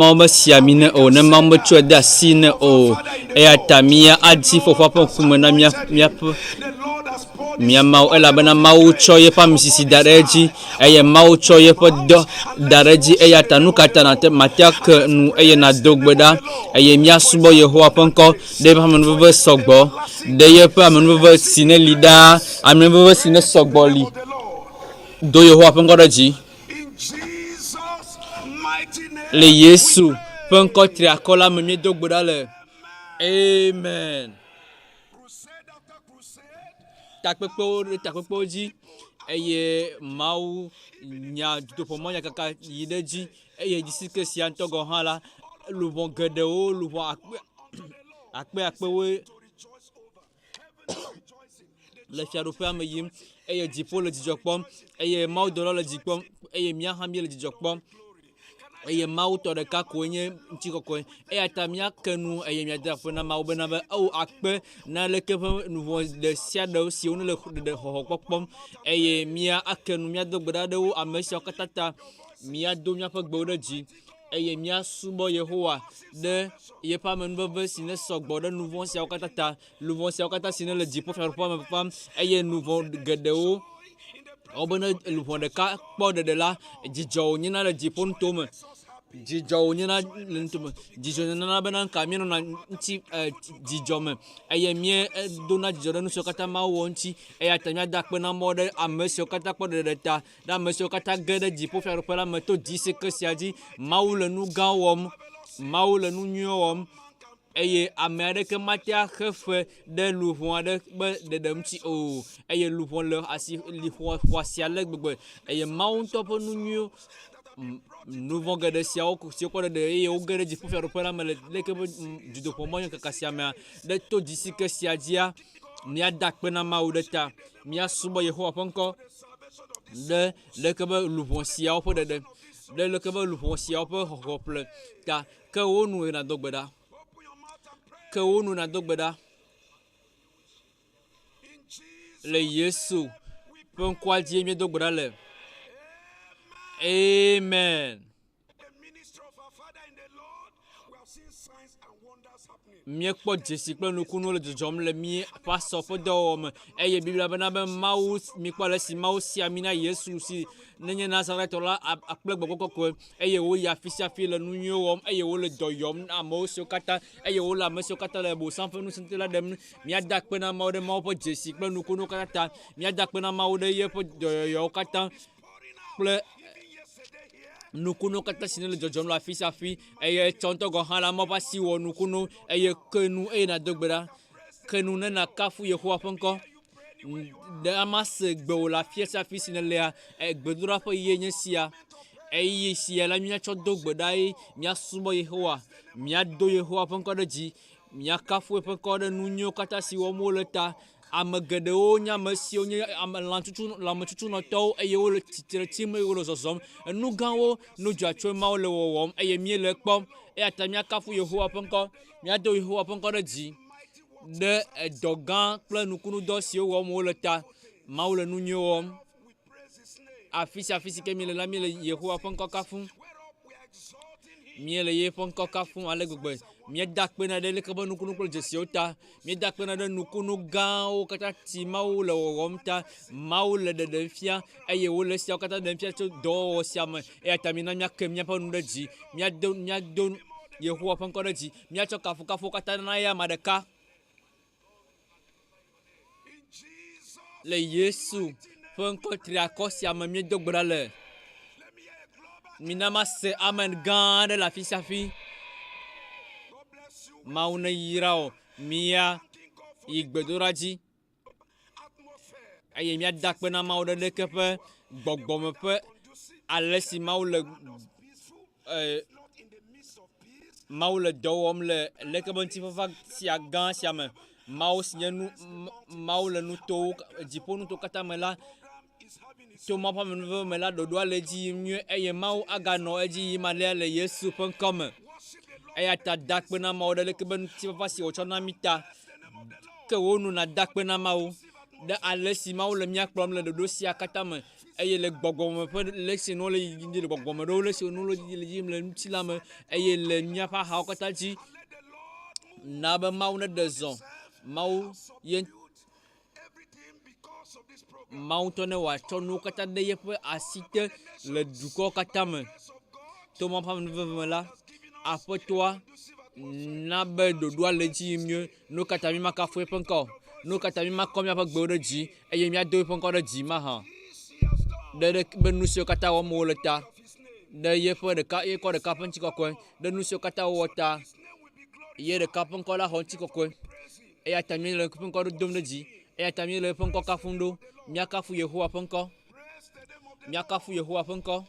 Mama siamine o na mama chwa da sine o e atamia adzi fofo pa kumena mia mau ela bana mau choye pa misisi dareji eye mau choye pa do dareji e atanu katana te matiak nu eye na dogbeda eye mia subo Yehowa panko de pa manwe sogbo de ye pa manwe sine lida amenwe sine sogboli do Yehowa panko daji le Yesu panko triakola me dogbeda le amen. Takpekpo dzi eye Mawu nya Dutoƒo Mawu nya kaka yi ɖe dzi eye disike sia ŋutɔ gɔ hã la luvɔ geɖewo luvɔ akpewo le fiaɖoƒea me yim eye dziƒo le dzidzɔ kpɔm eye Mawu dɔla le dzi kpɔm eye mía hã mí le dzidzɔ kpɔm eye Mawu tɔ ɖeka koe nye ŋutikɔkɔe eya ta míake nu eye míada ƒo na Mawu bena be akpe na leke ƒe nuvɔ ɖe sia ɖe siwo ne le xɔxɔ kpɔkpɔm eye mía ake nu míado gbe ɖa ɖe wo ame siawo katã ta míado míaƒe gbewo ɖe dzi eye míasubɔ Yehowa ɖe yeƒe amenuveve si ne sɔgbɔ ɖe nuvɔ siawo katã ta nuvɔ siawo katã si ne le dziƒo fiaɖoƒea me ƒam eye nuvɔ geɖewo wobene luvɔ ɖeka kpɔ ɖeɖe la dzidzɔ wònyena le dziƒo nuto me dzidzɔ wònyena le nuto me dzidzɔ nana bena nka míenɔna ŋuti dzidzɔ me eye míedona dzidzɔ ɖe nu siwo katã Mawu wɔ ŋuti eya ta míada akpe na Mawu ɖe ame siwo katã kpɔ ɖeɖe ta ɖe ame siwo katã ge ɖe dziƒo fiaɖoƒe la me to disike sia dzi Mawu le nu gã wɔm Mawu le nu nyuiwo wɔm eye ame aɖeke mate axe fe ɖe luʋɔ aɖe be ɖeɖe ŋuti o eye luʋɔ le asi li xɔasi ale gbegbe eye Mawu ŋutɔ ƒe nu nyuiwo nuvɔ geɖe siawo siwo kpɔ ɖeɖe eye woge ɖe dziƒo fiaɖoƒe la me le leke be Dutoƒo Mawu kaka sia mea ɖe to disike sia dzia míada akpe na Mawu ɖe ta míasubɔ Yehowa ƒe ŋkɔ ɖe leke be luʋɔ siawo ƒe ɖeɖe ɖe leke be luʋɔ siawo ƒe xɔxɔ ƒle ta ke wo nu yina do gbe ɖa ke wo nu na do gbe ɖa le Yesu ƒe ŋkɔa dzi míedo gbe ɖa le amen. Míekpɔ dzesi kple nukunuwo le dzɔdzɔm le mí pasɔ ƒe dɔwɔwɔ me eye Biblia bena be Mawu míekpɔ ale si Mawu sia mí na Yesu si nenye Nazaretɔ la akple gbɔgbɔ kɔkɔe eye woyi afi sia afi le nu nyuiwo wɔm eye wole dɔ yɔm na amewo siwo katã eye wole ame siwo katã le bosam ƒe ŋusẽ la ɖem míada akpe na Mawu ɖe Mawu ƒe dzesi kple nukunuwo katã ta míada akpe na Mawu ɖe yeƒe dɔyɔyɔwo katã kple nukunuwo katã si ne le dzɔdzɔm le afi sia afi eye tsɔ ŋutɔ gɔ hã la Mawu ƒe asi wɔ nukunu eye ke nu eye nado gbe ɖa ke nu ne nakafu Yehowa ƒe ŋkɔ ɖe ama se gbewo le afi sia afi si ne lea gbedoɖaƒe yie nye sia eye sia la míatsɔ do gbe ɖa eye míasubɔ Yehowa míado Yehowa ƒe ŋkɔ ɖe dzi míakafu eƒe ŋkɔ ɖe nu nyuiwo katã si wɔm wole ta ame geɖewo nye ame siwo nye lãmetsutsunɔtɔwo eye wole tsitre tsim eye wole zɔzɔm enu gãwo nu dzɔatsoe Mawu le wɔwɔm eye míele kpɔm eya ta míakafu Yehowa ƒe ŋkɔ míado Yehowa ƒe ŋkɔ ɖe dzi ɖe edɔ gã kple nukunudɔ siwo wɔm wole ta Mawu le nu nyuiwo wɔm afi sia afi si ke míele la míele Yehowa ƒe ŋkɔ kafum míele ye ƒe ŋkɔ kafum ale gbegbe míeda akpe na ɖe leke be nukunu kple dzesiwo ta míeda akpe na ɖe nukunu gãwo katã si Mawu le wɔwɔm ta Mawu le ɖeɖem fia eye wole siawo katã ɖem fia tso dɔwɔwɔ sia me eya ta mina míake míaƒe nu ɖe dzi míado Yehowa ƒe ŋkɔ ɖe dzi míatsɔ kafukafuwo katã na ye ame ɖeka le Yesu ƒe ŋkɔ triakɔ sia me míedo gbe ɖa le mina mase amen gã aɖe le afi sia afi Mawu ne yra o mía yi gbedoɖa dzi eye míada akpe na Mawu ɖe leke ƒe gbɔgbɔme ƒe ale si Mawu le dɔ wɔm le leke be ŋutifafa sia gã sia me Mawu si nye Mawu le nutowo dziƒo nuto katã me la to Mawu ƒe amenuveve me la ɖoɖoa le edzi yim nyuie eye Mawu aganɔ edzi yim alea le Yesu ƒe ŋkɔ me eya ta da akpe na Mawu ɖe leke be ŋutifafa si wòtsɔ na mí ta ke wo nu nada akpe na Mawu ɖe ale si Mawu le mía kplɔm le ɖoɖo sia katã me eye le gbɔgbɔme ƒe le si no le yiyim le gbɔgbɔme ɖewo le si no le yiyim le ŋuti la me eye le míaƒe axawo katã dzi na be Mawu ne ɖe zɔ Mawu ye Mawu tɔ ne wòatsɔ nuwo katã ɖe yeƒe asi te le dukɔwo katã me to Mawu ƒe amenuveve me la aƒetɔa na be ɖoɖoa le edzi yim nyuie nu katã mi makafu eƒe ŋkɔ nu katã mi makɔ miaƒe gbewo ɖe dzi eye miado eƒe ŋkɔ ɖe dzi mahã ɖe be nu siwo katã wɔm wole ta ɖe yeƒe ɖeka ye kɔ ɖeka ƒe ŋutikɔkɔe ɖe nu siwo katã wowɔ ta ye ɖeka ƒe ŋkɔ la xɔ ŋutikɔkɔe eya ta mi le eƒe ŋkɔ dom ɖe dzi eya ta mi le eƒe ŋkɔ kafum ɖo miakafu Yehowa ƒe ŋkɔ miakafu Yehowa ƒe ŋkɔ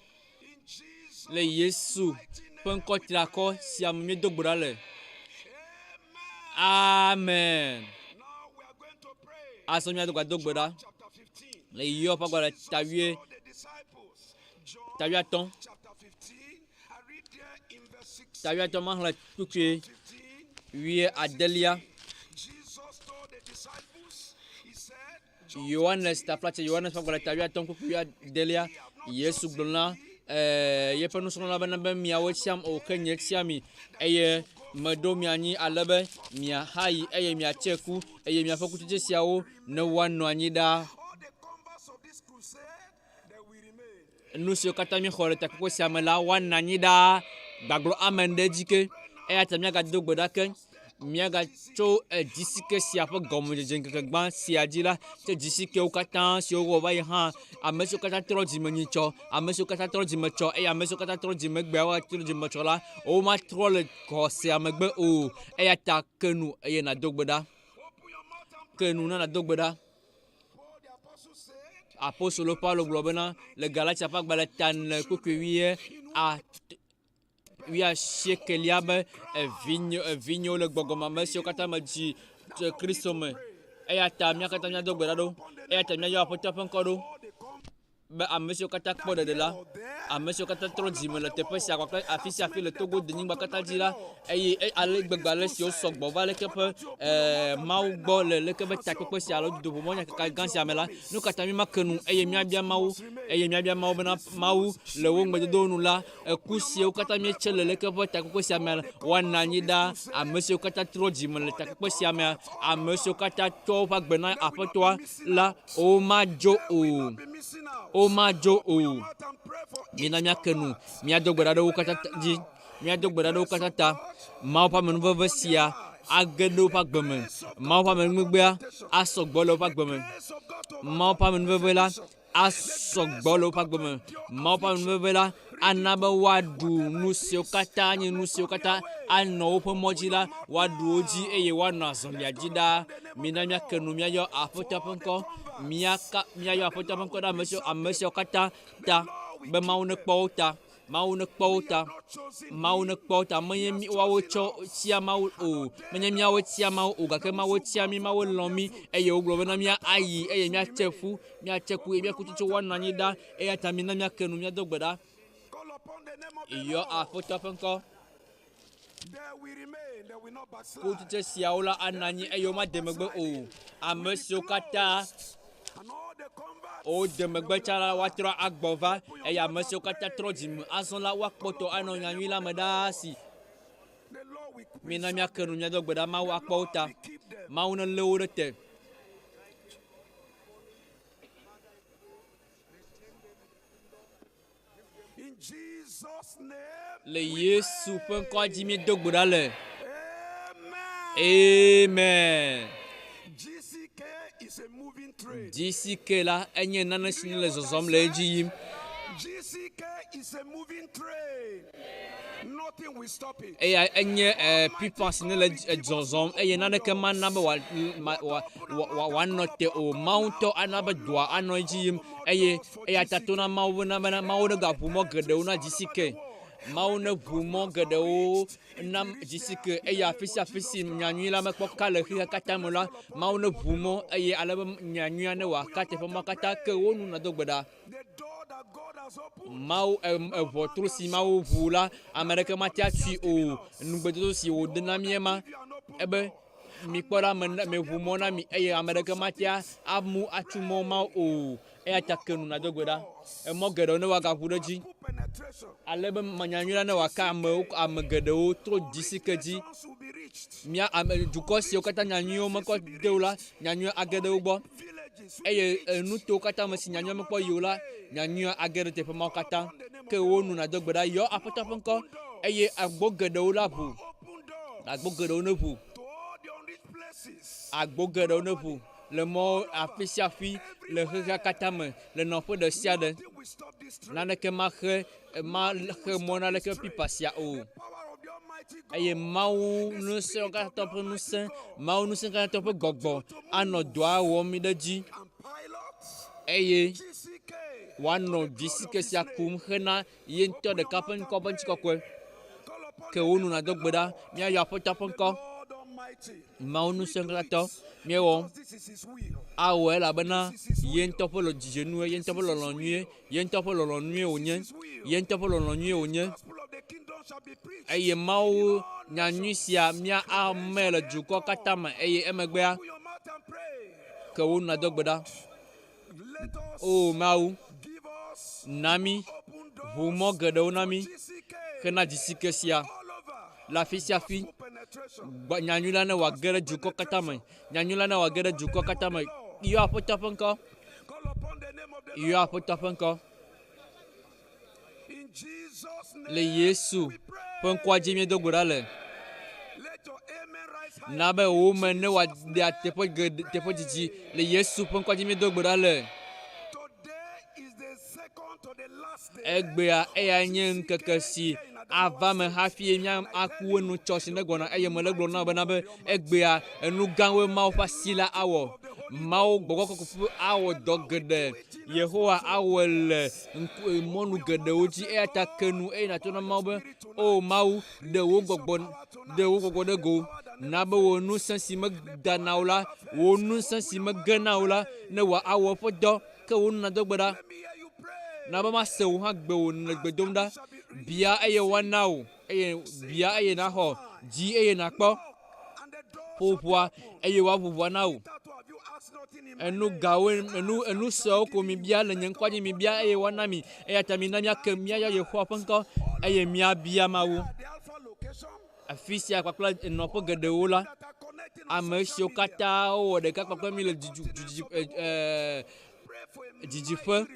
le Yesu ƒe ŋkɔ triakɔ sia me miedo gbe ɖa le amen. Azɔ miado gado gbe ɖa le Yɔ ƒe agbalẽ tawiatɔ̃ ma xlẽ kpukpui 18. Yohanes taflatse Yohanes ƒe agbalẽ tawiatɔ̃ kpukpui 18 Yesu gblɔ na yeƒe nusrɔ̃la be miawo tiam o ke nye tia mi eye meɖo mia anyi ale be miahayi eye miatse ku eye miaƒe kutsetse siawo ne woanɔ anyi ɖaa. Nu siwo katã mi xɔ le takpekpe sia me la woanɔ anyi ɖaa. Gbagblɔ amen ɖe edzi ke eya ta miagado gbe ɖa ke miagatso dzisike sia ƒe gɔmedzedze ŋkeke gbã sia dzi la tso dzisikewo katã siwo wɔ va yi hã ame siwo katã trɔ dzime nyitsɔ ame siwo katã trɔ dzime tsɔ eye ame siwo katã trɔ dzime gbeawo trɔ dzime tsɔ la womatrɔ le xɔ sia megbe o eya ta ke nu eye nado gbe ɖa ke nu na nado gbe ɖa. Apostolo Paulo gblɔ bena le Galatia ƒe agbalẽ 4 kpukpui 19 be evinyewo le gbɔgbɔme ame siwo katã me dzi Kristo me eya ta mía katã míado gbe ɖa ɖo eya ta míayɔ aƒetɔ ƒe ŋkɔ ɖo be ame siwo katã kpɔ ɖeɖe la ame siwo katã trɔ dzime le teƒe sia kpakple afi sia afi le Togo denyigba katã dzi la eye ale gbegbe ale siwo sɔgbɔ va leke ƒe Mawu gbɔ le leke be takpekpe sia alo Dutoƒo Mawu nyakeka gã sia me la nu katã mi make nu eye míabia Mawu bena Mawu le wo ŋugbedodowo nu la eku siwo katã mietse le leke ƒe takpekpe sia me woanɔ anyi ɖa ame siwo katã trɔ dzime le takpekpe sia me ame siwo katã tsɔ woƒe agbe na aƒetɔa la womadzo o. Mina miake nu miado gbe ɖa ɖe wo katã dzi miado gbe ɖa ɖe wo katã ta Mawu ƒe amenuveve sia age ɖe woƒe agbe me Mawu ƒe amenugbea asɔgbɔ le woƒe agbe me Mawu ƒe amenuveve la asɔgbɔ le woƒe agbe me Mawu ƒe amenuveve la ana be woaɖu nu siwo katã nye nu siwo katã anɔ woƒe mɔ dzi la woaɖu wo dzi eye woanɔ azɔlia dzi ɖaa. Mina miake nu miayɔ aƒetɔ ƒe ŋkɔ miayɔ aƒetɔ ƒe ŋkɔ ɖe ame siwo katã ta be Mawu nekpɔ wo ta Mawu nekpɔ wo ta Mawu nekpɔ wo ta menye woawo tsɔ tia Mawu o menye míawo tia Mawu o gake Mawu tia mi Mawu lɔ̃ mi eye wogblɔ bena míayi eye míatse fu míatse ku eye míaƒe kutsetse woanɔ anyi ɖa eya ta mina miake nu míado gbe ɖa yɔ aƒetɔ ƒe ŋkɔ kutsetse siawo la anɔ anyi eye womade megbe o ame siwo katã wode megbe tsã la woatrɔ agbɔ va eye ame siwo katã trɔ dzime azɔ la woakpɔtɔ anɔ nyanyui la me ɖaa si. Mina miake nu miado gbe ɖa Mawu akpɔ wo ta Mawu nelé wo ɖe te. Le Yesu ƒe ŋkɔ dzi miedo gbe ɖa le amen. GCK la enye nane si le zɔzɔm le edzi yim. Eya enye pipa si ne le zɔzɔm eye naneke mana be wòanɔ te o Mawu ŋutɔ ana be dɔa anɔ edzi yim eye eya ta to na Mawu bena Mawu ne gaʋu mɔ geɖewo na GCK Mawu ne ʋu mɔ geɖewo na GCK eye afi sia afi si nyanyui la mekpɔ ka le xexe katã me la Mawu ne ʋu mɔ eye ale be nyanyuia ne wòaka teƒe ma katã ke wo nu nado gbe ɖa Mawu ʋɔtru si Mawu ʋu la ame ɖeke mate atui o nugbedodo si wòde na mí ma ebe mi kpɔ ɖa me ʋu mɔ na mi eye ame ɖeke mate amu atu mɔ ma o eya ta ke nu na do gbe ɖa emɔ geɖewo ne woagaƒu ɖe dzi ale be manyanyui la ne wòaka ame geɖewo tro disike dzi mía dukɔ siwo katã nyanyuiwo mekɔ de o la nyanyui age ɖe wo gbɔ eye nutowo katã me si nyanyui mekpɔ yi o la nyanyui age ɖe teƒe mawo katã ke wo nu na do gbe ɖa yɔ aƒetɔ ƒe ŋkɔ eye agbo geɖewo la ʋu agbo geɖewo ne ʋu agbo geɖewo ne ʋu le mɔ afi sia afi le xexea katã me le nɔƒe ɖe sia ɖe naneke maxe mɔ naneke pipa sia o eye Mawu ŋusẽ katã ƒe ŋusẽ Mawu ŋusẽ katã ƒe gbɔgbɔ anɔ dɔa wɔm ɖe dzi eye wòanɔ disike sia kum hena ye ŋutɔ ɖeka ƒe ŋkɔ ƒe ŋutikɔkɔe ke wo nu na do gbe ɖa míayɔ aƒetɔ ƒe ŋkɔ Mawu ŋusẽ katã míewɔ awɔe elabena ye ŋutɔ ƒe le dzidzenu ye ŋutɔ ƒe lɔlɔ̃ nyuie ye ŋutɔ ƒe lɔlɔ̃ nyuie wònye ye ŋutɔ ƒe lɔlɔ̃ nyuie wònye eye Mawu nyanyui sia mía ame le dukɔ katã me eye emegbea ke wo nu na do gbe ɖa o Mawu na mí ʋu mɔ geɖewo na mí hena disike sia le afi sia afi nyanyui la ne wòage ɖe dukɔ katã me nyanyui la ne wòage ɖe dukɔ katã me yɔ aƒetɔ ƒe ŋkɔ yɔ aƒetɔ ƒe ŋkɔ le Yesu ƒe ŋkɔa dzi míedo gbe ɖa le na be wo me ne wòaɖea teƒe dzidzi le Yesu ƒe ŋkɔa dzi míedo gbe ɖa le egbea eya nye ŋkeke si ava me hafi mía aku enu tsɔsi ne gbɔna eye mele gblɔ na bena be egbea enu gãwoe Mawu ƒe asi la awɔ Mawu gbɔgbɔ kɔkɔƒe awɔ dɔ geɖe Yehowa awɔ le mɔnu geɖewo dzi eya ta ke nu eye nato na Mawu be o Mawu ɖe wo gbɔgbɔ ɖe go na be wò ŋusẽ si meda na wo la wò ŋusẽ si mege na wo la ne wòawɔ eƒe dɔ ke wo nu na do gbe ɖa na be mase wo hã gbe wo le gbe dom ɖa bia eye woana wo eye bia eye naxɔ dzi eye nakpɔ ƒoƒoa eye woaʋuʋua na wo enu gawo enu sɔewo ko mi bia le nye ŋkɔa dzi mi bia eye woana mi eya ta mi na míake míayɔ Yehowa ƒe ŋkɔ eye míabia Mawu afi sia kpakple nɔƒe geɖewo la ame siwo katã wowɔ ɖeka kpakple mi le dzidziƒe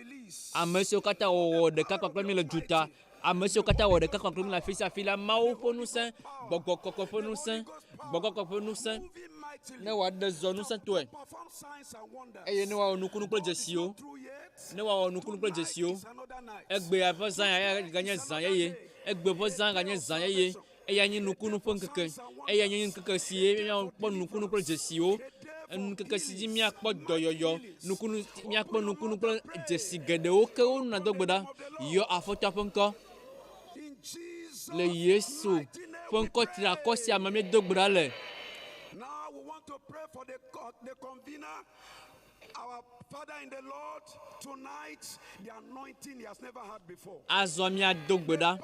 ame siwo katã wɔ ɖeka kpakple mi le duta ame siwo katã wɔ ɖeka kpakple mi le afi sia afi la Mawu ƒe ŋusẽ gbɔgbɔ kɔkɔ ƒe ŋusẽ gbɔgbɔ kɔkɔ ƒe ŋusẽ ne wòaɖe zɔ ŋusẽtɔe eye ne wòawɔ nukunu kple dzesiwo egbea ƒe zã ya ganye zã yeye egbe ƒe zã ganye zã yeye eya nye nukunu ƒe ŋkeke eya nye ŋkeke si míakpɔ nukunu kple dzesiwo ŋkeke si dzi míakpɔ dɔyɔyɔ míakpɔ nukunu kple dzesi geɖewo ke wo nuna do gbe ɖa yɔ aƒetɔ ƒe ŋkɔ le Yesu ƒe ŋkɔ tri akɔ sia me míedo gbe ɖa le azɔ míado gbe ɖa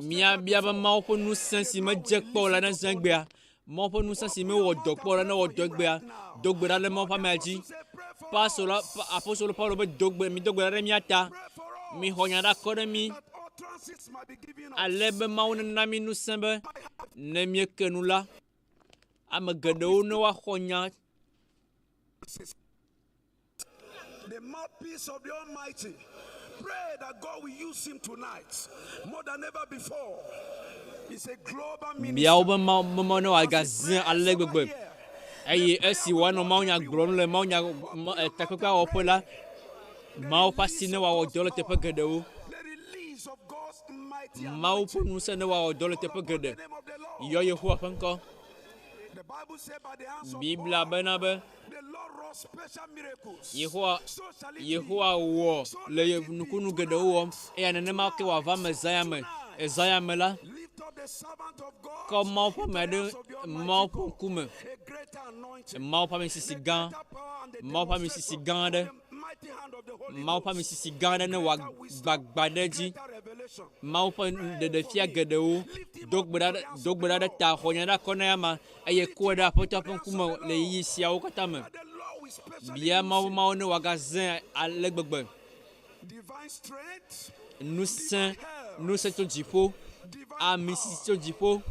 míabia be Mawu ƒe ŋusẽ si medze kpɔ o la ne zẽ egbea Mawu ƒe ŋusẽ si mewɔ dɔ kpɔ o la ne wɔ dɔ egbea do gbe ɖa le Mawu ƒe amea dzi apostolo Paulo be mi do gbe ɖa ɖe mía ta mi xɔ nya ɖe akɔ ɖe mi ale be Mawu nena mi ŋusẽ be ne mieke nu la ame geɖewo ne woaxɔ nya the mouthpiece of the Almighty. Pray that God will use him tonight more than ever before. It's a global ministry. Biawo be Mawu ne wòagazẽ ale gbegbe eye esi wòanɔ Mawu nya gblɔm le Mawu nya takpekpea wɔƒe la Mawu ƒe asi ne wòawɔ dɔ le teƒe geɖewo Mawu ƒe ŋusẽ ne wòawɔ dɔ le teƒe geɖe yɔ Yehowa ƒe ŋkɔ Biblia bena be Yehowa wɔ le nukunu geɖewo wɔm eya nenema ke wòava Ezaya me la kɔ Mawu ƒe ame ɖe Mawu ƒe ŋkume Mawu ƒe amisisi gã Mawu ƒe amisisi gã aɖe Mawu ƒe amisisi gã aɖe ne wòagbagba ɖe dzi Mawu ƒe ɖeɖefia geɖewo do gbe ɖa ɖe ta xɔ nya ɖe akɔ na ya ma eye kɔe ɖe aƒetɔ ƒe ŋkume le yiyi siawo katã me Bia Mawu ne wagazin ale gbegbe. Nous saints tso dziƒo. Ami si tso dziƒo.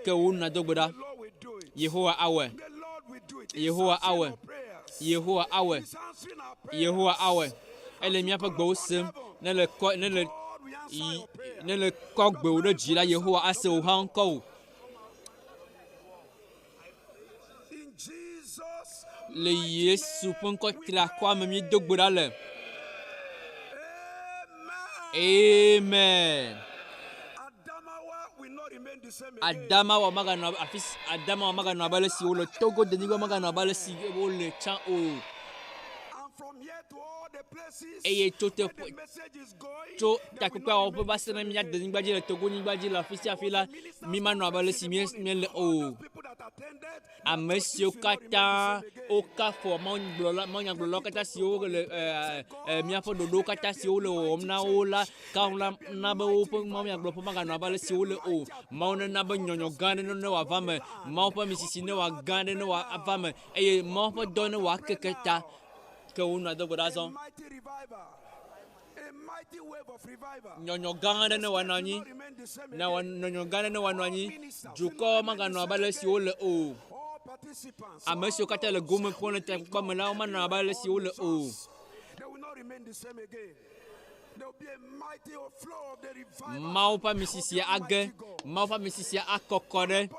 Ke wo na do gbe ɖa. Yehowa awɛ. Yehowa awɛ. Yehowa awɛ. Yehowa awɛ. Ele miaƒe gbewo sem. Ne le kɔ gbewo ɖe dzi la, Yehowa ase wo hã ŋkɔ wo. Le Yesu ƒe ŋkɔ tri akɔa me mi do gbe ɖa le. Amen. Adamawa maganɔ abe le si wo le Togo denyigba maganɔ abe le si wo le tsã o. Eye tso takpekpea wɔƒe va se ɖe mía denyigba dzi le Togo nyigba dzi le afi sia afi la, mi manɔ abe le si mie le o. Ame siwo katã woka fɔ mawunyagblɔlawo katã siwo le míaƒe ɖoɖowo katã siwo le wɔwɔm na wo la, kawo na be woƒe mawunyagblɔƒe maganɔ abe le si wo le o. Mawu nena be nyɔnyɔ gã aɖe ne wòava me, Mawu ƒe misisi ne wòagã aɖe ne wòava me, eye Mawu ƒe dɔ ne wòakeke ta. Ke wo nɔ do gbe ɖa zɔ. Nyɔnyɔ gã aɖe ne wòanɔ anyi, nyɔnyɔ gã aɖe ne wòanɔ anyi, dukɔwo maganɔ abe le si wo le o. Ame siwo katã le gome kpɔm le takpekpea me la, womanɔ abe le si wo le o. Mawu ƒe misisia age, Mawu ƒe misisia akɔkɔ ɖe,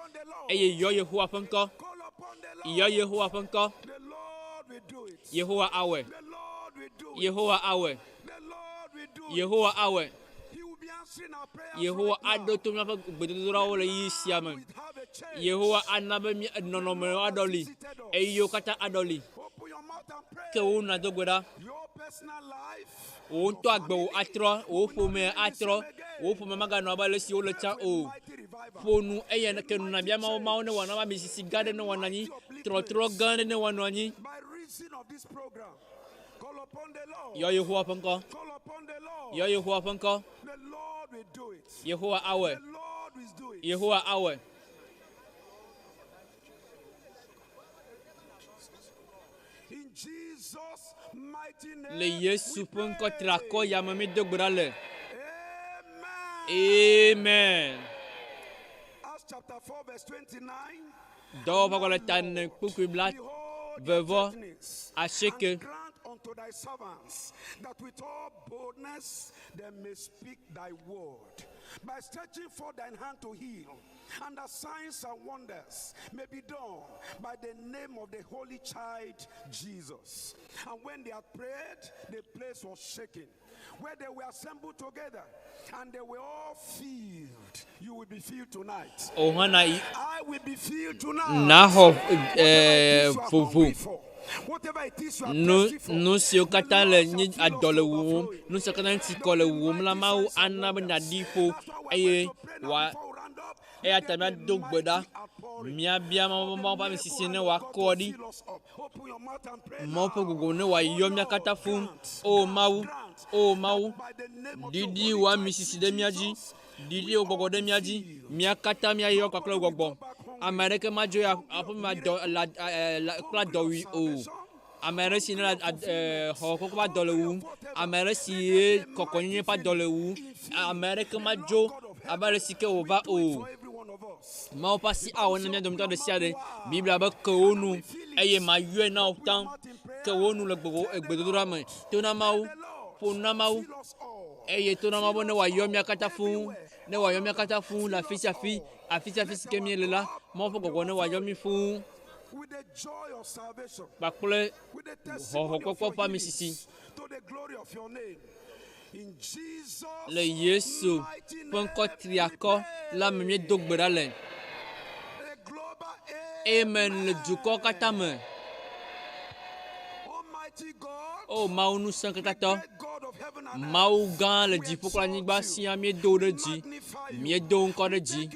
eye yɔ Yehowa ƒe ŋkɔ, yɔ Yehowa ƒe ŋkɔ. Yehowa awɛ. Yehowa awɛ. Yehowa awɛ. Yehowa aɖo to míaƒe gbedodoɖawo le yi sia me. Yehowa ana be nɔnɔme aɖɔli, eyiwo katã aɖɔli. Ke wo na do gbe ɖa. Wo ŋutɔ agbe wo atrɔ, wo ƒome atrɔ, wo ƒome maganɔ abe le si wo le tsã o. Ƒo nu eye ke nunabia Mawu ne wòana be misisi gã aɖe ne wòanɔ anyi, trɔtrɔ gã aɖe ne wòanɔ anyi. Yɔ Yehowa ƒe ŋkɔ. Yɔ Yehowa ƒe ŋkɔ. Yehowa awɛ. Yehowa awɛ. Le Yesu ƒe ŋkɔ tri akɔ yame mi do gbe ɖa le. Amen. Dɔwɔƒe gɔle ta ne kpukui bla vevɔ asieke. Unto thy servants, that with all boldness they may speak thy word, by stretching forth thine hand to heal, and the signs and wonders may be done by the name of the Holy Child Jesus. And when they had prayed, the place was shaken, where they were assembled together, and they were all filled. You will be filled tonight. I will be filled tonight. Nu siwo katã le nyi adɔ le wuwum, nu siwo katã ŋuti kɔ le wuwum la, Mawu ana be nàɖi ƒo, eye eya ta míado gbe ɖa, míabia Mawu ƒe misisi ne wòakɔ ɖi, Mawu ƒe gogo ne wòayɔ mía katã fũu. O Mawu, ɖiɖi wò misisi ɖe mía dzi, ɖiɖi wò gbɔgbɔ ɖe mía dzi, mía katã míayɔ kpakple wò gbɔgbɔ. Ame aɖeke madzo aƒe me kple adɔwui o. Ame aɖe si ne xɔ kɔkɔ ƒe adɔ le wum, ame aɖe si kɔkɔnyenye ƒe adɔ le wum, ame aɖeke madzo abe ale si ke wòva o. Mawu ƒe asi awɔ ne mía dometɔ ɖe sia ɖe. Biblia be ke wo nu, eye mayɔe na wo tã. Ke wo nu le gbedodoɖa me. To na Mawu, ƒo nu na Mawu, eye to na Mawu be ne wòayɔ mía katã fũu, ne wòayɔ mía katã fũu le afi sia afi si ke míele la, Mawu ƒe gbɔgbɔ ne wòayɔ mí fũu. Kpakple xɔxɔkpɔkpɔ ƒe misisi. Le Yesu ƒe ŋkɔ tri akɔ la me míedo gbe ɖa le. Amen le dukɔwo katã me. O Mawu ŋusẽkatãtɔ, Mawu gã le dziƒo kple anyigba siaa, míedo ɖe dzi, míedo ŋkɔ ɖe dzi,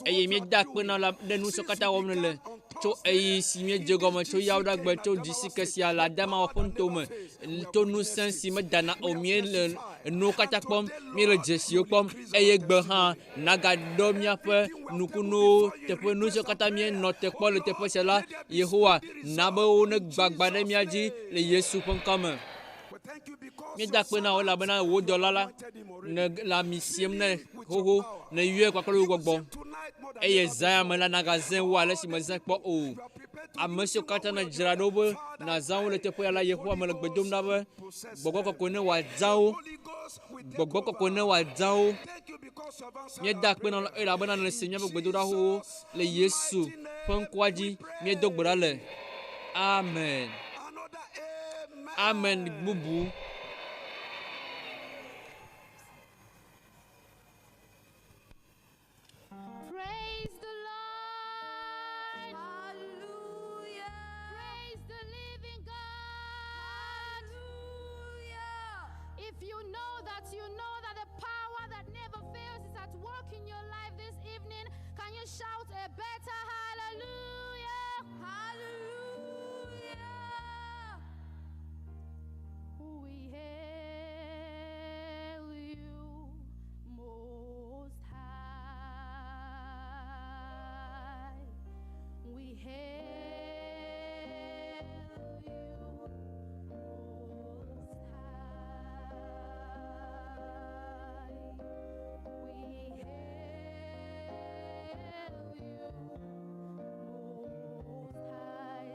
eye míeda akpe na ɖe nu siwo katã wɔm nele, tso eyi si míedze gɔme, tso yawo ɖagbe, tso dzi si ke sia le Adama ƒe nuto me, to ŋusẽ si medana o, míele nu katã kpɔm míele dzesiwo kpɔm eye gbe hã nagadɔ míaƒe nukunuwo teƒe nu siwo katã míenɔ te kpɔ le teƒe sia la Yehowa na be wo ne gbagba ɖe mía dzi le Yesu ƒe ŋkɔ me. Míeda akpe na wo elabena wo dɔla la le ami siem nɛ xoxo ne yɔe kpakple wo gbɔgbɔ eye zã me la nagazẽ wo ale si mezẽ kpɔ o. Ame siwo katã ne dzra ɖo be nazã wo le teƒe ya la Yehowa me le gbe dom ɖa be gbɔgbɔ kɔkɔe ne wòadzã wo, gbɔgbɔ kɔkɔe ne wòadzã wo. Míeda akpe na wo elabena le se míaƒe gbedoɖaƒewo le Yesu ƒe ŋkɔa dzi míedo gbe ɖa le. Amen. Amen bubu. Praise the Lord. Hallelujah. Praise the living God. Hallelujah. If you know that the power that never fails is at work in your life this evening, can you shout a better hallelujah? Hallelujah. We hail you, Most High. We hail you, Most High. We hail you, Most High.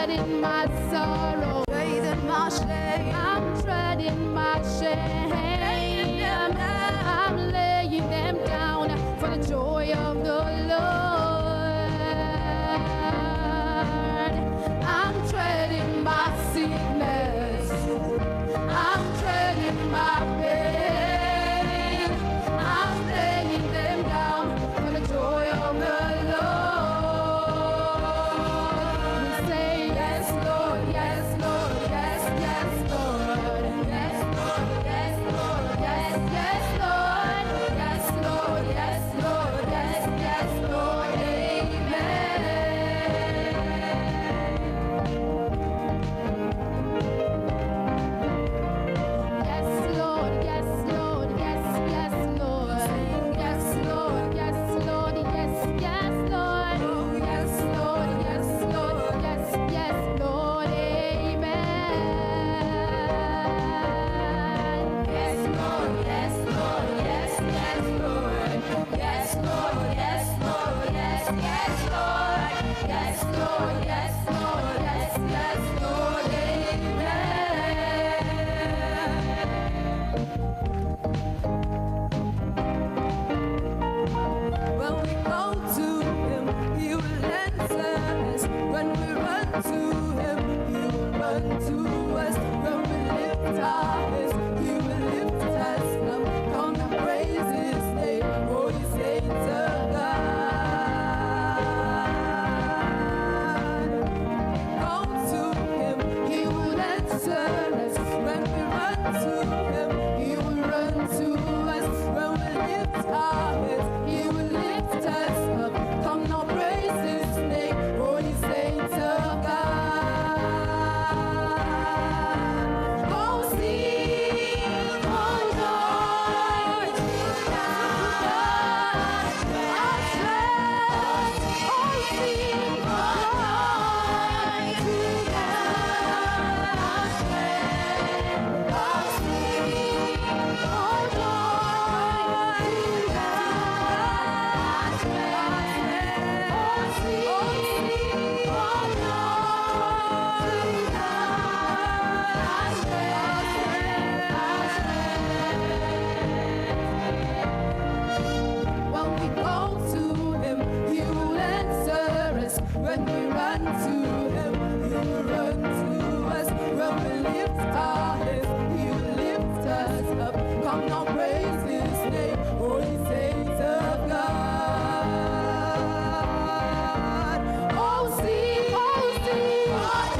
treading my sorrow, Trading my shame. I'm treading my shame. I'm laying them down for the joy of the Lord. I'm treading my sickness. I'm treading my pain. I'm laying them down for the joy of the Lord. We say yes, Lord, yes, Lord, yes, yes, Lord, yes, Lord, yes, Lord, yes, yes, Lord, yes, Lord, yes, Lord, yes, yes, Lord, amen. Yes, Lord, yes, Lord, yes, yes, Lord. Yes, Lord, yes, Lord, yes, yes, Lord. Yes, Lord, yes, Lord, yes, yes, Lord, amen. Yes, Lord, yes, Lord, yes, yes, Lord. Yes, Lord, yes, Lord, yes, yes, Lord. Yes, Lord, yes, Lord, yes, yes, Lord, amen. When we go to him, he will answer us. When we run to him, he will run to us. When we lift our hands, he will lift us up. Come and praise his name, oh, you saints of God. Go to him, he will answer us. When we run to him, he will run to us. When we lift our heads, he will lift us up. Come now, praise his name, oh, you saints of God. Oh, sing, oh, Lord, to God, our strength. Oh, sing, oh, Lord, to God, our strength. Oh, sing, oh, Lord, to when we go to him, he will answer us. When we run to him, he will run to us. When we lift our heads, he will lift us up. Come now, praise his name, holy saints of God. Oh, sing, oh, Lord,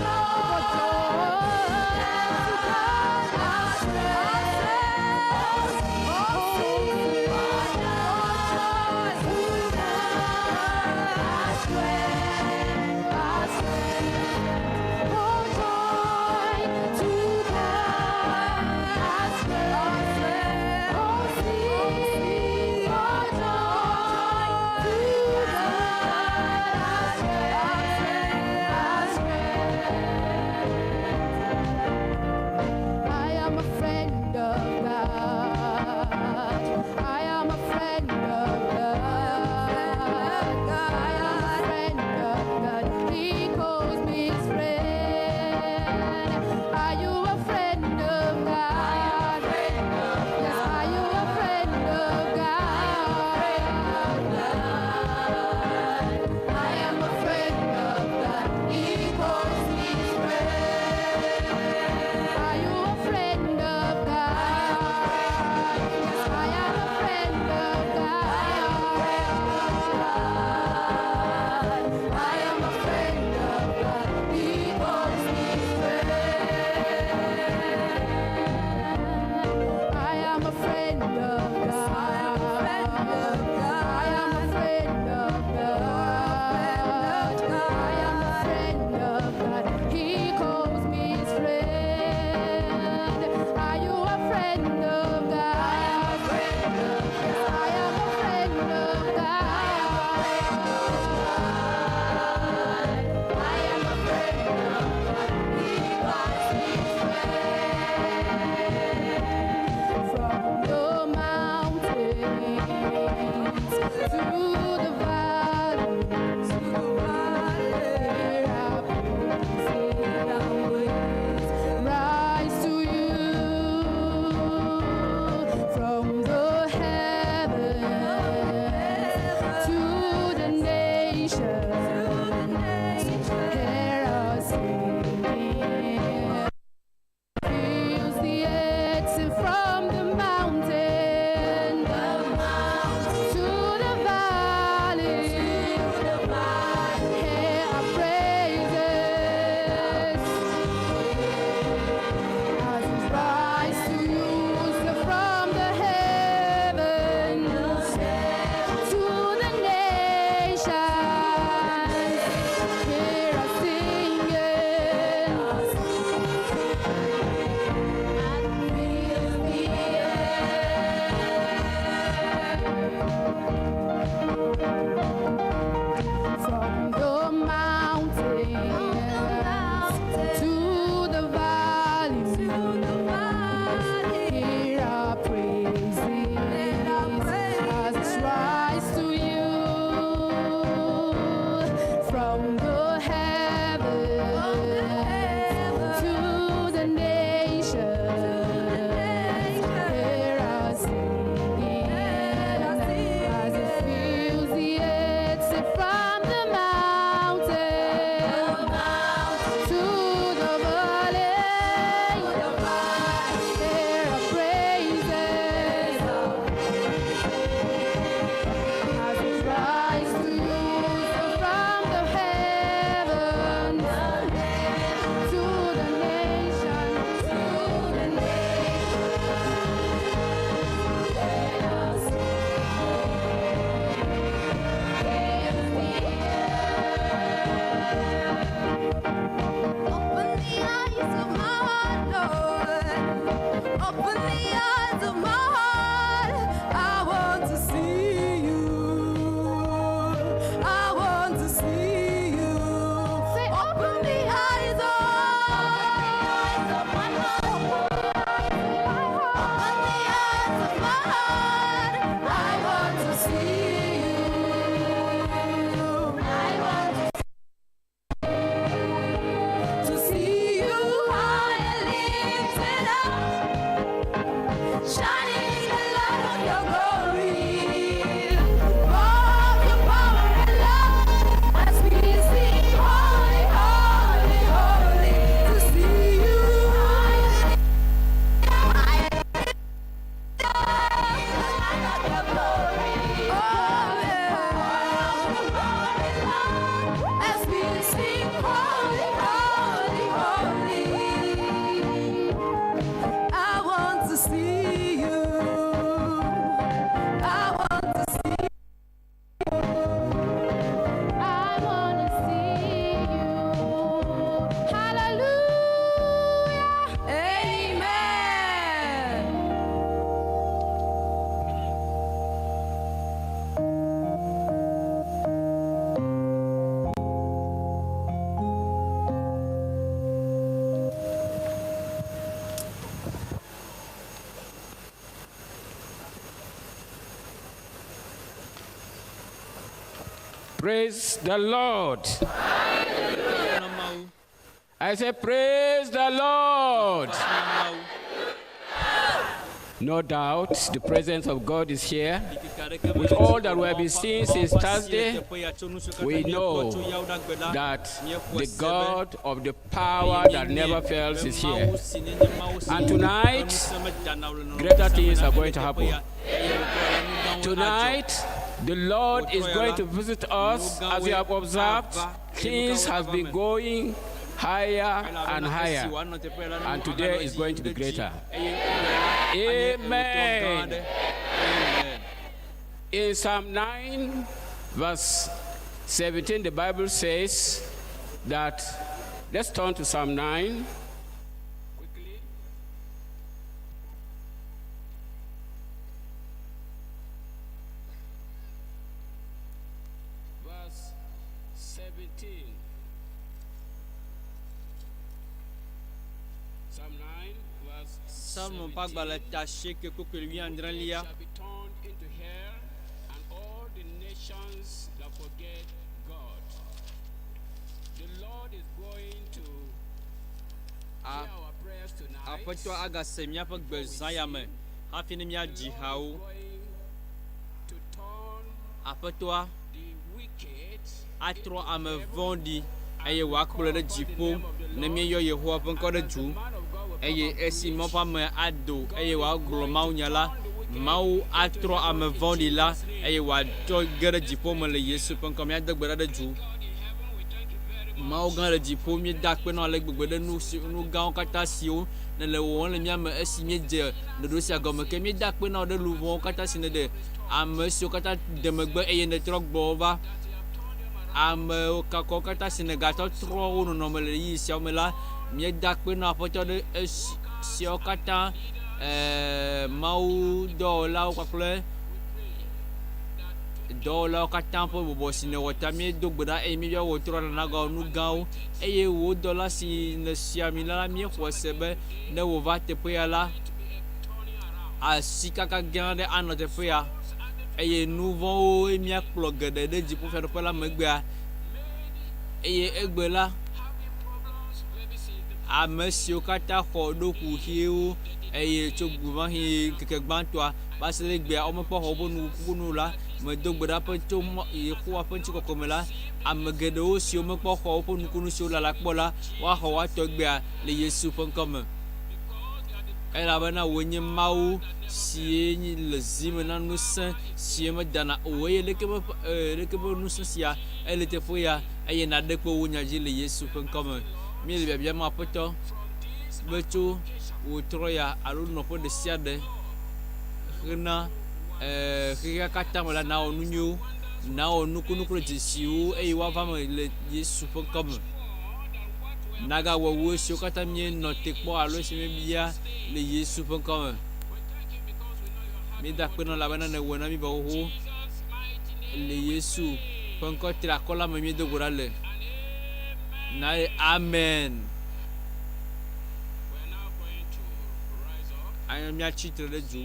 from the heavens to the nations. Hear us singing as it fills the earth, say from the mountain to the valley. Hear our praises as it rise to you from the heavens to the nations. Open the eyes of my heart, Lord. Open the eyes of my heart. I want to see you. I want to see you. Say, open the eyes of my heart. Open the eyes of my heart. I want to see you. I want to see you high and lifted up, shining the light of your glory, of your power and love, as we sing holy, holy, holy, to see you high and lifted up, shining the light of your glory, as we sing holy, holy, holy. I want to see you. I want to see you. I want to see you. Hallelujah. Amen. Praise the Lord. Pasteur Mawu, I say, praise the Lord. Pasteur Mawu, No doubt the presence of God is here. With With all that we have been seeing since Thursday, we know that the God of the power that never fails is here. And tonight, greater things are going to happen. Tonight, the Lord is going to visit us. As we have observed, things have been going higher and higher, and today is going to be greater. Amen. In Psalm 9, verse 17, the Bible says that, let's turn to Psalm 9. Quickly. Verse 17. Psalm 9, verse Salmo pagbala taché que koko lui andranlia. shall be turned into hair, and all the nations that forget God. The Lord is going to hear our prayers tonight. Apeto aga se miaƒe gbezã ya me hafi ne miadzi hawo. Going to turn Aƒetɔa the wicked atrɔ ame vɔ̃ɖi eye wòakplɔe ɖe dziƒo ne míeyɔ Yehowa ƒe ŋkɔ ɖe dzu. Eye esi mawu ƒe ame ado eye wòagblɔ mawunya la, Mawu atrɔ ame vɔ̃ɖi la eye wòatrɔ ge ɖe dziƒo me le Yesu ƒe ŋkɔ. Míade gbe ɖa ɖe dzu. Mawu gã le dziƒo, míeda akpe na ale gbegbe ɖe nu gãwo katã siwo ne le wɔm le mía me esi míedze ɖoɖo sia gɔme ke míeda akpe na wo ɖe luvɔwo katã si ne ɖe ame siwo katã de megbe eye ne trɔ gbɔ va. Ame kakɔwo katã si ne gatɔ trɔ wo nɔnɔme le ɣeyiɣi siawo me la, míeda akpe na Aƒetɔ ɖe esiawo katã Mawu dɔwɔlawo kpakple dɔwɔlawo katã ƒe bɔbɔ si ne wɔ ta míedo gbe ɖa eye míeyɔ wòtrɔ nana gã nu gãwo eye wò dɔla si ne sia mi la míexɔ se be ne wòva teƒe ya la, asi kaka gã aɖe anɔ teƒe ya eye nu vɔ̃wo míakplɔ geɖe ɖe dziƒofiaɖuƒe la megbea eye egbe la ame siwo katã xɔ ɖo ƒuxiwo eye tso gbemahi keke gbãtɔa va se ɖe egbea womekpɔ xɔ woƒe nukunu la medo gbe ɖa ƒe tso Yehowa ƒe ŋutikɔkɔme la ame geɖewo siwo mekpɔ xɔ woƒe nukunu siwo lala kpɔ la woaxɔ woatɔ egbea le Yesu ƒe ŋkɔme elabena wònye Mawu sie le zi me na ŋusẽ sie medana o eye leke be ŋusẽ sia ele teƒe ya eye naɖe kpe wo nya dzi le Yesu ƒe ŋkɔme míele biabiam Aƒetɔ be tso wòtrɔ ya alo nɔƒe ɖe sia ɖe hena xexea katã me la nawɔ nu nyuiwo nawɔ nukunu kple dzesiwo eye woava me le Yesu ƒe ŋkɔme nagawɔ wo siwo katã míenɔ te kpɔ alo si míebia le Yesu ƒe ŋkɔme míeda kpe nɔ elabena nèwɔ na mí be xoxo le Yesu ƒe ŋkɔ tri akɔ la me míedo go ɖa le na amen. Anya míatsi tre ɖe dzo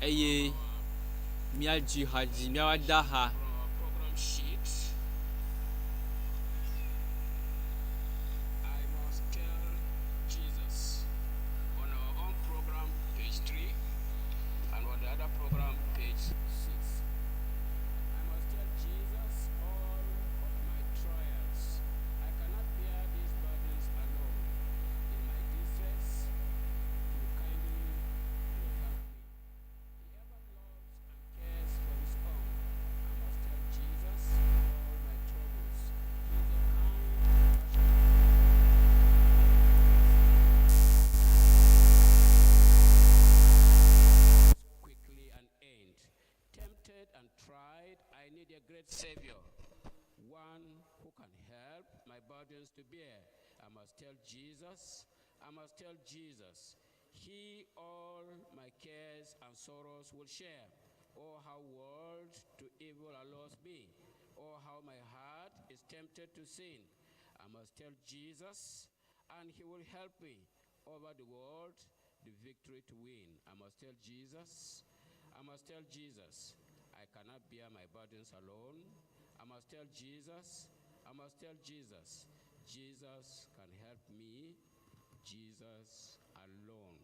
eye míadzi ha dzi míawa da ha Savior, one who can help my burdens to bear. I must tell Jesus, I must tell Jesus, he all my cares and sorrows will share. Oh, how world to evil are lost me. Oh, how my heart is tempted to sin. I must tell Jesus, and he will help me over the world, the victory to win. I must tell Jesus, I must tell Jesus, I cannot bear my burdens alone. I must tell Jesus, I must tell Jesus, Jesus can help me, Jesus alone.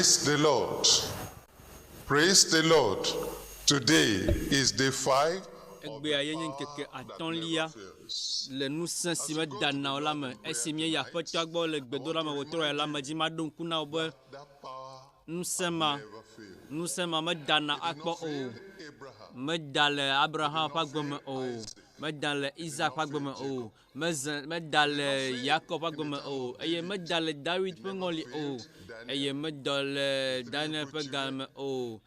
Praise the Lord. Praise the Lord. Today is day 5 of EÚEGBE a yenye ŋkeke atɔ̃lia le ŋusẽ si me dana o la me esi míeyi aƒetɔa gbɔ le gbedoɖa me wòtrɔ ya la me dzi maɖo ŋku na wo be ŋusẽ ma medana akpɔ o, meda le Abraham ƒe agbe me o, meda le Isaac ƒe agbe me o, meda le Yakob ƒe agbe me o, eye meda le David ƒe ŋɔli o, eye meda le Daniel ƒe ga me o,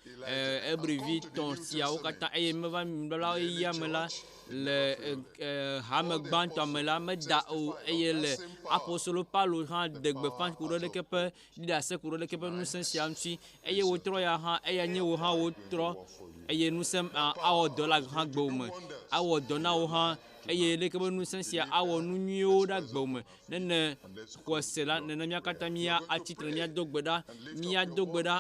Ebrivi tɔ̃ siawo katã, eye meva mibla ya me la le hame gbãtɔ me la meda o, eye le apostolo Paulo hã de gbeƒã ku ɖe ɖeke ƒe ɖiɖase ku ɖe ɖeke ƒe ŋusẽ sia ŋuti, eye wotrɔ ya hã eya nye wo hã wotrɔ, eye ŋusẽ awɔ dɔ le hã gbewo me, awɔ dɔ na wo hã, eye ɖeke ƒe ŋusẽ sia awɔ nu nyuiwo ɖe agbewo me. Nene xɔse la nene mía katã mía atsitre míado gbe ɖa,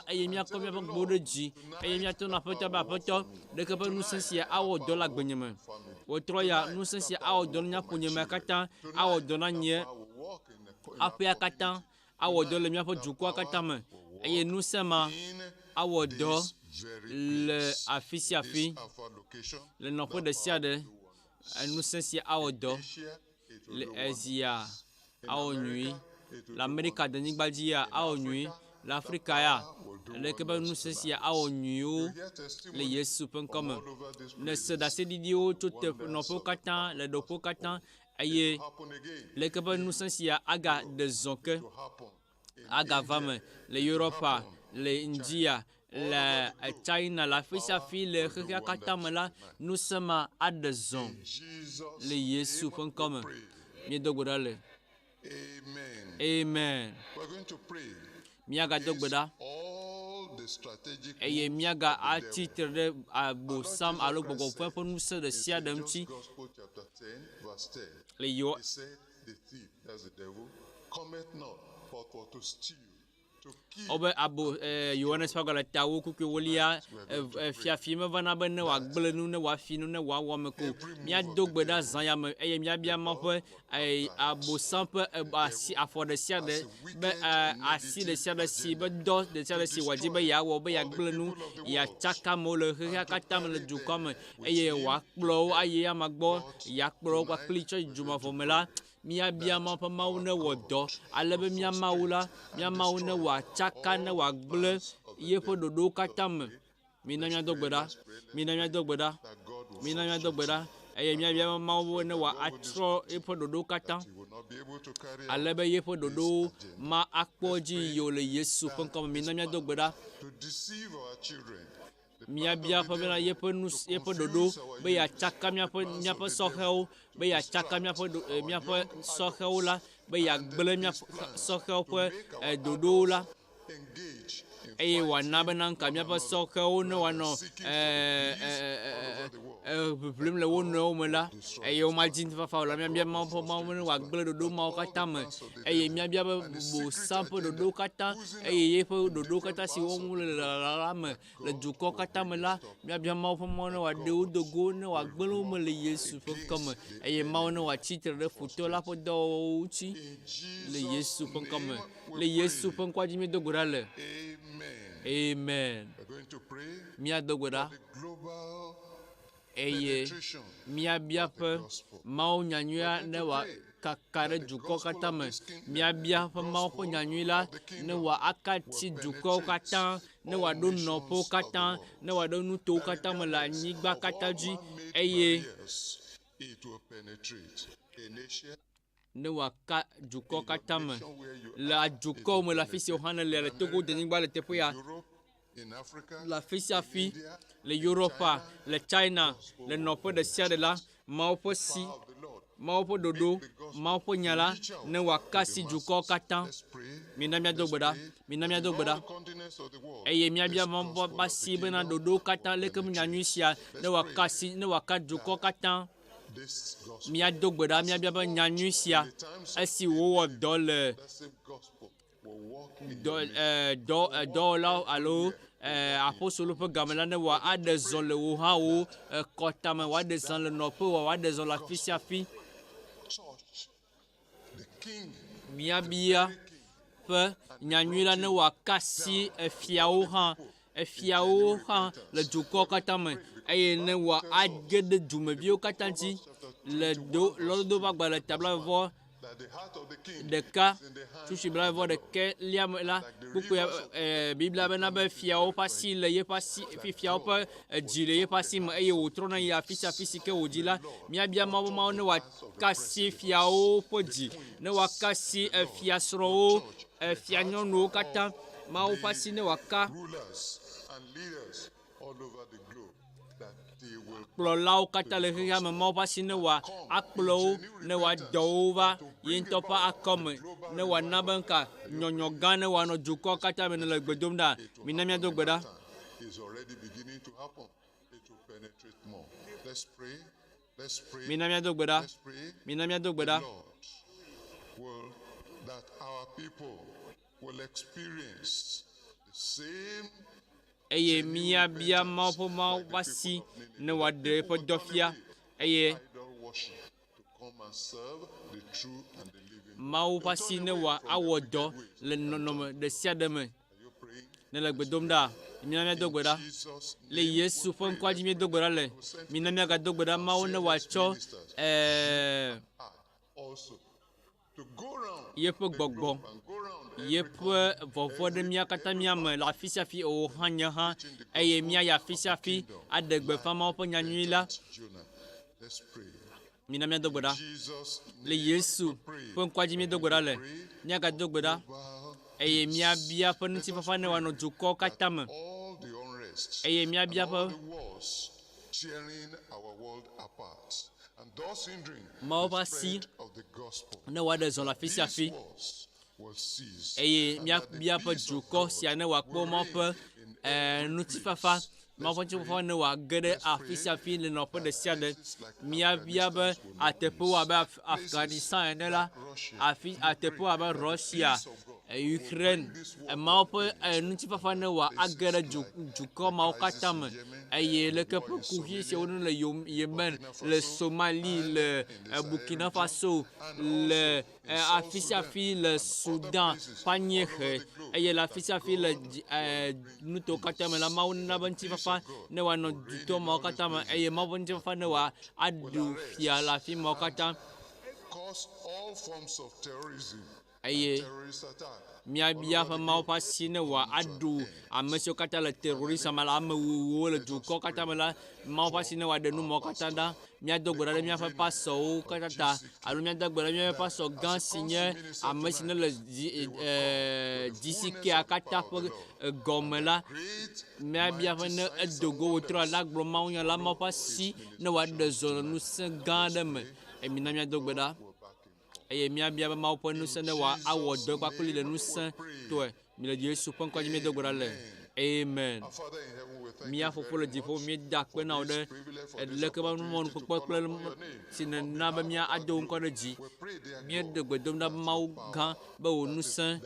eye míakɔ míaƒe gbewo ɖe dzi, eye míato na aƒetɔ be aƒetɔ ɖeke ƒe ŋusẽ sia awɔ dɔ le agbenye me. Wotrɔ ya ŋusẽ sia awɔ dɔ na ƒonye me katã, awɔ dɔ na nye aƒea katã, awɔ dɔ le míaƒe dukɔa katã me, eye ŋusẽ ma awɔ dɔ le afi sia afi, le nɔƒe ɖe sia ɖe. Ŋusẽ sia awɔ dɔ le Asia awɔ nyui, le Amerika denyigba dzi ya awɔ nyui, le Afrika ya ɖeke ƒe ŋusẽ sia awɔ nyuiwo le Yesu ƒe ŋkɔ me. Ne se ɖaseɖiɖiwo tso nɔƒewo katã le ɖoƒewo katã, eye ɖeke ƒe ŋusẽ sia aga ɖe zɔ ke, aga va me le Europa, le India, le China, le afi sia afi le xexea katã me la, ŋusẽ ma aɖe zɔ le Yesu ƒe ŋkɔ me. Míedo gbe ɖa le. Amen. We're going to pray. Míagado gbe ɖa, eye míaga atsitre ɖe abosam alo gbɔgbɔƒe ƒe ŋusẽ ɖe sia ɖe ŋuti. Gospel chapter 10 verse 10. Le He said, the thief, that's the devil, cometh not but for to steal, to kill. Obe abo Yohanes ƒe agbalẽ tawo kuku wolia fiafi mevana be ne wòagblẽ nu, ne wòafi nu, ne wòawɔ ame ko. Míado gbe ɖa zã ya me, eye míabia Mawu ƒe abosam ƒe afɔ ɖe sia ɖe be asi ɖe sia ɖe si be dɔ ɖe sia ɖe si wòadi be yeawɔ be yeagblẽ nu, yeatsaka amewo le xexea katã me le dukɔa me, eye wòakplɔ wo ayi ame gbɔ, yeakplɔ wo kpakpli tso dzomavɔ me la. Míabia Mawu ƒe Mawu ne wɔ dɔ, ale be mía Mawu la, mía Mawu ne wòatsaka, ne wòagblẽ yeƒe ɖoɖowo katã me. Mina míado gbe ɖa, mina míado gbe ɖa, mina míado gbe ɖa, eye míabia Mawu ne wòatrɔ yeƒe ɖoɖowo katã, ale be yeƒe ɖoɖowo ma akpɔ dzi yiwo le Yesu ƒe ŋkɔ me. Mina míado gbe ɖa. To deceive our children. Míabia ƒe bena yeƒe ɖoɖo be yeatsaka míaƒe sɔhewo, be yeatsaka míaƒe sɔhewo la, be yeagblẽ míaƒe sɔhewo ƒe ɖoɖowo la, Engage in eye wòana bena nka míaƒe sɔhewo ne wòanɔ ʋiʋlim le wo nɔewo me la, eye womadzi ŋutifafa o la. Míabia Mawu ƒe Mawu ne wòagblẽ ɖoɖo mawo katã me, eye míabia be bosam ƒe ɖoɖowo katã, eye yeƒe ɖoɖowo katã si wɔm wole le la me le dukɔwo katã me la, míabia Mawu ƒe Mawu ne wòaɖe wo do go, ne wòagblẽ wo me le Yesu ƒe ŋkɔ me, eye Mawu ne wòatsitre ɖe futɔ la ƒe dɔwɔwɔwo ŋuti le Yesu ƒe ŋkɔ me. Le Yesu ƒe ŋkɔa dzi míedo gbe ɖa le. Amen. We're going to pray Míado gbe ɖa, the global eye míabia ƒe Mawu nyanyuia ne wòakaka ɖe dukɔwo katã me. Míabia ƒe Mawu ƒe nyanyui la ne wòakati dukɔwo katã, ne wòaɖo nɔƒewo katã, ne wòaɖo nutowo katã me le anyigba katã dzi, eye it will penetrate a nation. ne wòaka dukɔwo katã me le dukɔwo me le afi si wòhã ne le Togo denyigba le teƒe ya, In Africa, le afi sia afi, le Europa, le China, le nɔƒe ɖe sia ɖe la, Mawu ƒe si, Mawu ƒe ɖoɖo, Mawu ƒe nya la, ne wòakasi dukɔwo katã. Mina míado gbe ɖa, mina míado gbe ɖa, continents of the world, eye míabia Mawu ƒe asi bena ɖoɖowo katã leke nyanyui sia ne wòakasi, ne wòaka dukɔwo katã. this gospel, Míado gbe ɖa, míabia be nyanyui sia esi wowɔ dɔ le same gospel will walk in dɔwɔlawo alo apostolo ƒe game la, ne wòaɖe zɔ le wo hã wo kɔtame, wòaɖe zɔ le nɔƒe wò, wòaɖe zɔ le afi sia afi. church. The king Míabia ƒe nyanyui la ne wòakasi efiawo hã le dukɔwo katã me eye ne wòage ɖe dumeviwo katã ŋuti le lɔdodo ƒe agbalẽ tablavɔ ɖeka tusi blavɔ ɖekɛlia me la kpukpua Biblia bena be fiawo ƒe asi le yeƒe asi fiawo ƒe dzi le yeƒe asi me eye wòtrɔna yi afi sia afi si ke wòdzi la míabia Mawu ne wòakasi fiawo ƒe dzi ne wòakasi fiasrɔ̃wo fianyɔnuwo katã Mawu ƒe asi ne wòaka kplɔlawo katã le xexea me Mawu ƒe asi ne wòakplɔ wo ne wòadɔ wo va ye ŋutɔ ƒe akɔme ne wòana be nka nyɔnyɔ gã ne wòanɔ dukɔ katã me ne le gbe dom ɖa mina míado gbe ɖa. Mina míado gbe ɖa. Mina míado gbe ɖa. That our people will experience the same eye míabia Mawu ƒe asi ne wòaɖe eƒe dɔfia eye Mawu ƒe asi ne wòawɔ dɔ le nɔnɔme ɖe sia ɖe me ne le gbe dom ɖa mina míado gbe ɖa le Yesu ƒe ŋkɔa dzi míedo gbe ɖa le mina míagado gbe ɖa Mawu ne wòatsɔ yeƒe gbɔgbɔ yeƒe vɔvɔ ɖe mía katã míame le afi sia afi o hã nye hã eye míayi afi sia afi aɖe gbeƒã Mawu ƒe nyanyui la mina míado gbe ɖa le Yesu ƒe ŋkɔa dzi míedo gbe ɖa le míagado gbe ɖa eye míabia ƒe ŋutifafa ne wòanɔ dukɔwo katã me eye míabia ƒe Mawu ƒe asi ne wòaɖe zɔ le afi sia afi eye míabia ƒe dukɔ sia ne wòakpɔ Mawu ƒe ŋutifafa Mawu ƒe ŋutifafa ne wòage ɖe afi sia afi le nɔƒe ɖe sia ɖe míabia be ateƒewo abe Afghanistan ene la ateƒewo abe Russia Ukraine Mawu ƒe ŋutifafa ne wòage ɖe dukɔ mawo katã me eye leke ƒe kuvi siawo ne le Yemen le Somali le Burkina Faso le afi sia afi le Sudan Panyehe eye le afi sia afi le nutowo katã me la Mawu na be ŋutifafa ne wòanɔ dutɔ mawo katã me eye Mawu ƒe ŋutifafa ne wòaɖu fia le afi mawo katã eye míabia ƒe Mawu ƒe asi ne wòaɖu ame siwo katã le terorisme le amewuwuwo le dukɔ katã me la Mawu ƒe asi ne wòaɖe nu mawo katã ɖa míado gbe ɖa ɖe míaƒe pastorwo katã ta alo míado gbe ɖa míaƒe pastor gã si nye ame si ne le DCK katã ƒe gɔme la míabia ƒe ne edogo wòtrɔ la gblɔ mawunya la Mawu ƒe asi ne wòaɖe zɔ le ŋusẽ gã aɖe me mina míado gbe ɖa eye míabia be Mawu ƒe ŋusẽ ne wòawɔ dɔ kpakpli le ŋusẽ tɔe mi le Yesu ƒe ŋkɔa dzi míedo gbe ɖa le amen. Mía Fofo le dziƒo míeda akpe na wò ɖe leke be numɔnukpɔkpɔ kple si nèna be míado ŋkɔ ɖe dzi míeɖe gbe dom ɖa be Mawu gã be wò ŋusẽ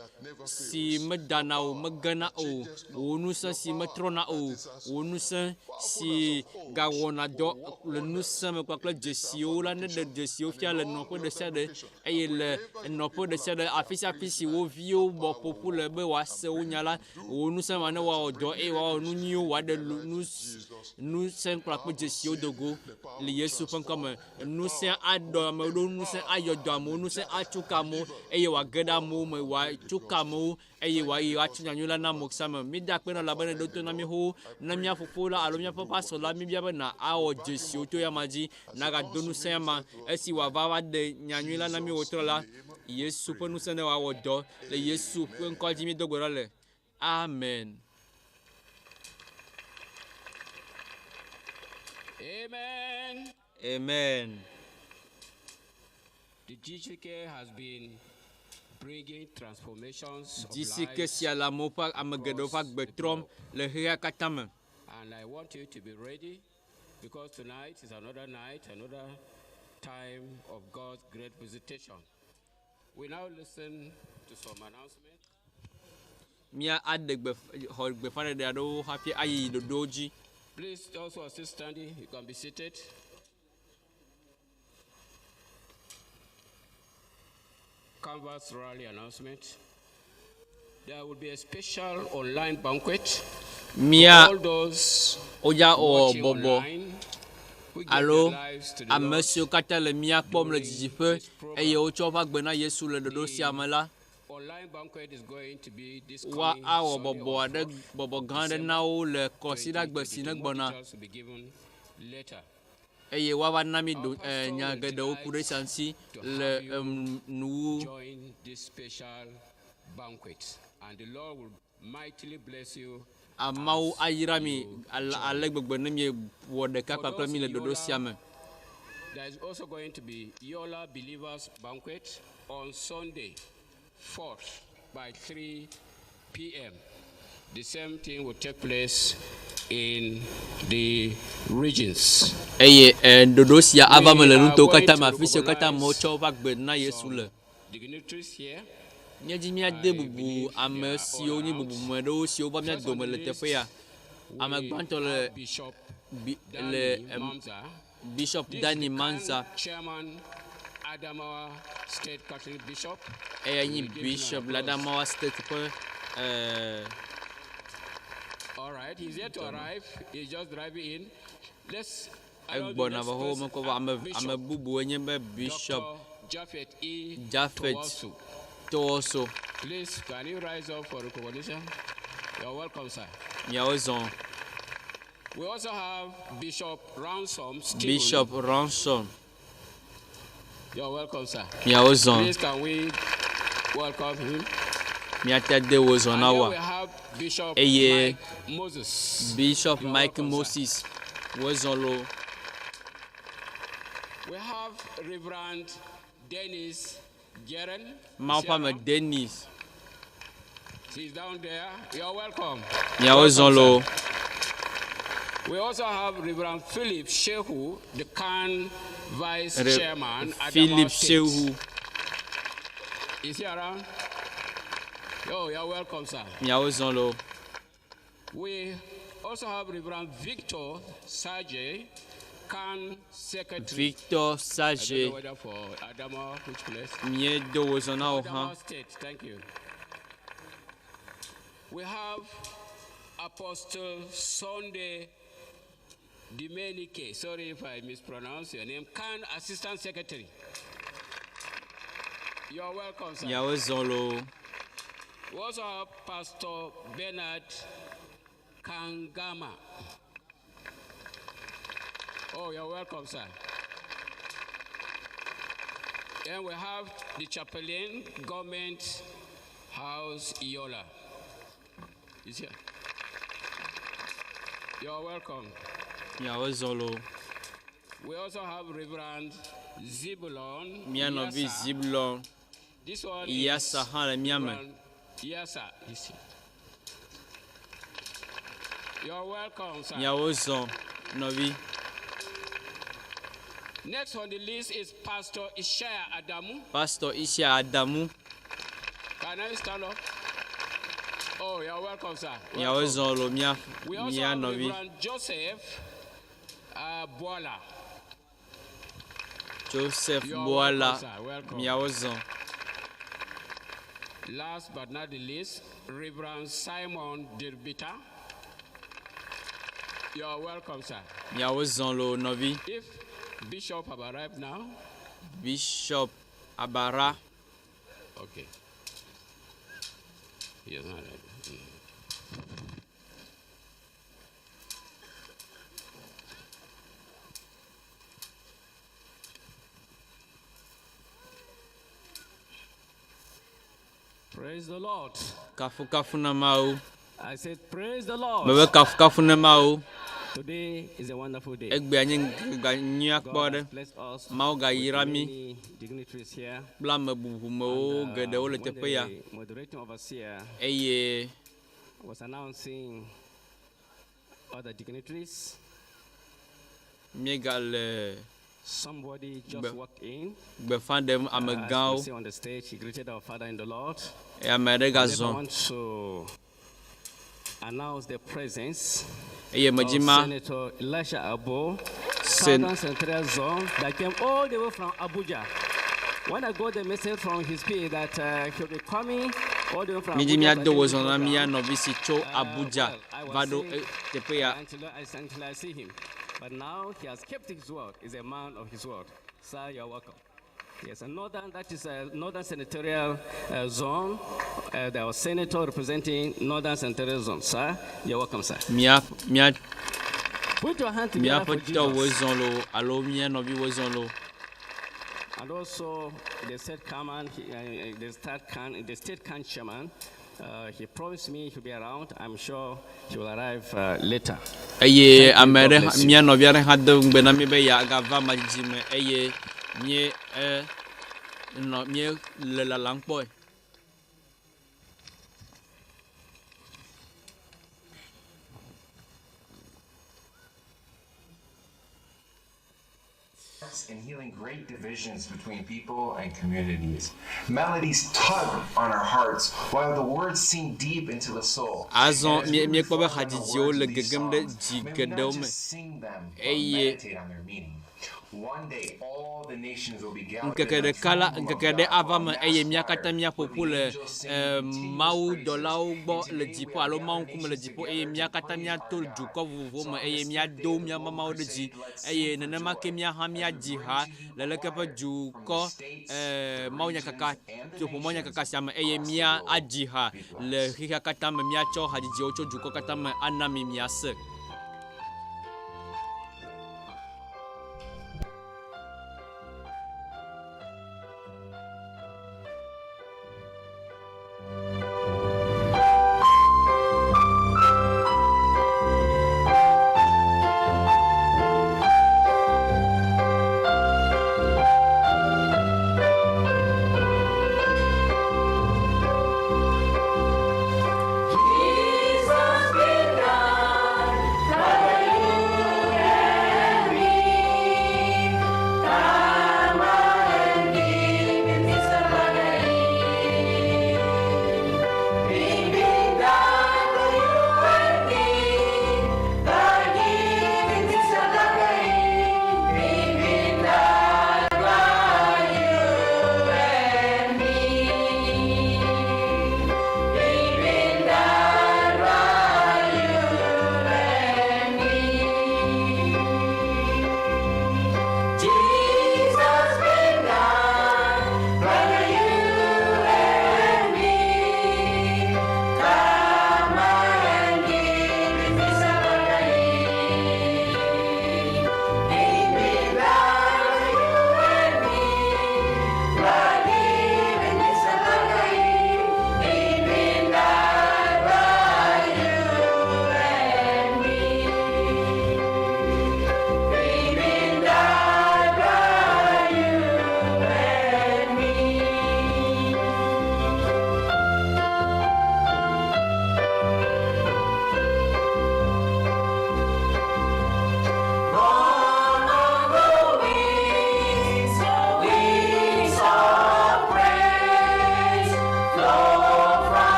si medana o megena o wò ŋusẽ si metrɔna o wò ŋusẽ si gawɔna dɔ le ŋusẽ me kpakple dzesiwo la neɖe dzesiwo fia le nɔƒe ɖe sia ɖe eye le nɔƒe ɖe sia ɖe afi sia afi si wo viwo bɔ ƒoƒu le be wòase wo nya la wò ŋusẽ ma ne wòawɔ dɔ eye wòawɔ nu nyuiwo wòaɖe ŋusẽ kpakple dzesiwo dogo le Yesu ƒe ŋkɔme ŋusẽ aɖɔ ame ɖewo ŋusẽ ayɔ dɔ amewo ŋusẽ atsuka amewo eye wòage ɖe amewo me wòatsuka amewo eye wòayi wòatsi nyanyui la na amewo sia me míeda akpe na elabena ɖo to na mí xoxo ne mía Fofo la alo míaƒe pastor la míbia be na awɔ dzesiwo to yama dzi nagado ŋusẽ yama esi wòava va ɖe nyanyui la na mí wòtrɔ la Yesu ƒe ŋusẽ ne wòawɔ dɔ le Yesu ƒe ŋkɔa dzi míedo gbe ɖa le amen. Amen. Amen. The GCK has been bringing transformations of DCK lives, sia la mo ƒe ame geɖewo ƒe agbe trɔm le xexea katã me. and I want you to be ready because tonight is another night, another time of God's great visitation. We now listen to some announcements. Mía aɖe xɔ gbeƒã ɖeɖe aɖewo hafi ayi ɖoɖowo dzi. Please, those who are still standing, you can be seated. Canvas rally announcement. there will be a special online banquet. Mia All those oya o watching bobo. online who give Allo, their lives to the a Lord. monsieur katale mia pom le jijipe eye o chova gbena Yesu le dodo siamela. Online banquet is going to be this Wa coming awo Sunday bobo on ade 4th bobo grande December na o le kosida gbesi na 2022. gbona. Details will be given later. Eye wa wa nami do nya gede o kure sansi le nu Join this special banquet, and the Lord will mightily bless you. amau ayirami alegbegbe ne mi wo de kapa kple mi le dodo siame. There is also going to be Yola Believers Banquet on Sunday, 4th by 3 p.m. The same thing will take place in the regions. Eye dodo sia ava me le We nu are to going kata to ma fi se kata mo recognize chova gbena Yesu le. Dignitaries here. Nyeji mia de bubu ame siwo ni bubu me do siwo ba mia do me le teƒe ya. Ame gbanto le Bishop le Mamza. Bishop This is Danny the Mansa Chairman Adamawa State Catholic Bishop. eye ni Bishop Ladamawa State pe All right, he's yet to arrive. He's just driving in. Let's allow the egbona next ba ho me ko ba ame Bishop bubu enye be Bishop Dr. Japhet E. Japhet Towasu. Towasu. Please, can you rise up for recognition? You're welcome, sir. Miaozon We also have Bishop Ransom Stephen. Bishop Ransom You're welcome, sir. Miaozon Please, can we welcome him? miata de wozon And then we awa have Bishop Eye. Mike Moses. Bishop You're Mike welcome, sir. Moses wozon lo We have Reverend Dennis Jeren. Maupa me Dennis He's down there. You're welcome. Miaozon lo Welcome, sir. We also have Reverend Philip Shehu, the CAN Vice Chairman. Philip Adamawa State. Shehu Is he around? Oh, you're welcome, sir. Miaozon lo We also have Reverend Victor Sajay, CAN Secretary. Victor I don't know Sage whether for Adamawa, which place? mie do wozon awo Adamawa ha State, thank you. We have Apostle Sunday Dimenike, sorry if I mispronounce your name, CAN Assistant Secretary. You're welcome, sir. Miaozon lo We also have Pastor Bernard Kangama. Oh, you're welcome, sir. And we have the chaplain, Government House Iola. Is here. You're welcome. Miaozon lo We also have Reverend Zebulon. mianovi Iyasa. Zibulon This one Iyasa is ha le miame Reverend Iyasa. Is here. You're welcome, sir. Miaozon novi Next on the list is Pastor Ishaya Adamu. Pastor Isha Adamu Can I stand up? Oh, you're welcome, sir. Welcome. Miaozon lo We also mia have novi Reverend Joseph Boala. Joseph You're Boala welcome, sir. Welcome. Miaozon Last but not the least, Reverend Simon Dirbita. You're welcome, sir. Miaozon lo novi If Bishop have arrived now, Bishop Abara okay. He has not arrived. Praise the Lord. kafu kafu na mau I said, praise the Lord. bebe kafu kafu na mau Today is a wonderful day. egbe anyi ga nyia God kpɔ has ɖe blessed us Mawu ga with yra mi many dignitaries here. kple ame bubumewo And, geɖewo le when teƒe ya the moderating overseer eye was announcing other dignitaries, míegale somebody just Gbe- walked in. gbefa ɖem As we amegãwo see on the stage, he greeted our Father in the Lord. eye ame ɖe I gazɔ want to announce the presence eye of medzi ma Senator Elisha Abo, Sen- Southern Central Zone, that came all the way from Abuja. When I got the message from his PA that he'll be coming all the way from Midi Abuja mia to do Abuja was on program. mia novisi cho Abuja. I was Vado seeing tepe ya. until I see him. But now he has kept his word. He's a man of his word. Sir, you're welcome. Yes, and northern, that is a northern senatorial zone. There was senator representing northern senatorial zone. Sir, you're welcome, sir. Mia Put your hand mia together for put was Jesus. on lo. Alo mia novi was on lo. And also the state chairman, the state can chairman, he promised me he'll be around. I'm sure he will arrive later. Eye God amere bless you. mia novi are hado ngbe mi be ya agava majime. Eye mie no mie le la langboy. And healing great divisions between people and communities. Melodies tug on our hearts while the words sink deep into the soul. Azon And as we mi ko be reflect on the hadijio words le of these gegem de songs, ji may we not gedom. just sing them, but Eye. meditate on their meaning. One day, all the nations will be gathered Nkeke in de the kala throne room of nkeke de God, avame while eye mass mia choir kata mia with the popule angels singing mau continuous dolao praises. bo And le today jipo we alo have mau gathered kum le nations jipo together eye mia to kata praise mia our tol God. juko vuvo So me on eye this mia fifth day do of the mia Global mama de ji Crusade, let's eye sing for nene ma ke joy mia ha mia as we ji bring ha to you le le ke pa choir ju from ko the states, the mau nya kaka regions, and the to po mau nya nations kaka sama eye across the mia globe. aji ha Be le blessed. hika kata me mia cho hadiji ocho juko kata me anami mia se. Jesus be God.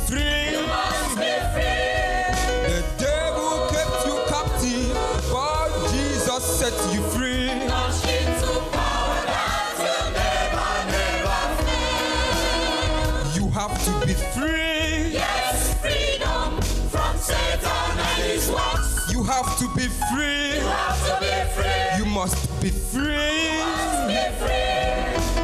free. You must be free. The devil kept you captive, but Jesus set you free. Launched into power that will never, never fail. You have to be free. Yes, freedom from Satan and his works. You have to be free. You have to be free. You must be free. You must be free.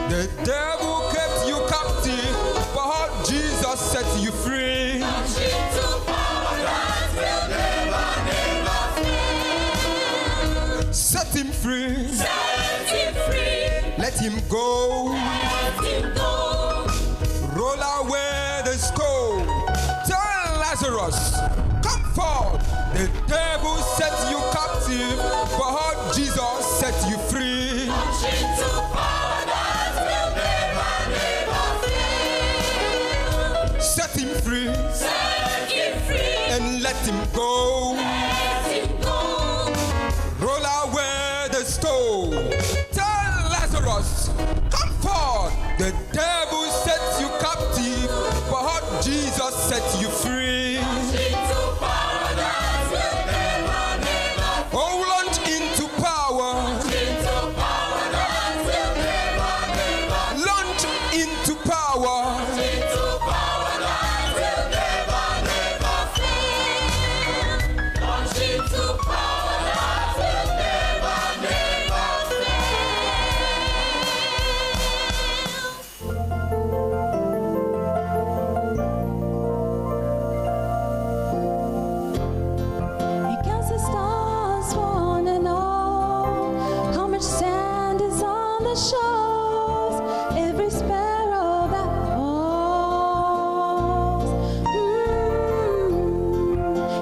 The devil kept you captive, but Jesus set you free. Launched into power that will never, never fail. Set him free. Set him free. Let him go. Let him go. Roll away the stone. Tell Lazarus, come forth. The devil set you captive, but Jesus set you free. Launched into power that will never, never fail. Set him free. Set him free. And let him go. Let him go. Roll away the stone. Tell Lazarus, come forth. The devil set you captive, but Jesus set you free. Launched into power that will never, never fail. Oh, launch into power. Into power that will never, never fail. Launch into power. Into power that will never, never fail. Launched into power that will never, never He counts the stars, one and all. How much sand is on the shores? Every sparrow that falls.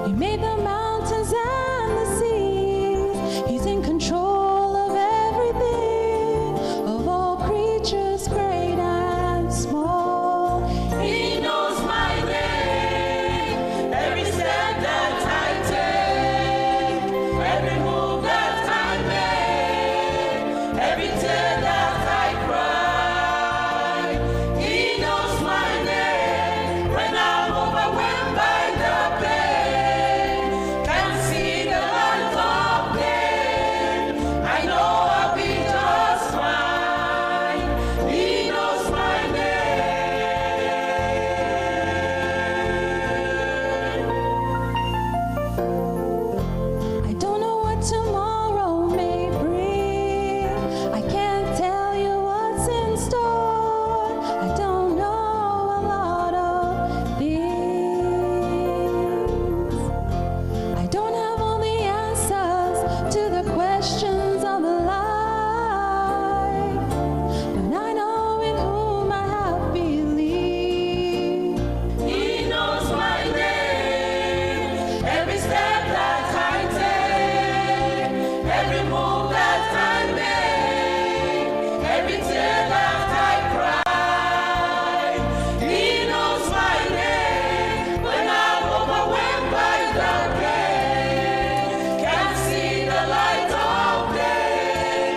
He made the mountains and the seas. He's in control of everything, of all creatures, great and small. He knows my name, every step that I take, every move that I make, every tear that I cry. He knows my name when I'm overwhelmed by the pain. Can't see the light of day. I know I'll be just fine. He knows my I don't know what tomorrow may bring. I can't tell you what's in store. I don't know a lot of things. I don't have all the answers to the questions of life, but I know in whom I have believed. He knows my name, every step that I take, every move that I make, every tear that I cry. He knows my name when I'm overwhelmed by the pain. Can't see the light of day.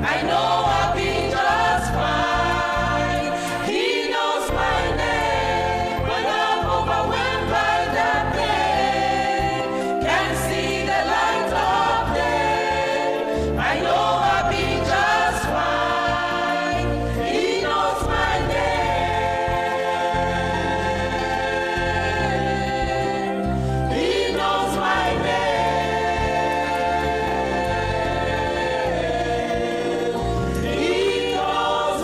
I know I'll be just fine. He knows my name when I'm overwhelmed by the pain. Can't see the light of day. I know I'll be just fine. He knows my name. He knows my name. He knows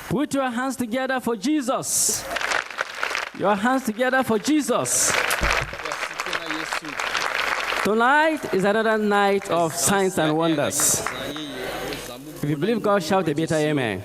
Put your hands together for Jesus. Your hands together for Jesus. Tonight is another night of signs and wonders. If you believe God, shout a better amen.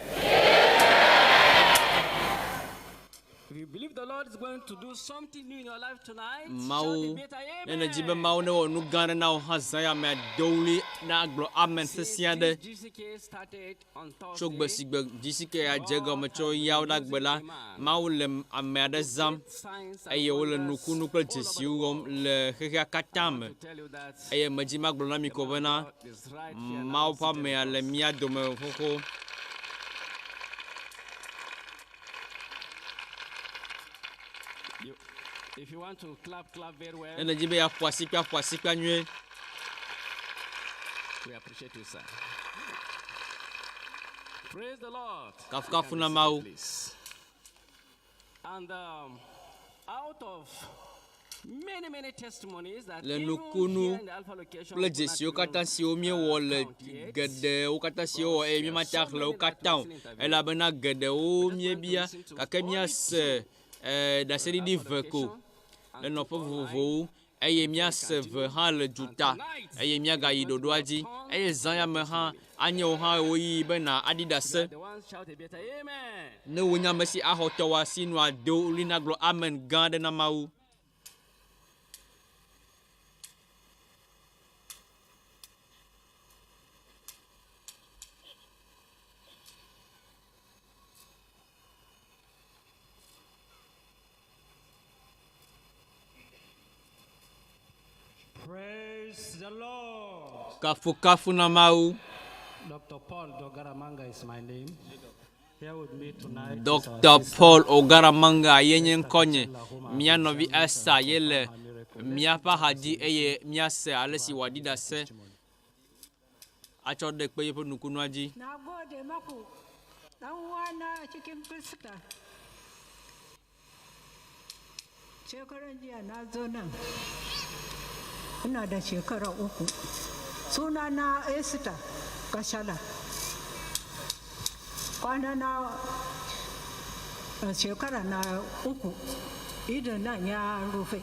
If you believe the Lord is going to do something new in your life tonight, Mawu shout a better nene amen. jibe mawu ne wo nu gã na wo hazaya me doli na glo amen sesia de GCK started on tso Thursday. gbe si gbe GCK ya jego me tso yawo da gbe la mawu le ame aɖe zam Signs and eye wo le wonders nukunu kple dzesiwo wɔm le xexea katã me to tell you that eye medzi magblɔ na mi ko bena God is right here now mawu ƒe seated amea with le us. mía dome xoxo. If you want to clap very well, Nene dzi be ya ƒo asikpa nyuie. we appreciate you, sir. Praise the Lord. Kafukafu You na can be Mawu. seated, please. And out of many testimonies that Le even nukunu here in the Alpha location, kple dzesiwo katã siwo míewɔ le geɖewo katã siwo wɔ eye míemate axlẽ wo katã o elabena geɖewo míebia gake míase ɖaseɖiɖi ve ko le nɔƒe vovovowo eye míase ve hã le duta eye míagayi ɖoɖoa dzi eye zã ya me hã anye wo hã woyi bena aɖi ɖase the ones shout a better amen. ne wonye ame si axɔ tɔwo asi nɔa do li na gblɔ amen gã aɖe na Mawu. Praise the Lord. Kafukafu na Mawu. Dr. Paul Dogaramanga is my name. Here with me tonight is Dr. our sister, Paul Ogaramanga yenye nkonye mia novi Esther yele mia pa hadi eye mia se alesi wadida se acho de pe yepo nukunu aji Na gode maku dan uwana cikin Kirista. Shekaran jiya na zo nan. Ina da shekara 3. Suna na Esther Kashala. Kwana na shekara na 3 idan nan ya rufe.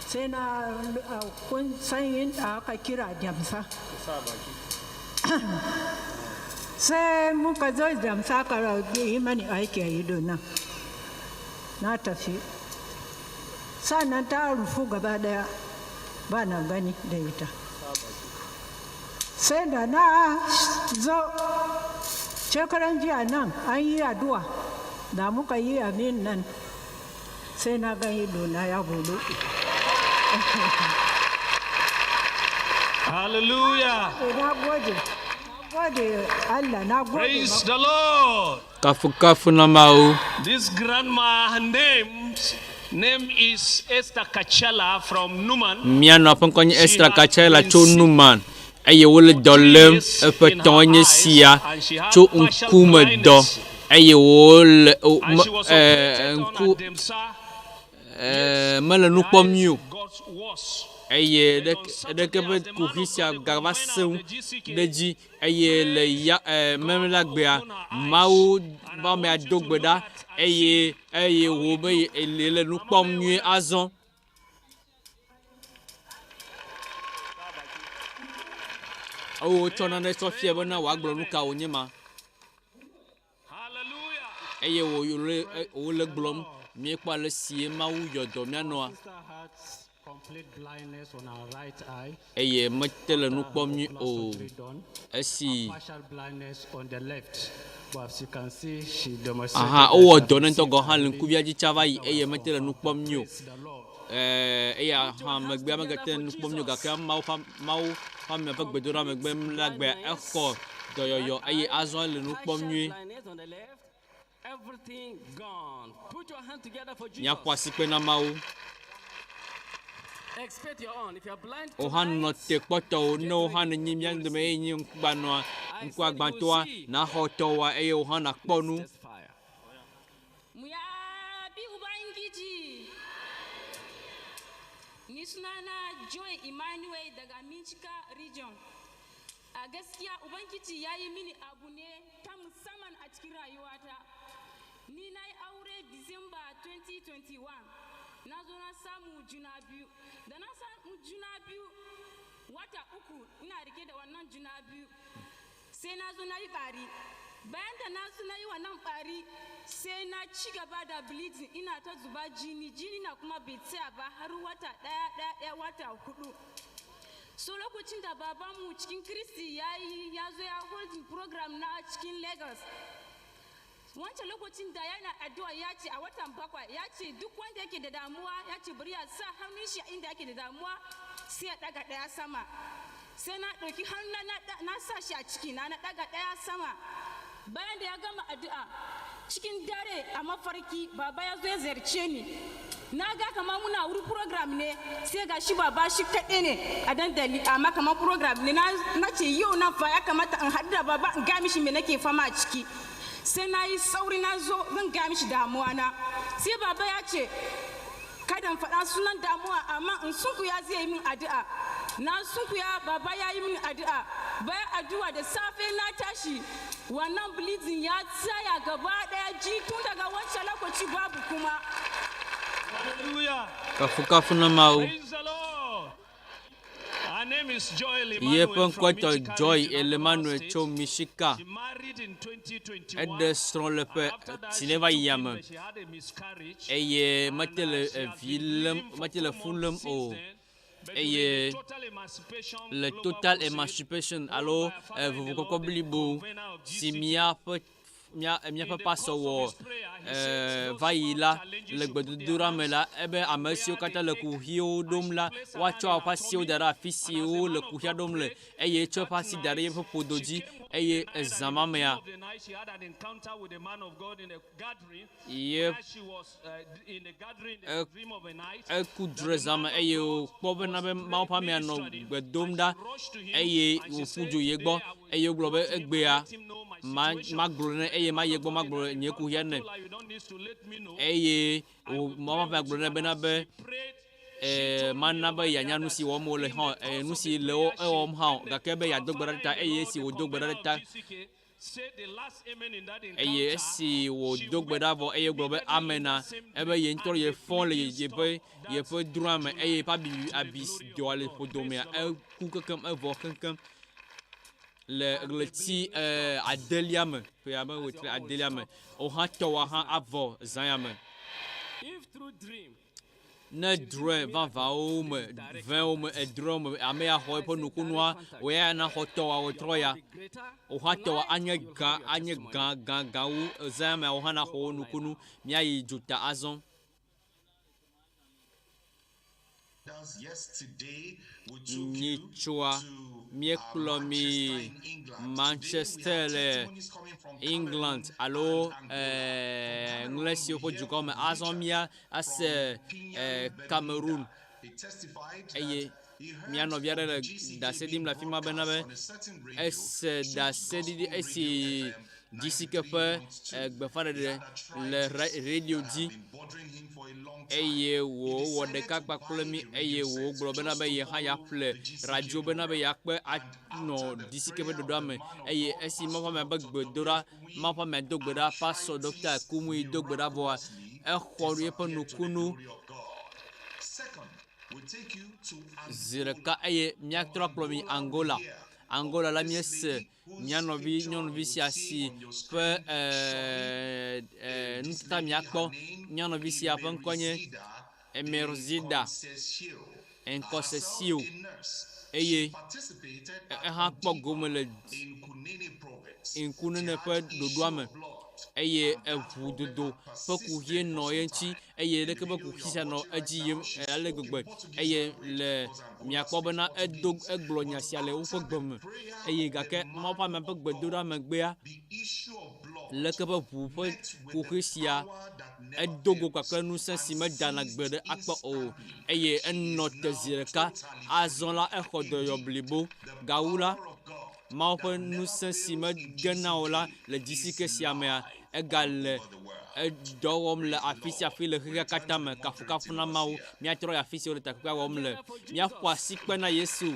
Sai na kun san yadda aka kira damsa. Sai muka zo damsa ka yi mani aiki a idon nan. Na tafi. Sannan ta rufu gaba daya ba na gani da ita. Sai da na zo shekaran jiya nan an yi addu'a da muka yi amin nan sai na ga idona ya gudu. Hallelujah. Na gode Allah, na gode. Praise the Lord. Kafukafu na Mawu. This grandma, her name is Esther Kachala from Numan. Mia no apenkonye Esther Kachela cho numan eye wole dolem efe tonye sia cho nkume do eye wole nku mele nukpom nyu eye de kebe kuhisia gava seu deji eye le ya meme la gbea Mawu ba me adogbeda eye wo be le nukpom nyu azon. Oh, chona ne Sofia bana wa gblɔ nu ka wonye ma. Eye wo le gblɔm mie kpa le sie Mawu yɔdɔ mianoa. Eye mete le nu kpɔm nyui o. Esi aha owɔ dɔ ne ŋutɔ gɔ hã le ŋkuvia dzi tsa va yi eye mete le nu kpɔm nyui o. Eye aha megbea megete le nu kpɔm nyui o gake Mawu ƒe ƒe gbedoɖa megbe la gbea exɔ dɔyɔyɔ eye azɔ le nu kpɔm nyui. Miaƒo asikpe na Mawu. O hã nɔ te kpɔtɔwo ne wo hã nenye mia dome eye nye ŋkugbanɔa ŋkuagbãtɔa na xɔ tɔwoa eye wo hã nakpɔ nu. Ni sunana Joy Emmanuel daga Minchika region. A gaskiya Ubangiji ya yi mini abu ne ta musamman a cikin rayuwata. Ni na yi aure December 2021. Na zo na samu juna biyu. Da na samu juna biyu wata 3 ina rike da wannan juna biyu. Sai na zo na yi bari. bayan da na su na yi wannan bari sai na ci gaba da bleeding ina ta zuba jini na kuma bai tsaya ba har wata ɗaya wata 4. So lokacin da babanmu cikin Kristi ya zo ya holding program na cikin Lagos. Wancan lokacin da yana addu'a ya ce a watan 7 ya ce duk wanda yake da damuwa ya ce bari ya sa hannun shi inda yake da damuwa sai ya daga ɗaya sama. Sai na ɗauki hannu na sa shi a ciki na daga ɗaya sama. Bayan da ya gama addu'a cikin dare a mafarki baba ya zo ya ziyarce ni. Na ga kamar muna wuri program ne sai ga shi baba shi kaɗai ne a dandali amma kamar program ne na ce yau na fa ya kamata in haɗu da baba in ga mishi me nake fama a ciki. Sai na yi sauri na zo zan ga mishi damuwa na. Sai baba ya ce kada in faɗa sunan damuwa amma in sunkuya zai yi min addu'a. Na sunkuya baba ya yi min addu'a. Bayan addu'a da safe na tashi wannan bleeding ya tsaya gaba ɗaya ji tun daga wancan lokaci babu kuma. Hallelujah. Kafu na Mawu. Praise the Lord. Her name is Joy Ye Emmanuel pen from kwato Michigan Joy region, Emmanuel State. cho Mishika. She married in 2021. Ede stron le pe After that, she sineva took in, yam. but she had a miscarriage. Eye And, matele she has been film living for matele 4 fulum months o. since then. But Eye with the total emancipation, le global total crusade, emancipation led alo by our Father in the vuvu Lord, koko the blibo convener of si GCK. mia pe paso wo vaila le gbedudura me la ebe amesio kata le kuhio dom la wacho apasio dara fisio le kuhia dom le eye cho pasi dare pe podoji eye ezama me ya She had an encounter with a man of God in a gathering. Yep. Where she was in a gathering in a dream of a night. e kudre zama eye o kpobe na be ma pa me no gbedom da eye o fujo ye gbo eye glo be egbe ya ma glo ne eye ma ye gbo ma glo nye kuhia ne eye o ma pa glo ne be na be manna ba ya nyanu si wo mo le ha nu si le o e o ha ga ke be ya dogbara ta eye si o dogbara ta eye si wo dogbara vo eye glo be amena e be ye ntor ye fon le ye pe drama eye pa bi abis do ale podomia e ku kakam e vo kankam le ti adelia me pe ya ba wo ti adelia me o ha to wa ha avo zanyame If through dream ne dre va o me 20 o me e dre me ame ya ho po nukunwa o ya na ho to wa o troya o ha to wa anye ga u zame o ha na ho nukunu mi ayi juta azon Yesterday, we took ni you chua mi klomi Manchester England allo English yo po juko me azon mia ase Cameroon eye mia no biara da sedim la fima benabe es da sedi esi d'ici que peu gbefane de le radio di eye wo de kakpa klomi eye wo glo bena be ye ha ya ple radio bena be ya pe no d'ici que peu do ame eye esi ma pa me be gbedora ma pa me dogbeda Pasteur Dr Kumuyi dogbeda vo e khori pe nukunu zirka eye miak tro klomi Angola la miese nyanovi si asi pe nuta miakpo nyanovi si apen konye emerzida enkosesio eye ha kpo gomele inkunene pe dodoame eye evu dodo pe kuhie no yenchi eye leke be kuhisa no aji yem ale gbegbe eye le miakpo bena edog eglo nyasia le wo gbem eye gake ma pa me pe gbedora megbea leke be vu pe kuhisia edogo kakle nu sensi me dana gbede akpo o eye enno tezireka azon la ekhodo yoblibo gaula ma pe nu sensi me gena ola le d'ici que siamea egal dɔwɔm le afisi afi le xexe katã me kafukafu na Mawu miatrɔ afisi wo le takpekpea wɔm le miaƒo asi kpe na Yesu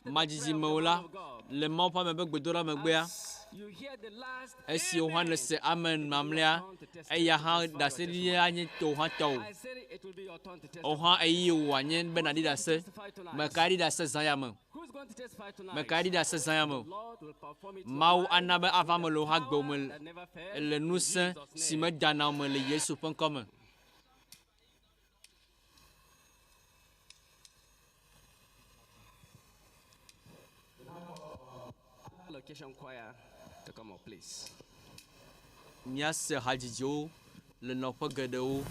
madzidzimewo la le Mawu ƒe ame be gbedoɖa megbea you hear the last esi Yohane se amen mamlea eya ha da se dia anye to ha to I said it will be your turn to testify. o ha eyi wanye benadi da se makari da se zanyam Who's going to testify tonight? makari da se zanyam Lord will perform it. mau anabe avamelo ha gbomel That never fails. le nusa si me dana me le Yesu pankome Location choir to come up, please. nya se hajijo le no pagado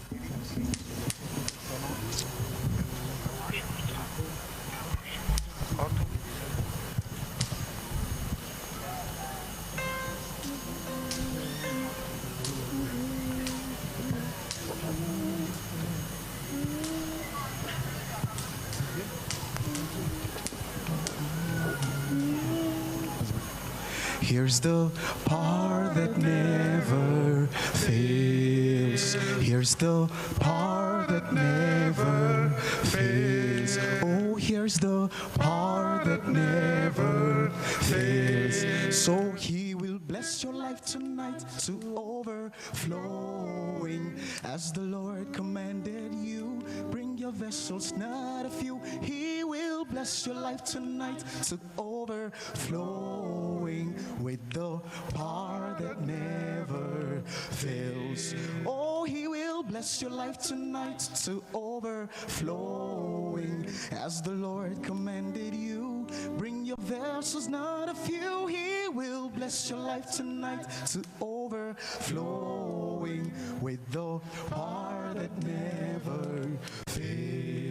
Here's the part that never fails. Here's the part that never fails. Oh, here's the part that never fails. So he will bless your life tonight to overflowing. As the Lord commanded you, bring your vessels, not a few. He will bless your life tonight to overflowing with the power that never fails. Oh, he will bless your life tonight to overflowing. As the Lord commanded you, bring your vessels, not a few. He will bless your life tonight to overflowing with the power that never fails.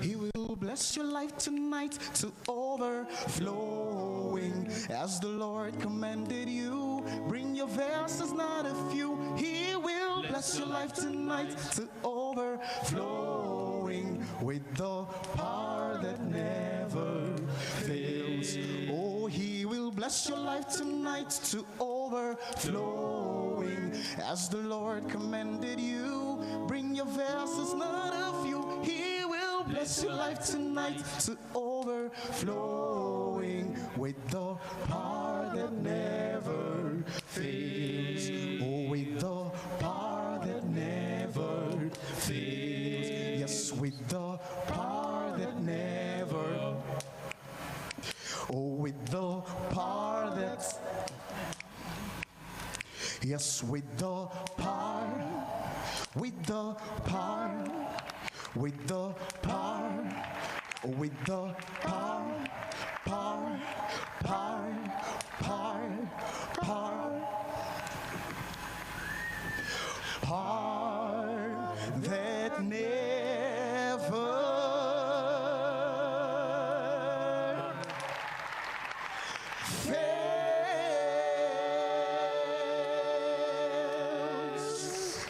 He will bless your life tonight to overflowing. As the Lord commanded you, bring your vessels, not a few. He will bless your life tonight to overflowing with the power that never fails. Oh, he will bless your life tonight to overflowing. As the Lord commanded you, bring your vessels, not a few. He will bless your life tonight to overflowing with the power that never fails. Oh, with the power that never fails. Yes, with the power that never. Oh, with the power that. Yes, with the power. With the power. With the power. With the power. Power. Power. Power. Power. Power that never fails.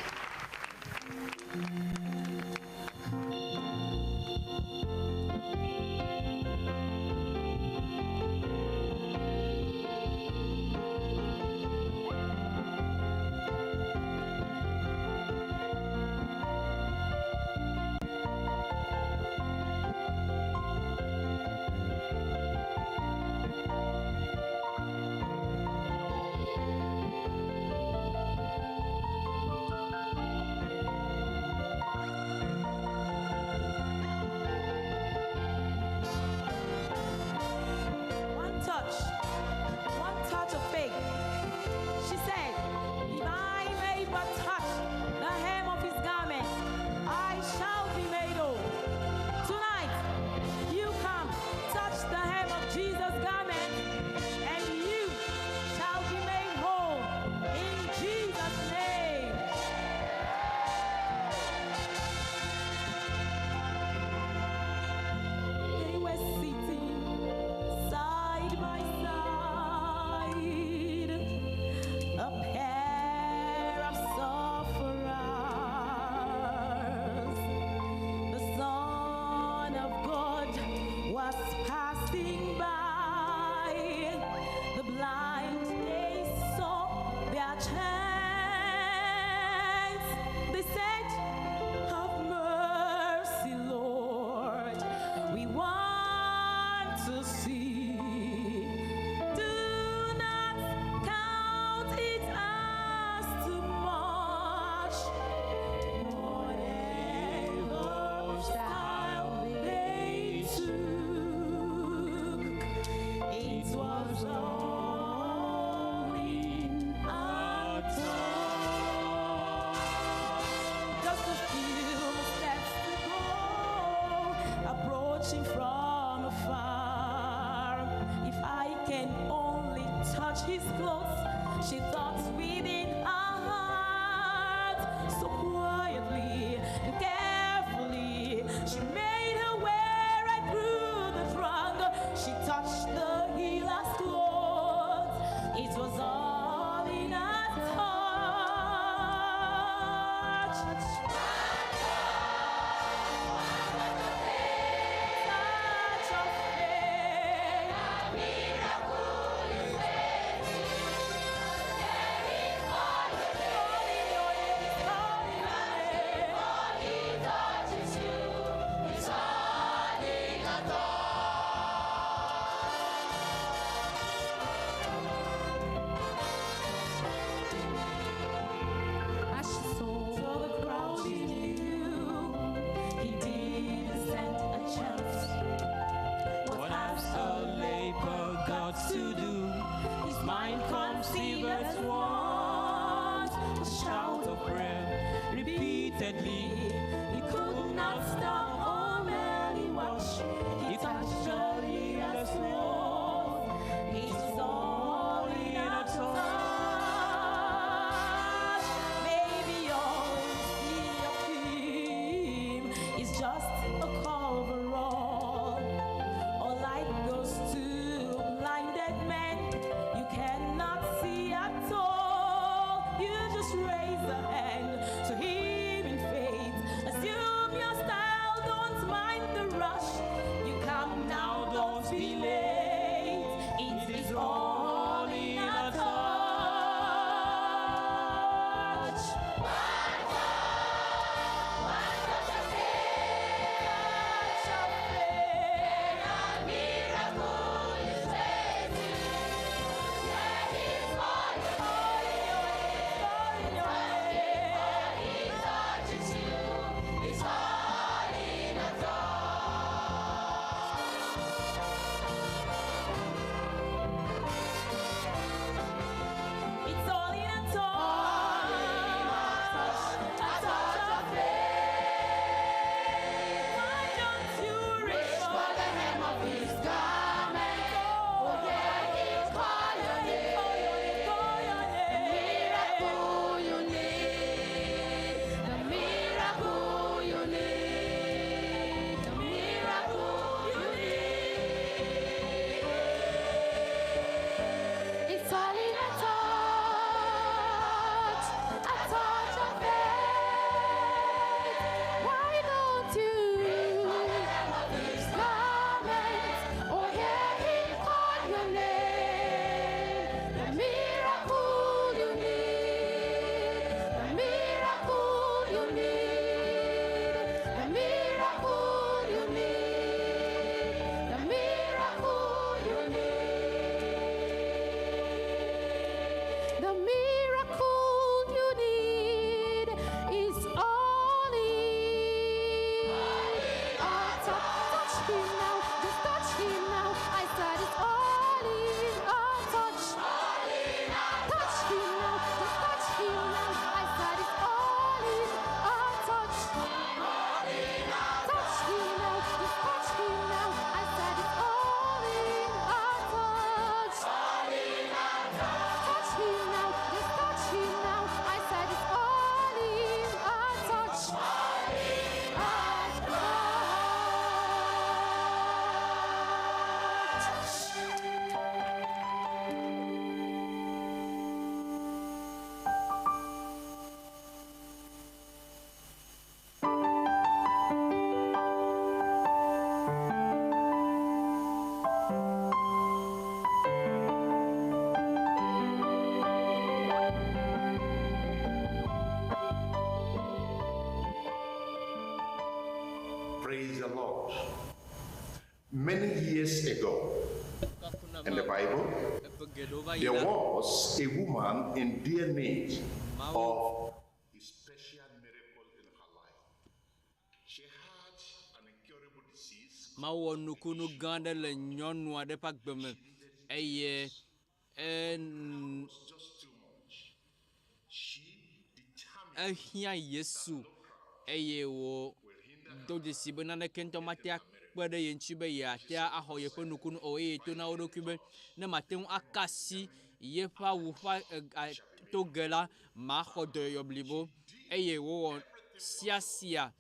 She thought within her heart, so quietly and carefully, she made her way right through the throng. She touched the healer's clothes. It was all in her touch. Touch of faith. As she saw the crowd she knew, he didn't stand a chance. What has a labor got to do? His mind conceived at once a shout of prayer repeatedly. He could not stop. Oh man, he watched. He touched the leader's clothes. It's all in a touch. Maybe all in your him is just a coverall. All light goes to blinded men. You cannot see at all. You just raise a hand to him in faith. Assume your style, don't mind the rush. You come now, don't be late. It is all in a touch. It's all in a touch. A touch of faith. Why don't you reach for the hem of his garment? Oh yeah, he'll call your name. Call your name. Miracle you need. The miracle you need. The miracle you need. It's all in a touch of faith. Why don't you his garment? Oh yeah, he'll call your name. The miracle you need. The miracle you need. The miracle you need. The miracle you need. The miracle you need is all in. Touch him now, just touch him now. I said it's all in. Touch him now, just touch him now. I said it's all in. Touch him now, just touch him now. I said it's all in. Touch him now, just touch him now. I said it's all in. Touch. Praise the Lord. Many years ago, in the Bible, there was a woman in dear need of a special miracle in her life. She had an incurable disease. Mawo nukunu gande le nyɔnu aɖe ƒe agbe me eye ehia Yesu eye wo do dzesi be naneke ŋutɔ mate akpe ɖe ye ŋuti be yeate axɔ yeƒe nukunu o eye to na wo ɖokui be ne mate ŋu akasi ye ƒe awu ƒe toge la ma xɔ dɔyɔyɔ blibo eye wowɔ siasia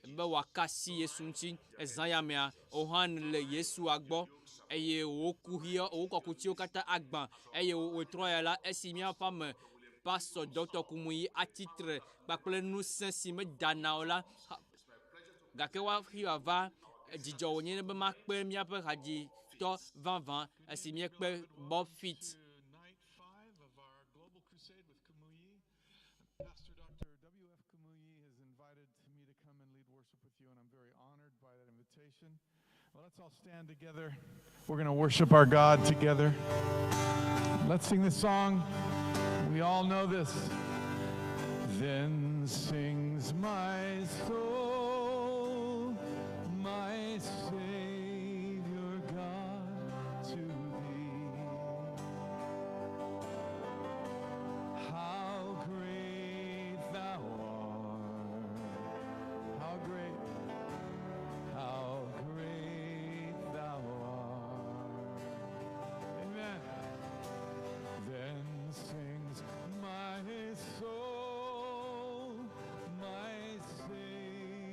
be wòaka asi Yesu ŋuti ezã ya mea wohã le Yesua gbɔ eye wokɔ kutiwo katã agbã eye wòtrɔ ya la esi míaƒe ame Pasteur Dr Kumuyi atitre kpakple ŋusẽ si medana o la gake woafi wòava dzidzɔ wònye be makpe míaƒe hadzitɔ vavã esi míekpe Bob Fit. Night 5 of our global crusade with Kumuyi. Pastor Dr W.F Kumuyi has invited me to come and lead worship with you, and I'm very honored by that invitation. Well, let's all stand together. We're going to worship our God together. Let's sing this song. We all know this. Then sings my soul, my Savior God, to thee. How great thou art, how great thou art. Amen. Then sings my soul, my Savior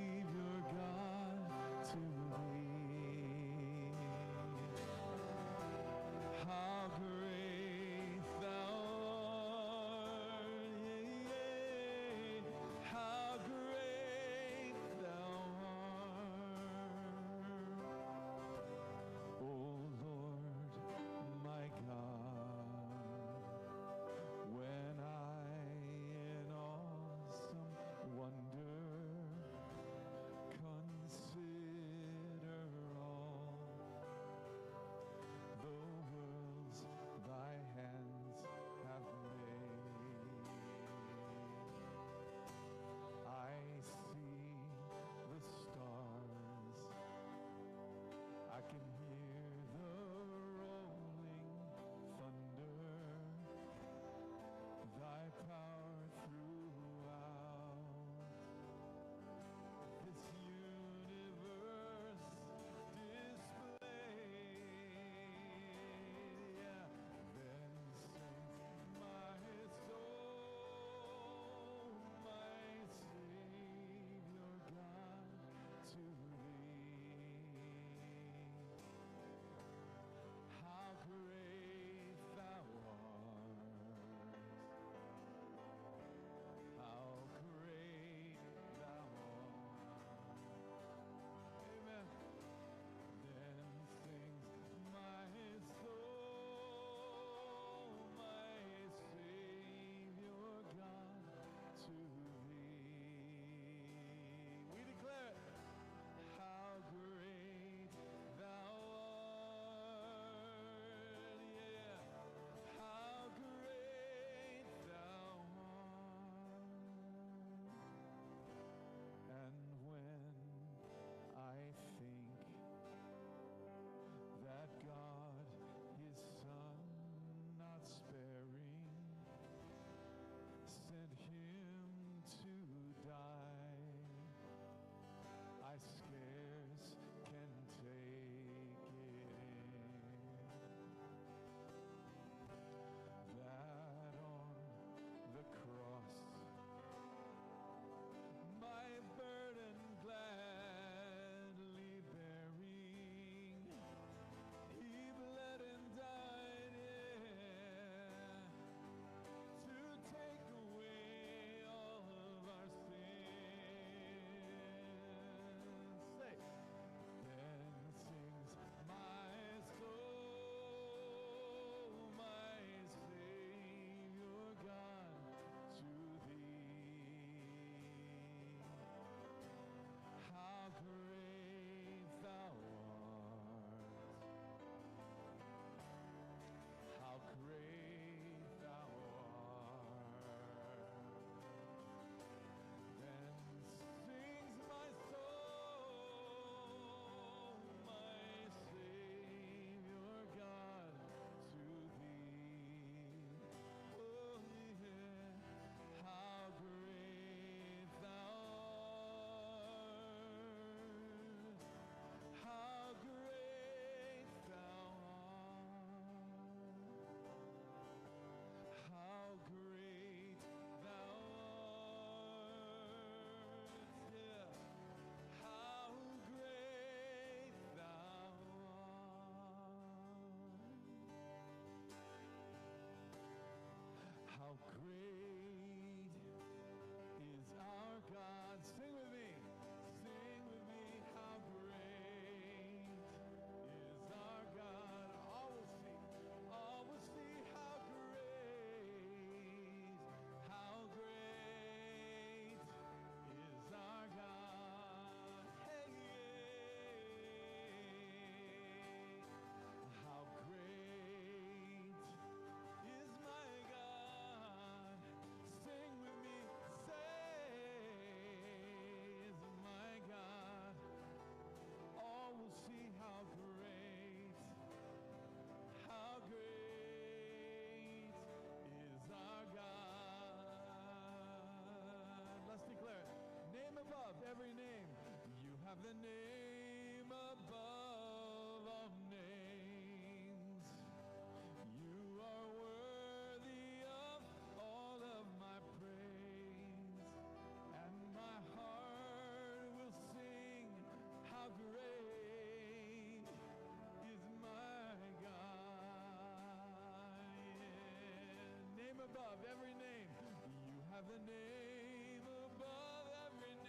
have the name above all names. You are worthy of all of my praise, and my heart will sing how great is my God. Yeah. Name above every name. You have the name above every name.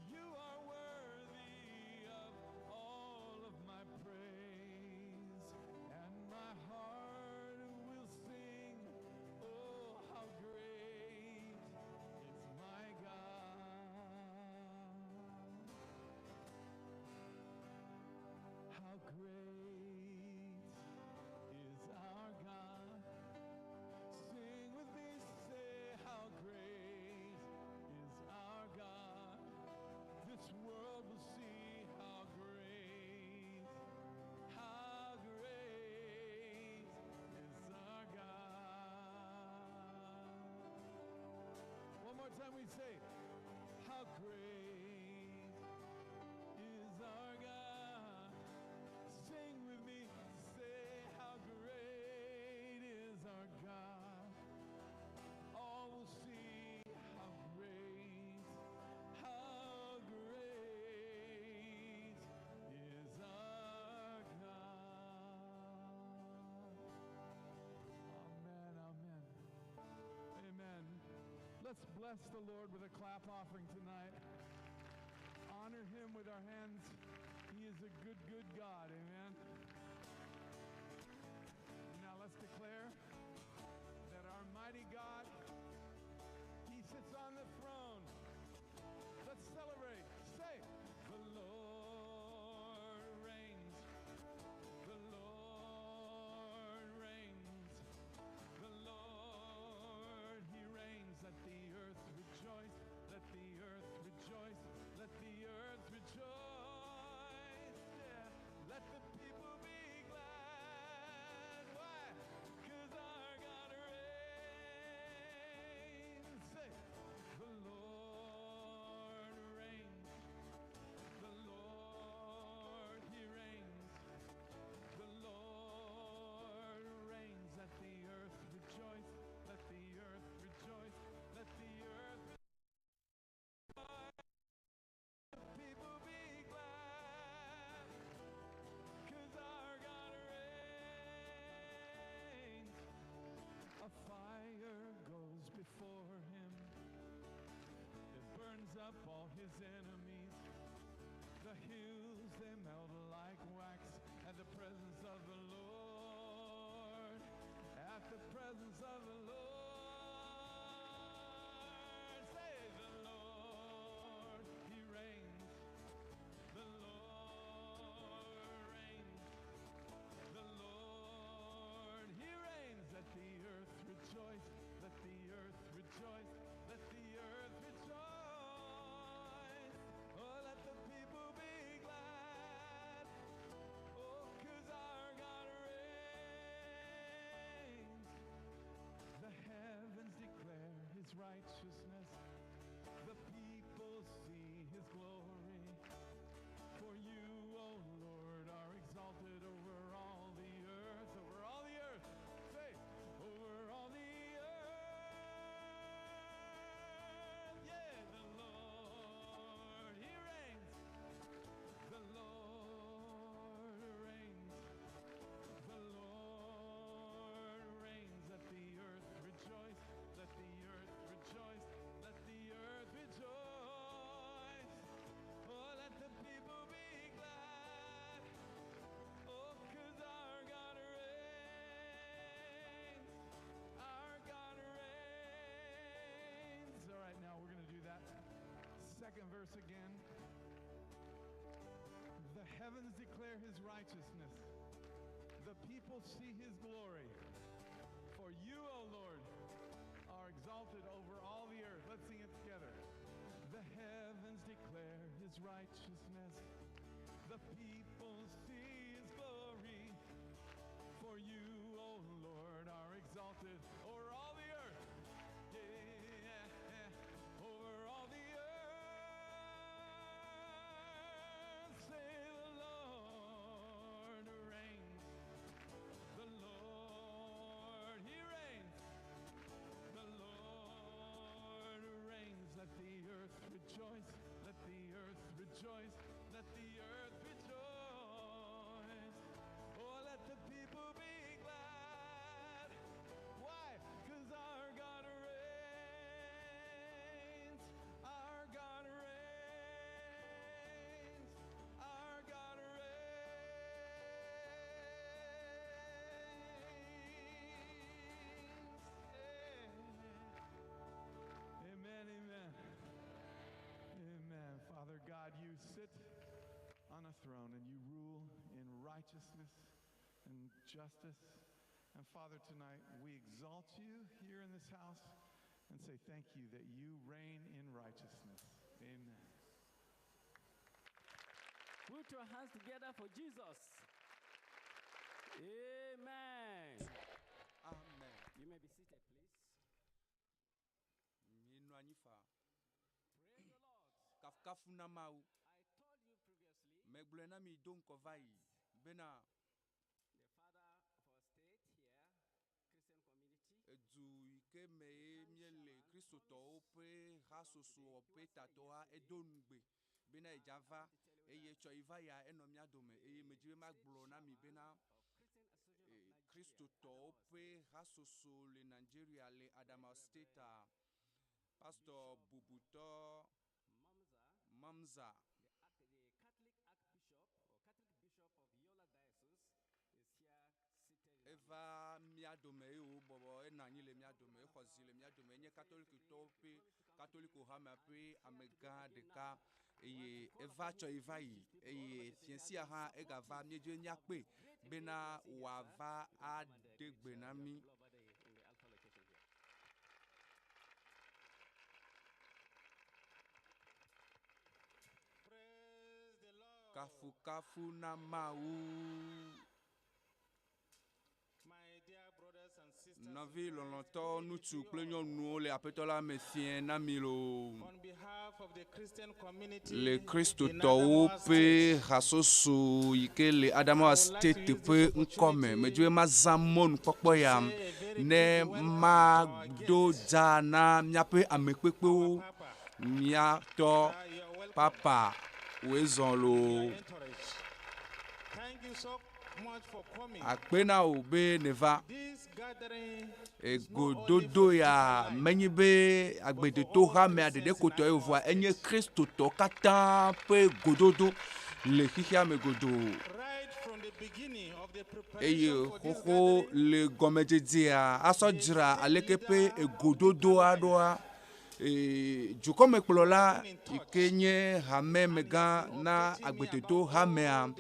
You are worthy of all of my praise, and my heart will sing, oh, how great is my God. How great is our God. Sing with me, say, how great is our God. This world will see how great is our God. One more time we say, how great is our God. Sing with me, say, how great is our God. All will see how great is our God. Amen, amen. Amen. Let's bless the Lord with a clap offering tonight. Honor him with our hands. He is a good, good God. Amen. Now let's declare that our mighty God, he sits on the throne. Let's celebrate. Say, the Lord reigns. The Lord reigns. The Lord, he reigns. Let the earth rejoice. Let the earth rejoice. Let the earth rejoice. Yeah. Let the people be glad. Why? 'Cause our God reigns. Say, the Lord reigns. The Lord, he reigns. The Lord reigns. Let the earth rejoice. Let the earth rejoice. Let the earth rejoice. People be glad, 'cause our God reigns. A fire goes before him. It burns up all his enemies. The hills, they melt like wax at the presence of the Lord. At the presence of the Lord. Say, the Lord, he reigns. The Lord reigns. The Lord, he reigns. Let the earth rejoice. Let the earth rejoice. Let the earth rejoice. Oh, let the people be glad. Oh, 'cause our God reigns. The heavens declare his righteousness. The people see his glory. For you, O Lord, are exalted over all the earth. Over all the earth. Say, over all the earth. Yeah, the Lord, he reigns. The Lord reigns. The Lord reigns. Let the earth rejoice. Let the earth rejoice. Let the earth rejoice. Oh, let the people be glad. Oh, 'cause our God reigns. Our God reigns. All right, now we're going to do that second verse again. The heavens declare his righteousness. The people see his glory. For you, O Lord, are exalted over all the earth. Let's sing it together. The heavens declare his righteousness. The people see his glory. For you, O Lord, are exalted over all the earth. Yeah, over all the earth. rejoice. Let the earth rejoice. Oh, let the people be glad. Why? 'Cause our God reigns. Our God reigns. Our God reigns. Amen, amen. Amen. Father God, you sit on a throne and you rule in righteousness and justice. And Father, tonight we exalt you here in this house and say thank you that you reign in righteousness. Amen. Put your hands together for Jesus. Amen. Amen. You may be seated, please. Minwanifa. Kafkafuna mau. I told you previously, Meglena mi don kovai. Bena the father of our state here, Christian community, edu ike me miele Kristo to pe hasoso pe tatoa edongbe. Bena ejava eye cho iva ya enomia dome eye mejibe magblo na mi bena Kristo to pe hasoso le Nigeria le Adamawa State Pastor Bubuto Mamza the Catholic Archbishop or Catholic Bishop of Yola Diocese is here seated. Eva miadome o bobo enanyi le miadome khozi le miadome nye catholique to pe catholique ha ma pe amega de ka eye eva cho eva yi eye fiensi ha egava mieje nyakpe bena wa va adegbe na mi kafu kafu na mau. Navi loloto nutu plenyo nu le apetola mesien na milo. On behalf of the Christian community, le Kristo to pe hasoso ike le Adamawa State pe nkome mejwe mazamon kokpo ya ne ma do jana miape amekpepe o mia to papa wezon lo. thank you so much for coming. Akpena obe neva This gathering egododo ya menyibe agbede to ha me adede koto evoa enye Kristo to kata pe gododo le hihia me godo right from the beginning of the eye preparation for this koko gathering, le gomejedia asojira alekepe egododo adoa jukome kplola ikenye hame mega na agbede to ha me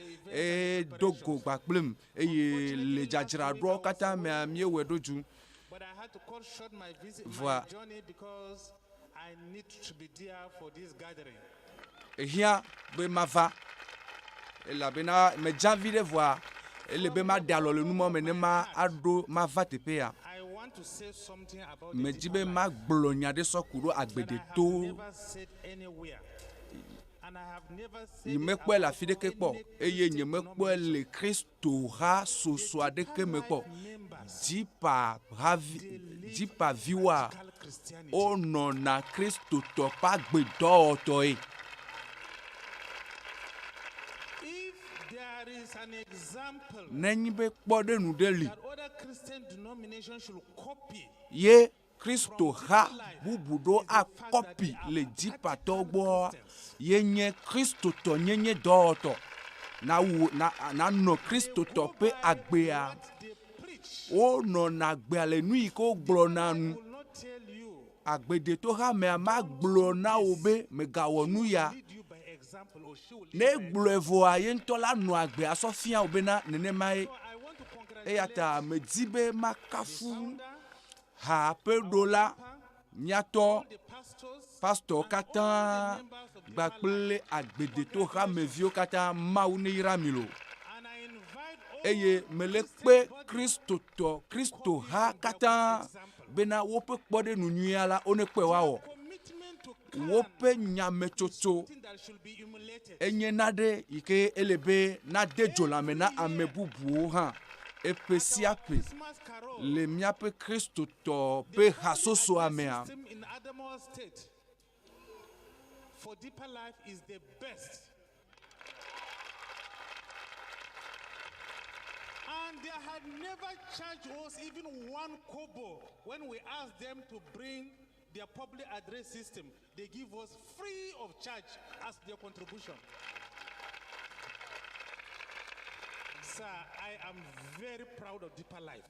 dogo gbakplem eye le jajira do kata me amie wedoju. but I had to cut short my visit, Voilà. my journey, because I need to be there for this gathering. Ehia be mava ela bena me janvi de voir ele be ma dalo le numo me ne ma ado mava tepea I want to say something about me the jibe deeper ma life gblonya de sokuro that I agbede have to never said anywhere. And I have never said it yimekpo la about fide ke po any eye Christian yimekpo denomination. le Kristo ha soso ade ke me po jipa viwa ono na Kristo to pa gbedo to e If there is an example nenyi be kpo de nu de li that other Christian denominations should copy, ye Kristo ha bubudo a copy le jipa to gbo ye nye Kristo to nyenye do to na no Kristo to pe agbea o no na gbe le nu iko gblo na nu will not tell you, agbede to ha me ma gblo na obe me ga wonu ya lead you by example, or she will lead ne by gblo evo aye ntola nu agbe asofia obe na nene mai So I want to e congratulate yata me dibe the makafu founder, ha pe dola nyato the pastors, pastor and all kata the members of Deeper gbakple Life. agbede to ha mevio kata mau ne iramilo And I invite all eye mele Christian pe Kristo ha kata bena wo pe kpode nu nyala one pe wa wo commitment to wo pe nyame chocho something that should be emulated. enye nade ike elebe na dejola me na amebubu ha epesiape Christmas carol, le miape Kristo to pe hasoso amea system in Adamawa State for Deeper Life is the best And they had never charged us even 1 kobo when we asked them to bring their public address system. They give us free of charge as their contribution. Sir, I am very proud of Deeper Life.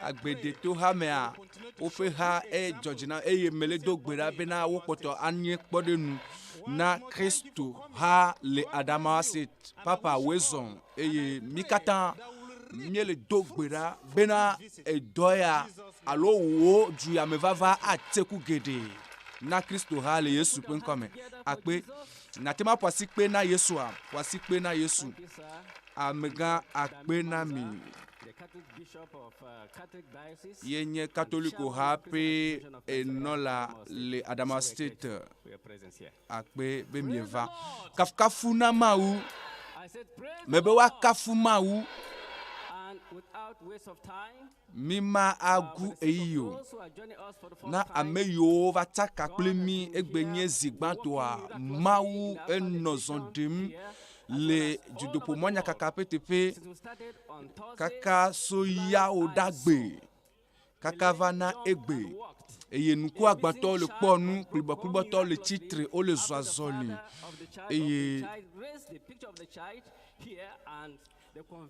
Agbede to ha me a ofe ha Georgina mele do gbera be na wopoto anye kpodenu na Kristo ha le Adama sit papa wezon mikata miele do gbera be na edoya alo wo ju ya mevava ateku gede na Kristo ha le Yesu pe nkome akpe na tema posi pe na Yesu a posi pe na Yesu amega akpe na mi Yenye catholico happy enola le Adama State akbe be mieva kafuna mau mebewa kafu mau mima agu eyo na ameyo vataka kple mi egbenye zigbantoa mau enozondim le Dutoƒo Mawu kaka PTP kaka soya odagbe kaka vana egbe eye nuku agbato le kponu klibo to le titre o le zoazoli eye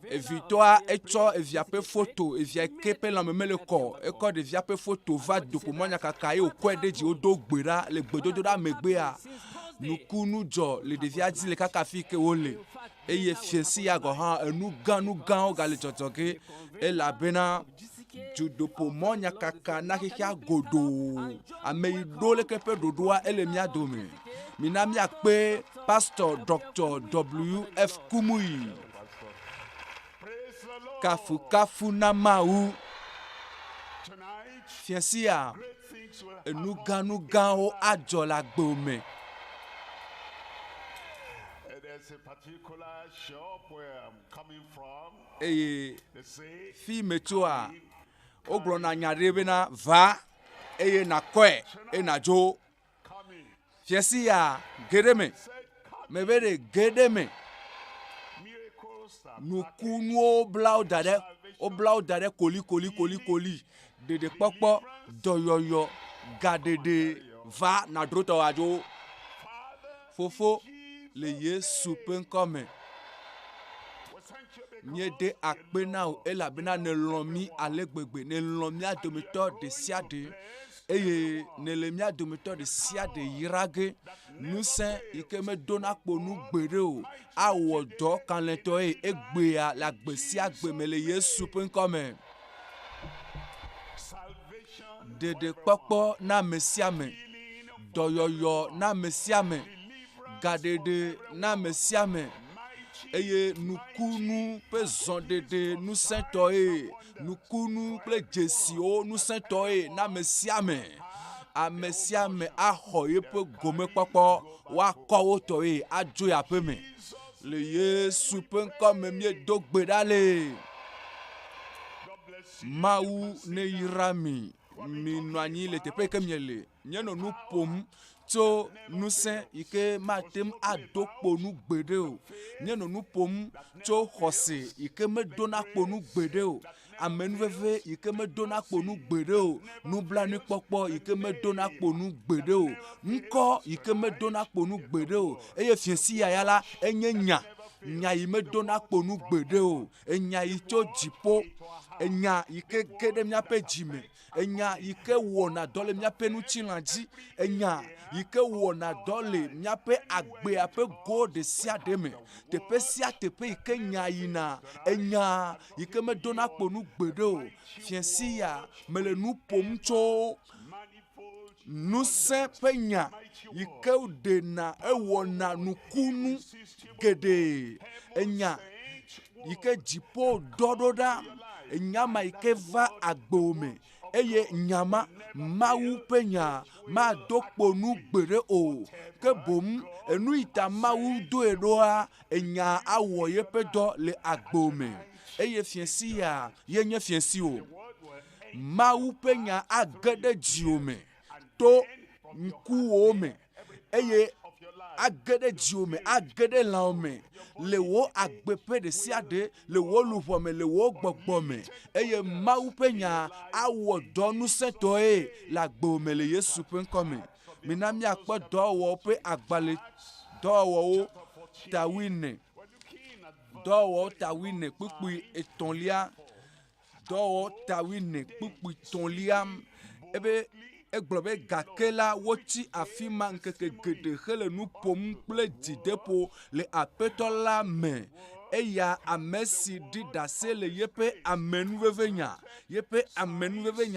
evitoa eto eviape photo eviake pe la memele ko eko de viape photo va Dutoƒo Mawu kaka e okwedeji odogbera le gbedodo da megbe a nukunu jo le devia di le kaka fike wole eye fiesi ya go ha enu gan o gale totoke e la bena Dutoƒo Mawu kaka na kikia godo ame do le kepe dodoa ele mia dome mina mi akpe Pasteur Dr W.F Kumuyi kafu na mau fiesi ya enu gan o ajola gbome. There's a particular shop where I'm coming from. Fi metoa ogro na nyarebe na va na kwe na jo fiesi ya gedeme mebere gedeme nukunu oblau dare koli de popo doyoyo gadede va na droto ajo fofo le Yesu pen comme nye de akpena o elabena ne lomi alegbegbe ne lomi adometo de siade eye ne le mi adometo de siade yirage nusen ikeme dona kponu gbere o awodo kan lento egbe a la gbesi agbe me le Yesu pen comme de popo na mesiame doyoyo na mesiame gadede na mesiame eye nukunu pe zondede nu sento nukunu ple jesio nu sento na mesiame amesiame ahoye pe gome popo wa kowo to ajo ya pe me le Yesu pe nko me mi dogbe dale mau ne yirami mi noanyi le tepe ke miele nyeno nu pom to nusen ike matem adokpo nu gbede o nyeno nu pom to hose ike me dona kpo nu gbede o amenu veve ike me dona kpo nu gbede o nu blanu popo ike me dona kpo nu gbede o nko ike me dona kpo nu gbede o eye fiesi yala enye nya yi me dona kpo nu gbede o enya yi to jipo enya ike gede mia pe jime enya ike wona dole mia pe nu chilanji enya ike wona dole mia pe agbe ape go de sia de me tepe sia tepe ike nya yina enya ike me dona kpo nu gbede o fiesi ya mele nu pomcho nu se penya ike udena ewona nukunu gede enya ike jipo dododa nyama ike va agbome eye nyama mawu penya ma dokpo nu gbere o ke bom enu ita mawu do edoa enya awoye pedo le agbome eye fiesi ya yenye fiesi o mawu penya agede jiome to nku ome eye agede dziome agede lãme le wo agbeƒe ɖe sia ɖe le wo luʋɔ me le wo gbɔgbɔ me eye Mawu ƒe nya awɔ dɔ ŋusẽtɔe le agbewo me le Yesu ƒe ŋkɔ me. Mina míakpɔ dɔwɔwɔwo ƒe agbalẽ dɔwɔwɔwo tawine dɔwɔwɔwo tawine kpukpui etɔ̃lia dɔwɔwɔwo tawine kpukpui tɔ̃lia ebe egblɔ be gake la wotsi afi ma ŋkeke geɖe hele nu ƒom kple dzideƒo le aƒetɔ la me eya ame si ɖi ɖase le yeƒe amenuvevenya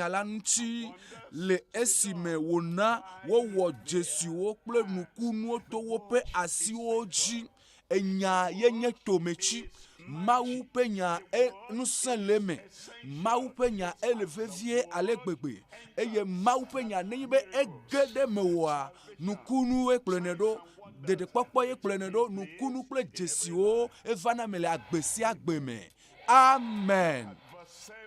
la ŋuti le esime wòna wowɔ dzesiwo kple nukunuwo to woƒe asiwo dzi enya yenye tometsi Mawu ƒe nya ŋusẽ le me Mawu ƒe nya ele vevie ale gbegbe eye Mawu ƒe nya nenye be ege ɖe me wòa nukunuwo kplɔnɛ ɖo ɖeɖekpɔkpɔ ye kplɔnɛ ɖo nukunu kple dzesiwo evana me le agbe sia agbe me. Amen.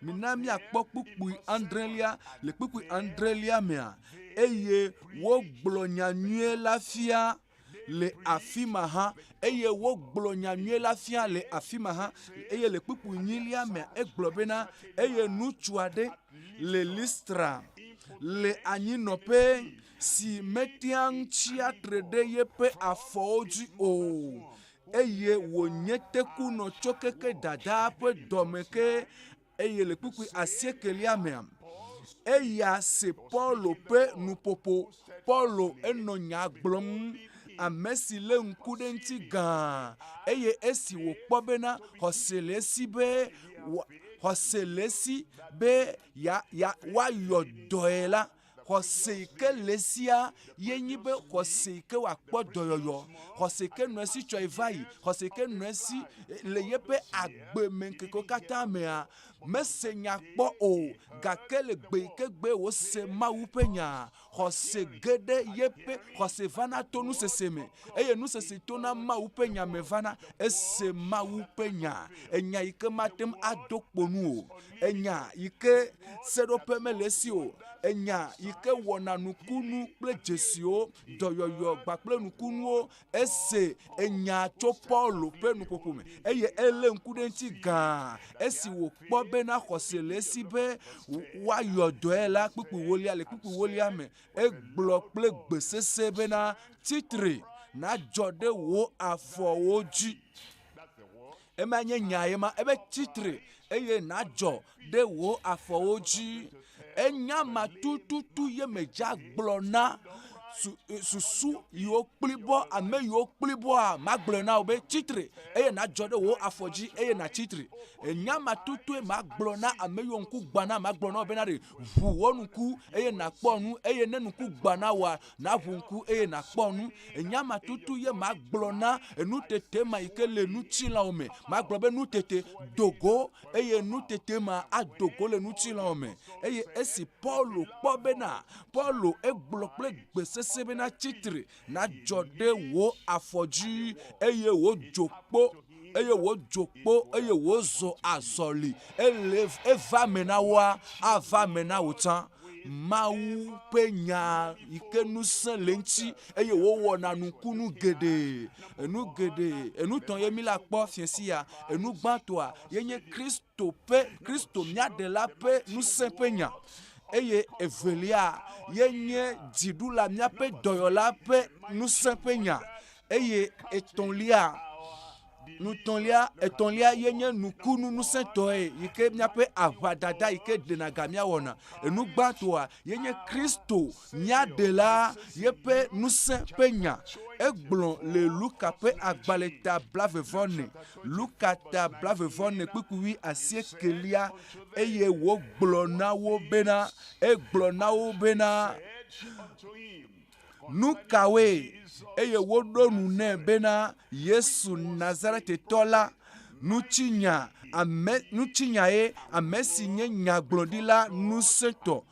Mina míakpɔ kpukpui adrelia le kpukpui adrelia mea eye wogblɔ nyanyuie la fia le afi ma hã eye wogblɔ nyanyuie la fia le afi ma hã eye le kpukpui nyilia mea egblɔ bena eye ŋutsu aɖe le Listra le anyinɔƒe si metia ŋuti atre ɖe yeƒe afɔwo dzi o eye wònye tekunɔ tso keke dada ƒe dɔme ke eye le kpukpui asiekelia mea eya se Paulo ƒe nuƒoƒo Paulo enɔ nya gblɔm ame si le ŋku ɖe ŋuti gã eye esi wòkpɔ bena xɔse le esi be woayɔ dɔe la xɔse yi ke le esia yenye be xɔse yi ke wòakpɔ dɔyɔyɔ xɔse yi ke nɔ esi tsɔe va yi xɔse yi ke nɔ esi le yeƒe agbe me ŋkekewo katã mea mese nya kpɔ o gake le gbe yi ke gbe wòse Mawu ƒe nya xɔse ge ɖe yeƒe xɔse vana to nusese me eye nusese to na Mawu ƒe nya me vana ese Mawu ƒe nya enya yi ke matem ado kponu o enya yi ke seɖoƒe mele esi o enya yi ke wɔna nukunu kple dzesiwo dɔyɔyɔ kpakple nukunuwo ese enya tso Paulo ƒe nuƒoƒo me eye ele ŋku ɖe ŋuti gã esi wòkpɔ bena xɔse le esi be woayɔ dɔe la kpukpui wolia le kpukpui wolia me egblɔ kple gbe sese bena titre nadzɔ ɖe wo afɔwo dzi ema nye nya ye ma ebe titre eye nadzɔ ɖe wo afɔwo dzi enya ma tututu ye me dza gblɔ na susu yiwo kplibɔ ame yiwo kplibɔa magblɔ na wo be titre eye nadzɔ ɖe wo afɔ dzi eye na titre enya ma tutu ma gblɔ na ame yiwo ŋku gba na magblɔ na wo bena ɖe ʋu wo nuku eye nakpɔ nu eye ne nuku gba na woa na ʋu ŋku eye nakpɔ nu enya ma tutu ye ma gblɔ na nutete ma yi ke le nutsilawo me magblɔ be nutete dogo eye nutete ma adogo le nutsilawo me eye esi Paulo kpɔ bena Paulo egblɔ kple gbe sese bena titre nadzɔ ɖe wo afɔ dzi eye wodzo kpo eye wozɔ azɔli eva me na woa ava me na wo tsã Mawu ƒe nya yi ke ŋusẽ le ŋuti eye wowɔna nukunu geɖe enutɔ ye mi la kpɔ fiesi ya enu gbãtɔa yenye Kristo miaɖela ƒe ŋusẽ ƒe nya eye evelia yenye dziɖula miaƒe dɔyɔla ƒe ŋusẽ ƒe nya eye etɔ̃lia yenye nukunu ŋusẽtɔe yi ke miaƒe aʋadada yi ke ɖena ga miawɔna enu gbãtɔa yenye Kristo miaɖela yeƒe ŋusẽ ƒe nya egblɔ le Luka ƒe agbalẽ ta 24 Luka ta 24 kpukpui 9 eye wogblɔ na wo bena nu kawoe eye woɖo nu nɛ bena Yesu Nazaretitɔ la nutsinya ye ame si nye nyagblɔɖila ŋusẽtɔ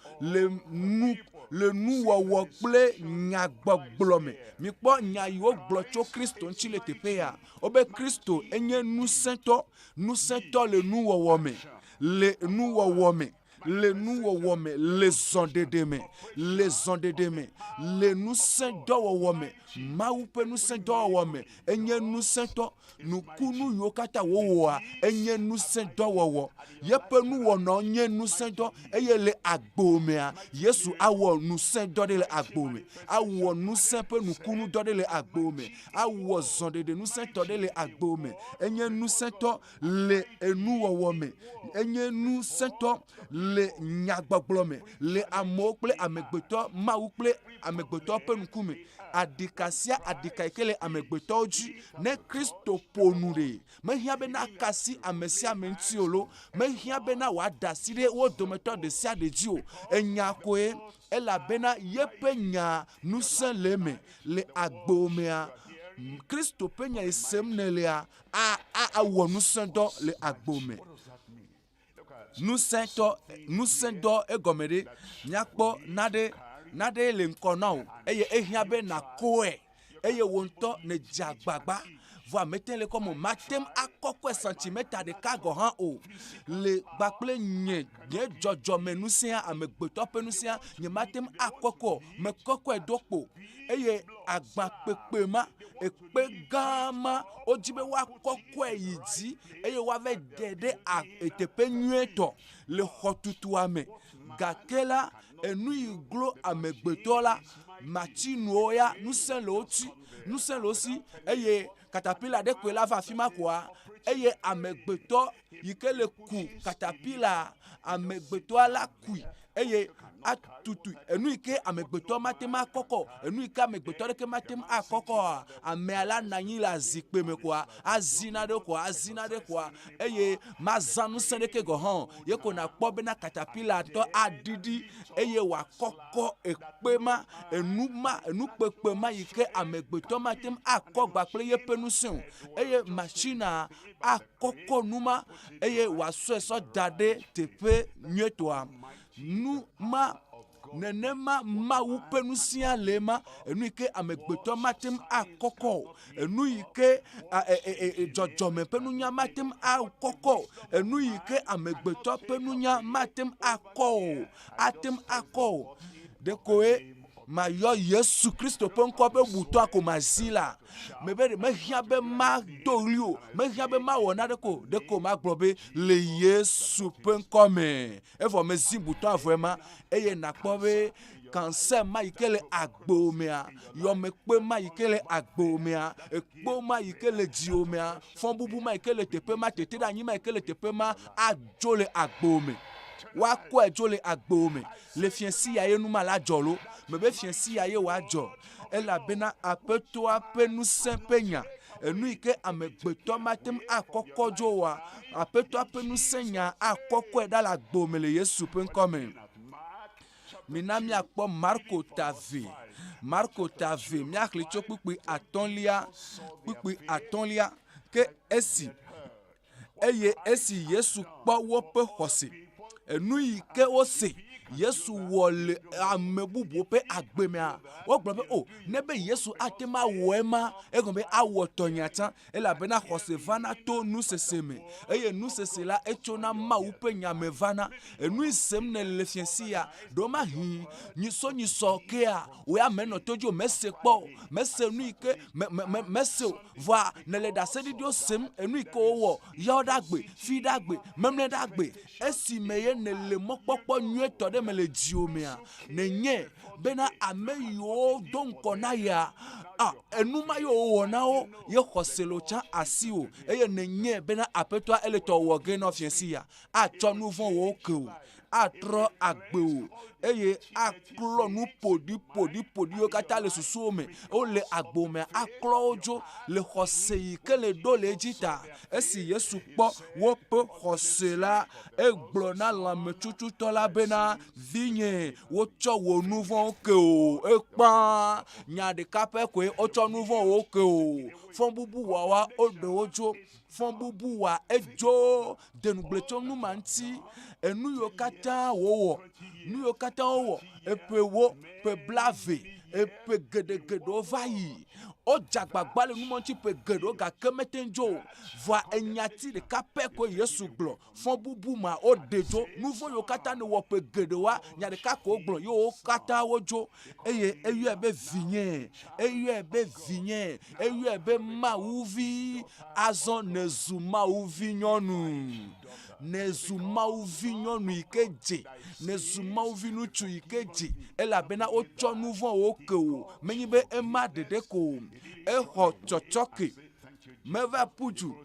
le nuwɔwɔ kple nyagbɔgblɔ me mikpɔ nya yi wogblɔ tso Kristo ŋuti le teƒe ya wobe Kristo enye ŋusẽtɔ le nuwɔwɔ me le nuwɔwɔ me le zɔdede me le zɔdede me le nusẽ dɔwɔwɔ me Mawu ƒe nusẽ dɔwɔwɔ me enye nusẽtɔ nukunu yiwo katã wowɔa enye nusẽ dɔwɔwɔ yeƒe nuwɔnɔ nye nusẽ dɔ eye le agbo mea Yesu awɔ nusẽ dɔ ɖe le agbo me awɔ nusẽ ƒe nukunu dɔ ɖe le agbo me awɔ zɔdede nusẽtɔ ɖe le agbo me enye nusẽtɔ le enuwɔwɔ me enye nusẽtɔ le nyagbɔgblɔ me le amewo kple amegbetɔ Mawu kple amegbetɔ ƒe ŋkume adika sia adika yi ke le amegbetɔwo dzi ne Kristo ƒo nu ɖe mehiã be nakasi ame sia ame ŋuti o lo mehiã bena wòada asi ɖe wo dometɔ ɖe sia ɖe dzi o enya koe elabena yeƒe nya nusẽ le eme le agbo mea Kristo ƒe nya yi sem nelea awɔ nusẽ dɔ le agbo me nusẽ dɔ egɔme ɖe miakpɔ naɖe le ŋkɔ na wo eye ehiã be nakɔe eye wo ŋutɔ ne dze agbagba vɔ amete le kɔme matem akɔkɔe santimeta ɖeka gɔ hã o le gbakple nye dzɔdzɔme nusẽa amegbetɔ ƒe nusẽa nye matem akɔkɔ mekɔkɔe do kpo eye agbakpekpe ma ekpe gã ma wodzi be woakɔkɔe yi dzi eye woava de ɖe teƒe nyuietɔ le xɔtutua me gake la enu yi glo amegbetɔ la matsinuwo ya nusẽ le wo si eye katapila ɖe koe la va afi ma koa eye amegbetɔ yi ke le ku katapila amegbetɔa la kui eye atutu enu yi ke amegbetɔ matem akɔkɔ enu yi ke amegbetɔ ɖeke matem akɔkɔa amea la nɔ anyi le azikpe me koa azina ɖe koa eye mazã nusẽ ɖeke gɔ hã ye ko nakpɔ bena katapila tɔ aɖiɖi eye wòakɔkɔ ekpe ma enukpekpe ma yi ke amegbetɔ matem akɔ gbakple yeƒe nusẽ o eye machina akɔkɔ nu ma eye wòasɔe sɔ da ɖe teƒe nyuietɔa nu ma nenema Mawu ƒe nusẽa le ma enu yi ke amegbetɔ matem akɔkɔ enu yi ke dzɔdzɔme ƒe nunya matem akɔkɔ enu yi ke amegbetɔ ƒe nunya matem akɔ o ɖekoe mayɔ Yesu Kristo ƒe ŋkɔ be butɔa ko mazi la mehiã be mado ɣli o mehiã be mawɔ naɖeke o ɖeko magblɔ be le Yesu ƒe ŋkɔ me evɔ mezi butɔ avɔe ma eye nakpɔ be cancer ma yi ke le agbo mea yɔmekpe ma yi ke le agbo mea ekpo ma yi ke le dziwo mea fɔbubu ma yi ke le teƒe ma teteɖeanyi ma yi ke le teƒe ma adzo le agbo me woakɔe dzo le agbo me le fiẽsi ya ye nu ma la dzɔ lo mebe fiẽsi ya ye wòadzɔ elabena aƒetɔa ƒe nusẽ ƒe nya enu yi ke amegbetɔ matem akɔkɔ dzo wa aƒetɔa ƒe nusẽ nya akɔkɔe ɖa le agbo me le Yesu ƒe ŋkɔ me mina miakpɔ Marko ta ve miaxli tso kpukpui atɔ̃lia ke esi Yesu kpɔ woƒe xɔse enu yi ke wose Yesu wɔ le ame bubu ƒe agbe mea wogblɔ be o ne be Yesu ate ma wɔ ema egɔme be awɔ tɔnya tsã elabena xɔse vana to nusese me eye nusese la etso na Mawu ƒe nya me vana enu yi sem ne le fiẽsi ya ɖo ma hi nyisɔ kea wo ame nɔ to dzo mese kpɔ mese nu yi ke mese va ne le ɖaseɖiɖiwo sem enu yi ke wowɔ yawo ɖe agbe fi ɖe agbe memle ɖe agbe esi me ye ne le mɔkpɔkpɔ nyuietɔ ɖe me le dziwo mea ne nye bena ame yiwo do ŋkɔ na ya enu ma yiwo wowɔ na wo ye xɔse lo tsã asi o eye ne nye bena aƒetɔa ele tɔ wɔ ge nɔ fiẽsi ya atsɔ nu vɔ̃ wo ke o atrɔ agbe o eye aklɔ nu ƒoɖiwo katã le susuwo me wole agbo me aklɔ wo dzo le xɔse yi ke le ɖo le edzi ta esi Yesu kpɔ woƒe xɔse la egblɔ na lãmetsutsutɔ la bena vinye wotsɔ wo nu vɔ̃wo ke o ekpã nya ɖeka ƒe koe wotsɔ nu vɔ̃wo ke o fɔbubu wɔwa woɖe wo dzo fɔbubu wa edzo denugble tso nu ma ŋuti enu yiwo katã wowɔ eƒe wo ƒe blave eƒe geɖegeɖewo va yi o jagbagba le numonti pe gedo ga kemetenjo va enyati de kape ko Yesu glo fon bubu ma o dejo nouveau yo kata ne wo pe gedo wa nya de ka ko glo yo kata wojo eye EÚEGBE viens EÚEGBE mauvi azon nezuma uvi nyonu nezuma uvi nyonu ikeje nezuma uvi nuchu ikeje elabena o cho nouveau o ke o menyibe ema dede ko eho chochoke meva puju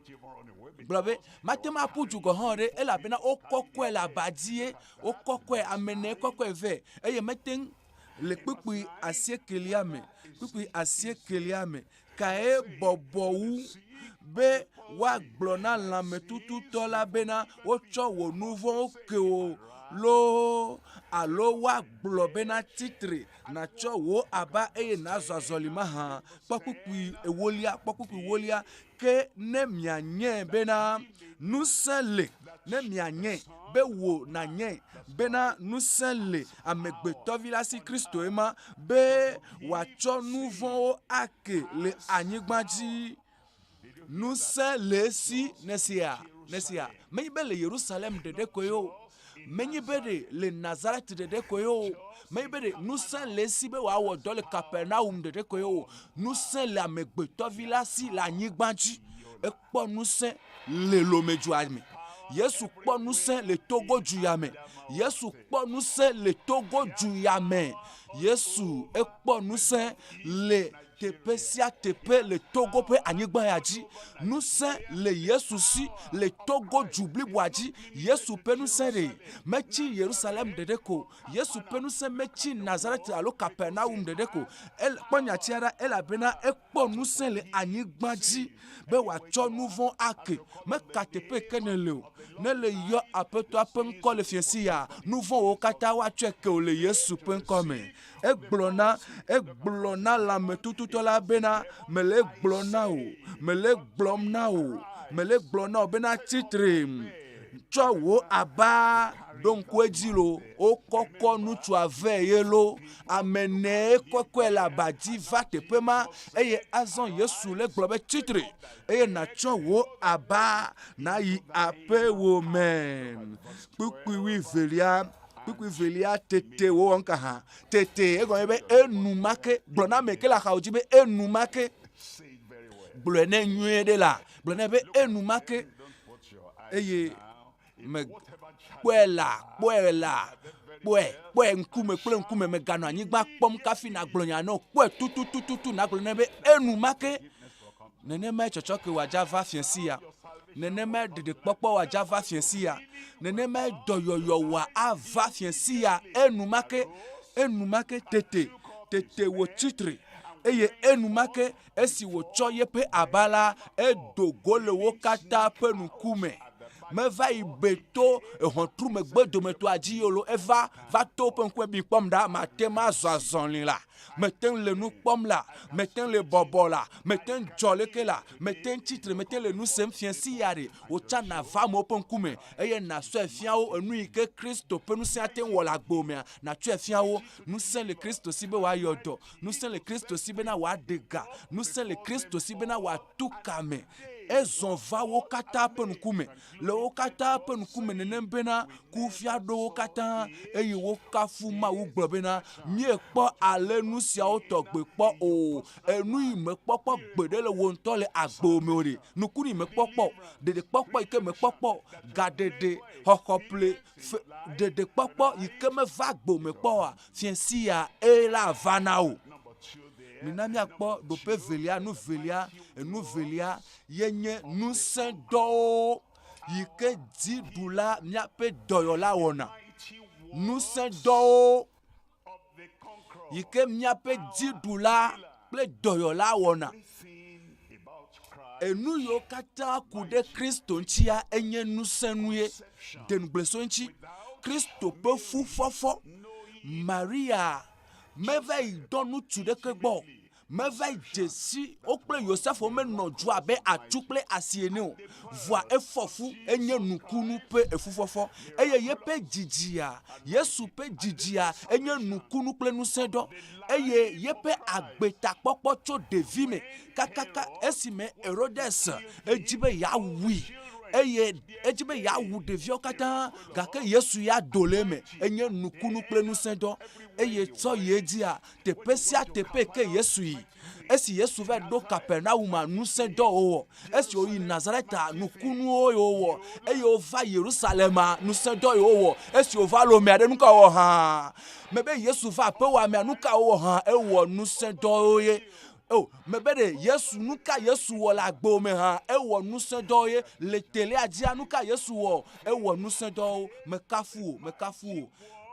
blabe matema puju go hore elabena o kokwe la badie o kokwe amene kokwe ve eye meten le kpukpi asiekeliame kae bobowu be wa gblona lame tutu tola bena o cho wo nouveau ke o lo alo wa gblɔ bena titre na tsɔ wo aba eye na zɔzɔlima hã kpɔkpukpui ewolia ke ne mianye bena nusẽ le ne mianye be wo na nye bena nusẽ le amegbetɔvi la si Kristo ema be wòatsɔ nu vɔ̃wo ake le anyigba dzi nusẽ le si nesia menyi be le Yerusalem dede koe o menyi be de le Nazareth dede koe o menyi be de nusẽ le si be wòawɔ dɔ le Capernaum dede koe o nusẽ le amegbetɔvi la si le anyigba dzi ekpɔ nusẽ le lomedzua me Yesu kpɔ nusẽ le Togo dzuya me Yesu kpɔ nusẽ le Togo dzuya me Yesu ekpɔ nusẽ le teƒe sia teƒe le Togo ƒe anyigba ya dzi nusẽ le Yesu si le Togo du bliboa dzi Yesu ƒe nusẽ ɖe metsi Yerusalem ɖeɖe ko Yesu ƒe nusẽ metsi Nazareth alo Capernaum ɖeɖe ko kpɔ nyatsia ɖa elabena ekpɔ nusẽ le anyigba dzi be wòatsɔ nu vɔ̃ ake meka teƒe ke ne le o ne le yɔ aƒetɔa ƒe ŋkɔ le fiesi ya nu vɔ̃wo katã woatsɔe ke o le Yesu ƒe ŋkɔ me egblɔna lãmetututɔ la bena mele gblɔm na o bena titre tsɔ wo aba ɖo ŋku edzi lo wokɔkɔ nutsu ave ye lo ame ne kɔkɔe le abadzi va teƒe ma eye azɔ Yesu le gblɔ be titre eye natsɔ wo aba nayi aƒe wo me kpukpui velia tete wo wɔnka hã tete egɔme be enumake gblɔ na me ke le axawo dzi be enumake gblɔe ne nyuie ɖe la gblɔ ne be enumake eye me kpɔe ŋkume kple ŋkume meganɔ anyigba kpɔm kafi na gblɔ nya no kpɔe tutututu na gblɔ ne be enumake nenema tsɔtsɔ ke wòadza va fiesi ya nenema ɖeɖekpɔkpɔ wòadza va fiesi ya nenema dɔyɔyɔ wòava fiesi ya enumake tete wò tsitre eye enumake esi wòtsɔ yeƒe aba la edogo le wo katã ƒe ŋkume meva yi beto ehɔtrumegbe dometɔa dzi yolo eva va to ƒe ŋkume bi kpɔm ɖa mate ma zɔ azɔli la mete le nu kpɔm la mete le bɔbɔ la mete dzɔ leke la mete tsitre mete le nu sem fiesi ya ɖe wòtsa na va amewo ƒe ŋkume eye nasɔe fia wo enu yi ke Kristo ƒe nusẽ ate wɔ le agbo mea natsɔe fia wo nusẽ le Kristo si be wòayɔ dɔ nusẽ le Kristo si bena wòaɖe ga nusẽ le Kristo si bena wòatu kame ezɔ va wo katã ƒe ŋkume le wo katã ƒe ŋkume nenem bena kufia ɖo wo katã eye wo kafu Mawu gblɔ bena miekpɔ ale nu siawo tɔgbe kpɔ o enu yi mekpɔkpɔ gbeɖe le wo ŋutɔ le agbo me o ɖe nukunu yi mekpɔkpɔ ɖeɖekpɔkpɔ yi ke mekpɔkpɔ gaɖeɖe xɔxɔƒle ɖeɖekpɔkpɔ yi ke meva agbo me kpɔ oa fiesi ya ela va na o. Mina miakpɔ ɖoƒe velia nu velia yenye nusẽ dɔwo yi ke dziɖula miaƒe dɔyɔla wɔna nusẽ dɔwo yi ke miaƒe dziɖula kple dɔyɔla wɔna enu yiwo katã ku ɖe Kristo ŋutia enye nusẽ nuye denugbleso ŋuti Kristo ƒe fufɔfɔ Maria meva yi dɔ nutsu ɖeke gbɔ meva Jésus o kple Joseph o menɔ dua be atu kple asiene o voa efɔfu enye nukunu pe efufɔfɔ eye ye pe dzidzia Yesu pe dzidzia enye nukunu kple nusẽdɔ eye ye pe agbetakpɔkpɔ tso ɖevi me kakaka esime Herodes edzi be yawui eye edzi be yawu ɖeviwo katã gake Yesu ya do le me enye nukunu kple nusẽdɔ eye tsɔ ye dzia teƒe sia teƒe ke Yesu yi esi Yesu va ɖo Kapernauma nusẽdɔ wowɔ esi woyi Nazareta nukunuwo wowɔ eye wova Yerusalema nusẽdɔ wowɔ esi wova lomea ɖe nuka wɔ hã mebe Yesu va aƒe wɔamea nuka wowɔ hã ewɔ nusẽdɔwo ye oh mebe de Yesu nuka Yesu wɔ le agbo me hã ewɔ nusẽdɔwo ye le telea dzia nuka Yesu wɔ ewɔ nusẽdɔwo mekafu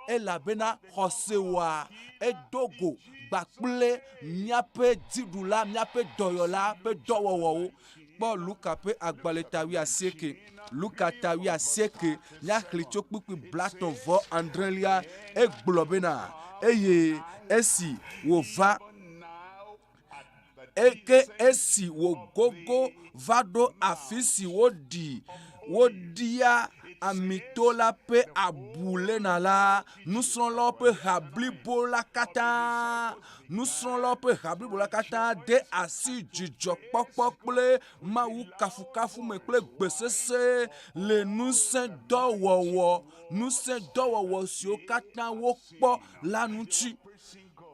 elabena xɔsewoa edogo gbakple miaƒe dziɖula miaƒe dɔyɔla ƒe dɔwɔwɔwo kpɔ Luka ƒe agbalẽ tawi asieke Luka tawi asieke miaxli tso kpukpui blatɔ vɔ adrelia egblɔ bena eye esi wòva eke esi wògogo va ɖo afi si woɖia amito la ƒe abulena la nusrɔ̃lawo ƒe ha blibo la katã de asi dzidzɔkpɔkpɔ kple Mawu kafukafu me kple gbesese le nusẽdɔwɔwɔ siwo katã wokpɔ la ŋuti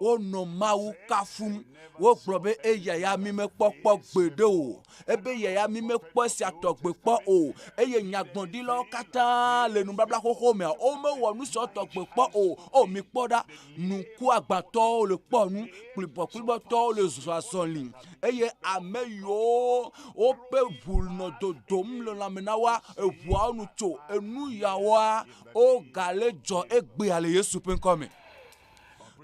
wonɔ Mawu kafum wogblɔ be eyaya mi mekpɔkpɔ gbeɖe o ebe yaya mi mekpɔ sia tɔgbe kpɔ o eye nyagbɔɖilawo katã le nubabla xoxo mea womewɔ nu siwo tɔgbe kpɔ o mi kpɔ ɖa nuku agbatɔwo le kpɔ nu kplibɔtɔwo le zɔzɔli eye ame yiwo woƒe ʋu nɔ dodom le lãme na wa eʋuawo nu tso enu yawoa wogale dzɔ egbea le Yesu ƒe ŋkɔme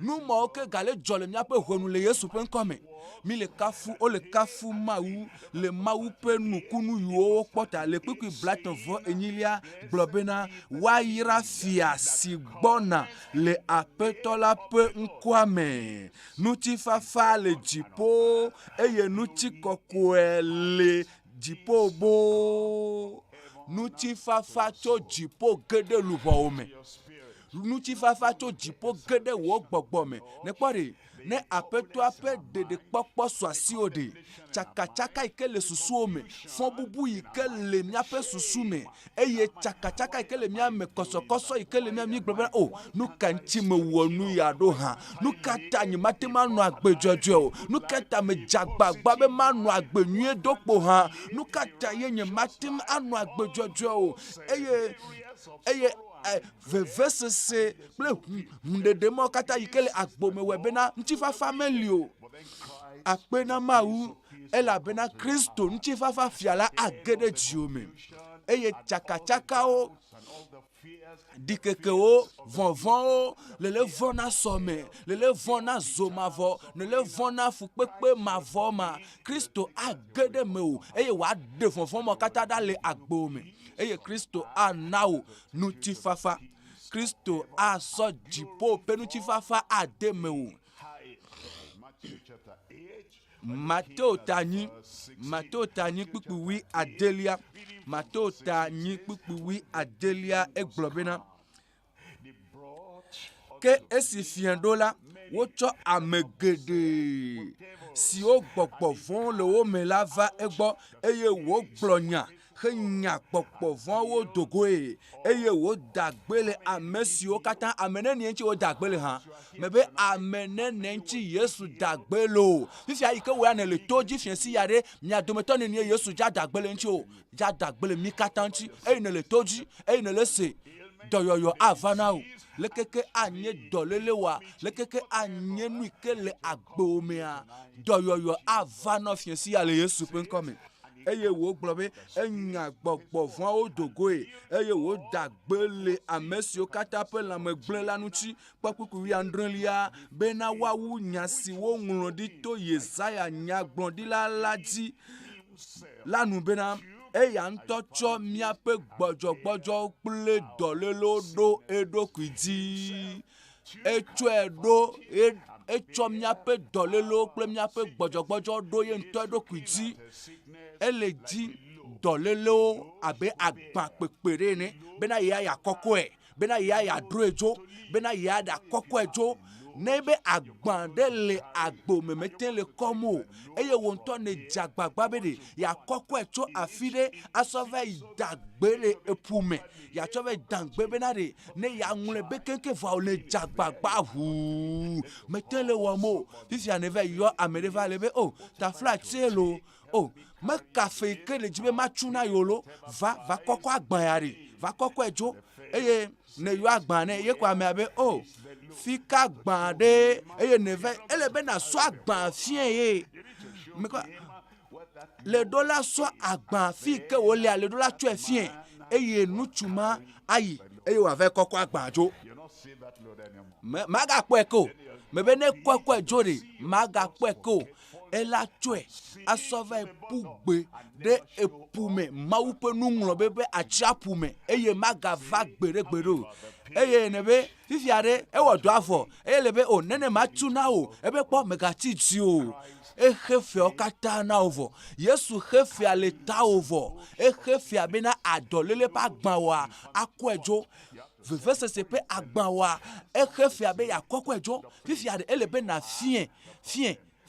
numawo ke gale dzɔ le miaƒe ʋɔnu le Yesu ƒe ŋkɔme mi le kafu Mawu le Mawu ƒe nukunu yiwo wokpɔ ta le kpukpui blatɔ vɔ enyilia gblɔ bena woayra fia si gbɔna le aƒetɔ la ƒe ŋkuame ŋutifafa le dziƒo eye ŋutikɔkɔe le dziƒo bo ŋutifafa tso dziƒo ge ɖe luʋɔwo me ŋutifafa tso dziƒo ge ɖe wò gbɔgbɔ me ne kpɔ ɖe ne aƒetɔa ƒe ɖeɖekpɔkpɔ sɔ asiwo ɖe tsakatsaka yi ke le susuwo me fɔbubu yi ke le miaƒe susu me eye tsakatsaka yi ke le miame kɔsɔkɔsɔ yi ke le miami gblɔ be o nu ka ŋuti mewɔ nu ya ɖo hã nu ka ta nye mate manɔ agbe dzɔdzɔe o nu ka ta medze agbagba be manɔ agbe nyuie do kpo hã nu ka ta ye nye mate anɔ agbe dzɔdzɔe o eye vevesese kple ɖeɖe mawo katã yi ke le agbome wɔ bena ŋutifafa meli o akpe na Mawu elabena Kristo ŋutifafa fia la age ɖe dziwo me eye tsakatsakawo dikekewo vɔvɔwo lele vɔna sɔme lele vɔna zomavɔ lele vɔna fukpekpe mavɔ ma Kristo age ɖe me o eye wòaɖe vɔvɔ ma katã ɖa le agbo me eye Kristo ana wo ŋutifafa Kristo asɔ dziƒo ƒe ŋutifafa ade me o Mateo ta nyi kpukpui adelia egblɔ bena ke esi fia ɖo la wotsɔ ame geɖe siwo gbɔgbɔ vɔ̃ le wo me la va egbɔ eye wogblɔ nya henya gbɔgbɔ vɔ̃wo dogoe eye woda gbe le ame siwo katã ame nenie ŋuti woda gbe le hã mebe ame nenie ŋuti Yesu da gbe lo fifia yi ke wo ya ne le to dzi fia si ya ɖe mia dometɔ nenie Yesu dza da gbe le ŋuti o dza da gbe le mi katã ŋuti eye ne le to dzi eye ne le se dɔyɔyɔ ava na o lekeke anye dɔlele wa lekeke anye nu ke le agbo mea dɔyɔyɔ ava na fia si ya le Yesu ƒe ŋkɔme eye wògblɔ be enya gbɔgbɔ vɔ̃wo dogoe eye wòda gbe le ame siwo katã ƒe lãme gblẽ la ŋuti kpɔ kpukpui adrelia bena woawu nya si woŋlɔ ɖi to Yesaya nyagblɔɖila la dzi la nu bena eya ŋutɔ tsɔ miaƒe gbɔdzɔgbɔdzɔ kple dɔlélo ɖo eɖokui dzi etsɔe ɖo etsɔ míaƒe dɔlélo kple míaƒe gbɔdzɔgbɔdzɔ ɖo ye ŋutɔ ɖokui dzi ele dzi dɔlélo abe agbã kpekpe ɖe ene bena ya kɔkɔe bena ya droe dzo bena ya da kɔkɔe dzo ne be agbã ɖe le agbo memete le kɔm o eye wo ŋutɔ ne dzagbagba be ɖe ya kɔkɔe tso afi ɖe asɔ va yi dagbe le eƒu me ya tsɔ va yi dagbe bena ɖe ne ya ŋlɔe be kenke vɔ le dzagbagba ʋuu mete le wɔm o fifia ne va yɔ ame ɖe va le be o tafla tse lo o me kafe ke le dzi be ma tsu na yo lo va kɔkɔ agbã ya ɖe va kɔkɔe dzo eye ne yɔ agbã ne ye ko amea be o fika gbã ɖe eye ne va ele be na sɔ agbã fie ye me kɔ le ɖo la sɔ agbã fi ke wo lia le ɖo la tsɔe fie eye nutsu ma ayi eye wòava kɔkɔ agbã dzo magakpɔe ke o me be ne kɔkɔe dzo ɖe magakpɔe ke o ela tsɔe asɔ va ƒu gbe ɖe eƒu me Mawu ƒe nuŋlɔ be atsiaƒu me eye magava gbe ɖe gbe ɖo eye ne be fifia ɖe ewɔ dɔ avɔ eye le be o nene ma tu na o ebe kpɔ megatsi dzi o exe fiawo katã na wo vɔ Yesu xe fia le ta wo vɔ exe fia bena adɔléle ƒe agbã wa akɔe dzo vevesese ƒe agbã wa exe fia be yakɔkɔe dzo fifia ɖe ele be na fie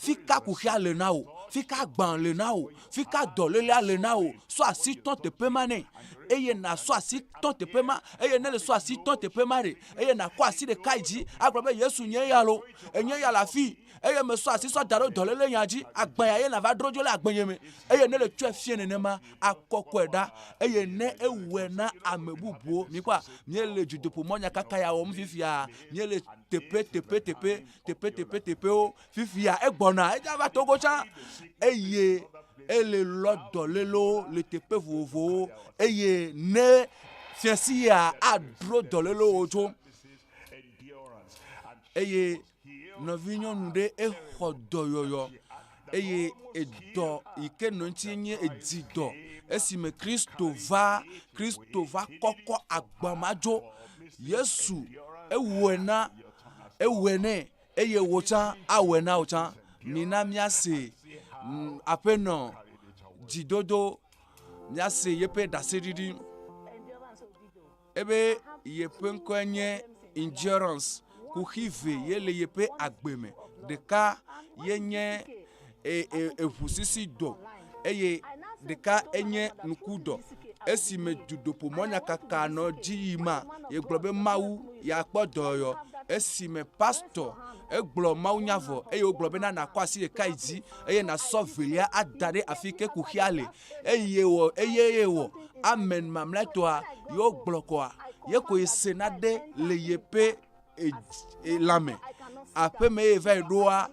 fika kuxia le na wo fika agbã le na wo fika dɔlélea le na wo sɔ asi tɔ teƒe ma ne eye na sɔ asi tɔ teƒe ma eye ne le sɔ asi tɔ teƒe ma ɖe eye na kɔ asi ɖeka yi dzi agblɔ be Yesu nye ya lo enye ya le afi eye me sɔ asi sɔ da ɖo dɔléle nya dzi agbã ya ye na va dro dzo le agbɛnye me eye ne le tsɔe fie nenema akɔkɔe ɖa eye ne ewɔe na ame bubuwo mi kɔa mie le Dutoƒo Mawu kaka ya wɔm fifia mie le teƒewo fifia egbɔna edza va Togo tsã eye ele lɔ dɔlélo le teƒe vovovowo eye ne fiasi ya adro dɔlélo dzo eye nɔvi nyɔnu ɖe exɔ dɔyɔyɔ eye edɔ yi ke nɔ ŋuti nye edidɔ esime Kristo va kɔkɔ agbã ma dzo Yesu ewɔe nɛ eye wo tsã awɔe na wo tsã mina míase aƒenɔ dzidodo míase yeƒe ɖaseɖiɖi ebe yeƒe ŋkɔe nye endurance kuxive ye le yeƒe agbe me ɖeka ye nye eʋu sisi dɔ eye ɖeka enye nukudɔ esime Dutoƒo Mawu kaka nɔ dzi yima ye gblɔ be Mawu ya kpɔ dɔyɔ esime pastor egblɔ Mawu nya vɔ eye wogblɔ bena nakɔ asi ɖeka yi dzi eye nasɔ velia ada ɖe afi ke kuxia le eye wɔ amen mamlɛtɔa yewo gblɔ kɔa ye ko esena ɖe le yeƒe lãme aƒe me ye va yi ɖoa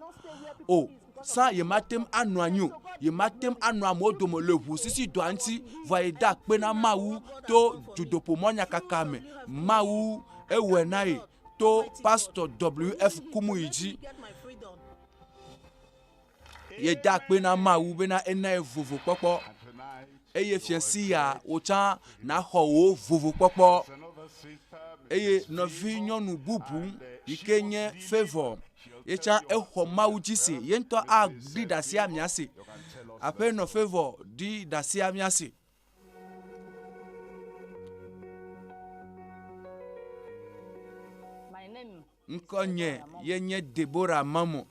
o sa ye matem anɔ anyi o ye matem anɔ amewo dome le ʋu sisi dɔa ŋuti va yi da akpe na Mawu to Dutoƒo Mawu kaka me Mawu ewɔe na ye to Pasteur W.F Kumuyi dzi ye da akpe na Mawu bena ena ye vovokpɔkpɔ eye fiasi ya wo tsã naxɔ wo vovokpɔkpɔ eye nɔvi nyɔnu bubu yi ke nye Favor ye tsã exɔ Mawu dzi se ye ŋutɔ aɖi ɖasi amiase aƒenɔ Favor ɖi ɖasi amiase. Ŋkɔ nye ye nye Deborah Mamo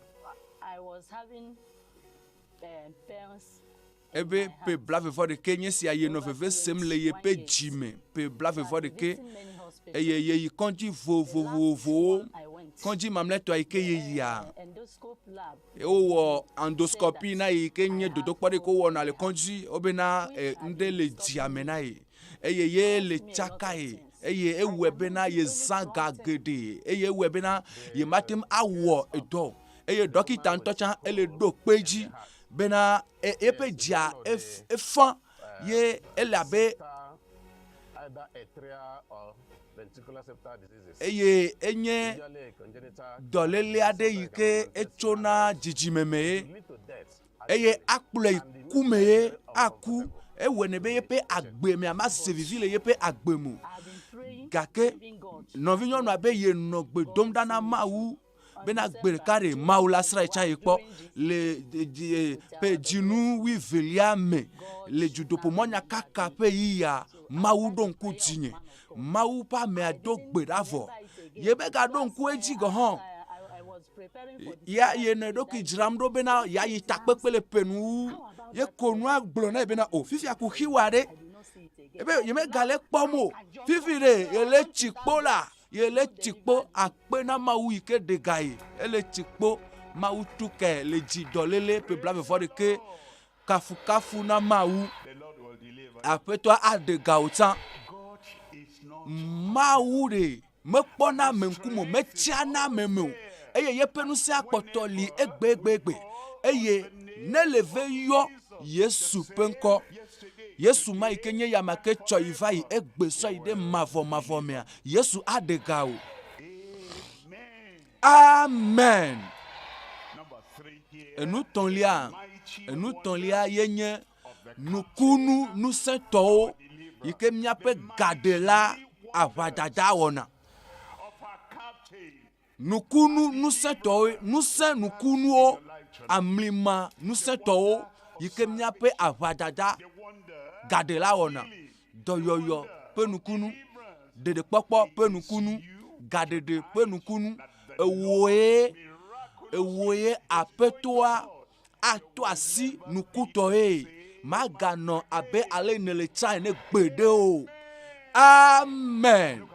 ebe pe blavevɔ ɖeke nye sia ye nɔ veve sem le yeƒe dzime pe blavevɔ ɖeke eye ye yi kɔndzi vovovowo kɔndzi mamlɛtɔ yi ke ye yia wowɔ endoscopie na yi ke nye dodokpɔ ɖe ko wɔna le kɔndzi wobena ŋɖe le dziame na ye eye ye le tsaka ye eye ewɔe bena ye zã ga geɖe eye ewɔe bena ye matem awɔ edɔ eye dɔkita ŋutɔ tsã ele ɖo kpe dzi bena eƒe dzia efã ye ele abe eye enye dɔléle aɖe yi ke etsona dzidzime me ye eye akplɔe ku me ye aku ewɔe ne be yeƒe agbe me ama se vivi le yeƒe agbe mu gake nɔvinyɔnua be ye nɔ gbe dom ɖa na Mawu bena gbe ɖeka ɖe Mawu la sra etsa ye kpɔ le pe dzinu 8 me le Dutoƒo Mawu kaka pe yia Mawu ɖo ŋku dzinye Mawu ƒe amea do gbe ɖa vɔ ye be ga ɖo ŋku edzi gɔ hã ya ye ne ɖokui dzram ɖo bena ya yi takpekpe le penu ye ko nua gblɔ na ye bena o fifia ku xiwa ɖe ebe ye me ga le kpɔm o fifi ɖe ye le tsikpo la ye le tsikpo akpe na Mawu yi ke de ga ye ele tsikpo Mawu tu ke le dzi dɔlele pe bla vevɔ ɖeke kafukafu na Mawu aƒetɔa ade ga o tsã Mawu ɖe mekpɔna ame ŋkume metsiana meme o eye yeƒe ŋusẽ akpɔtɔ li egbe eye ne le ve yɔ Yesu ƒe ŋkɔ Yesu ma yi ke nye yama ke tsɔ yi va yi egbe sɔ yi ɖe mavɔ mea Yesu aɖe ga o amen. Enutɔ̃lia ye nye nukunu nusẽtɔwo yi ke míaƒe gaɖela aʋadada wɔna nukunu nusẽtɔwo nusẽ nukunuwo amlima nusẽtɔwo yi ke míaƒe aʋadada gaɖela wɔna dɔyɔyɔ ƒe nukunu ɖeɖekpɔkpɔ ƒe nukunu gaɖeɖe ƒe nukunu ewoe aƒetɔa ato asi nukutɔe maganɔ abe ale ne le tsa ne gbeɖe o amen.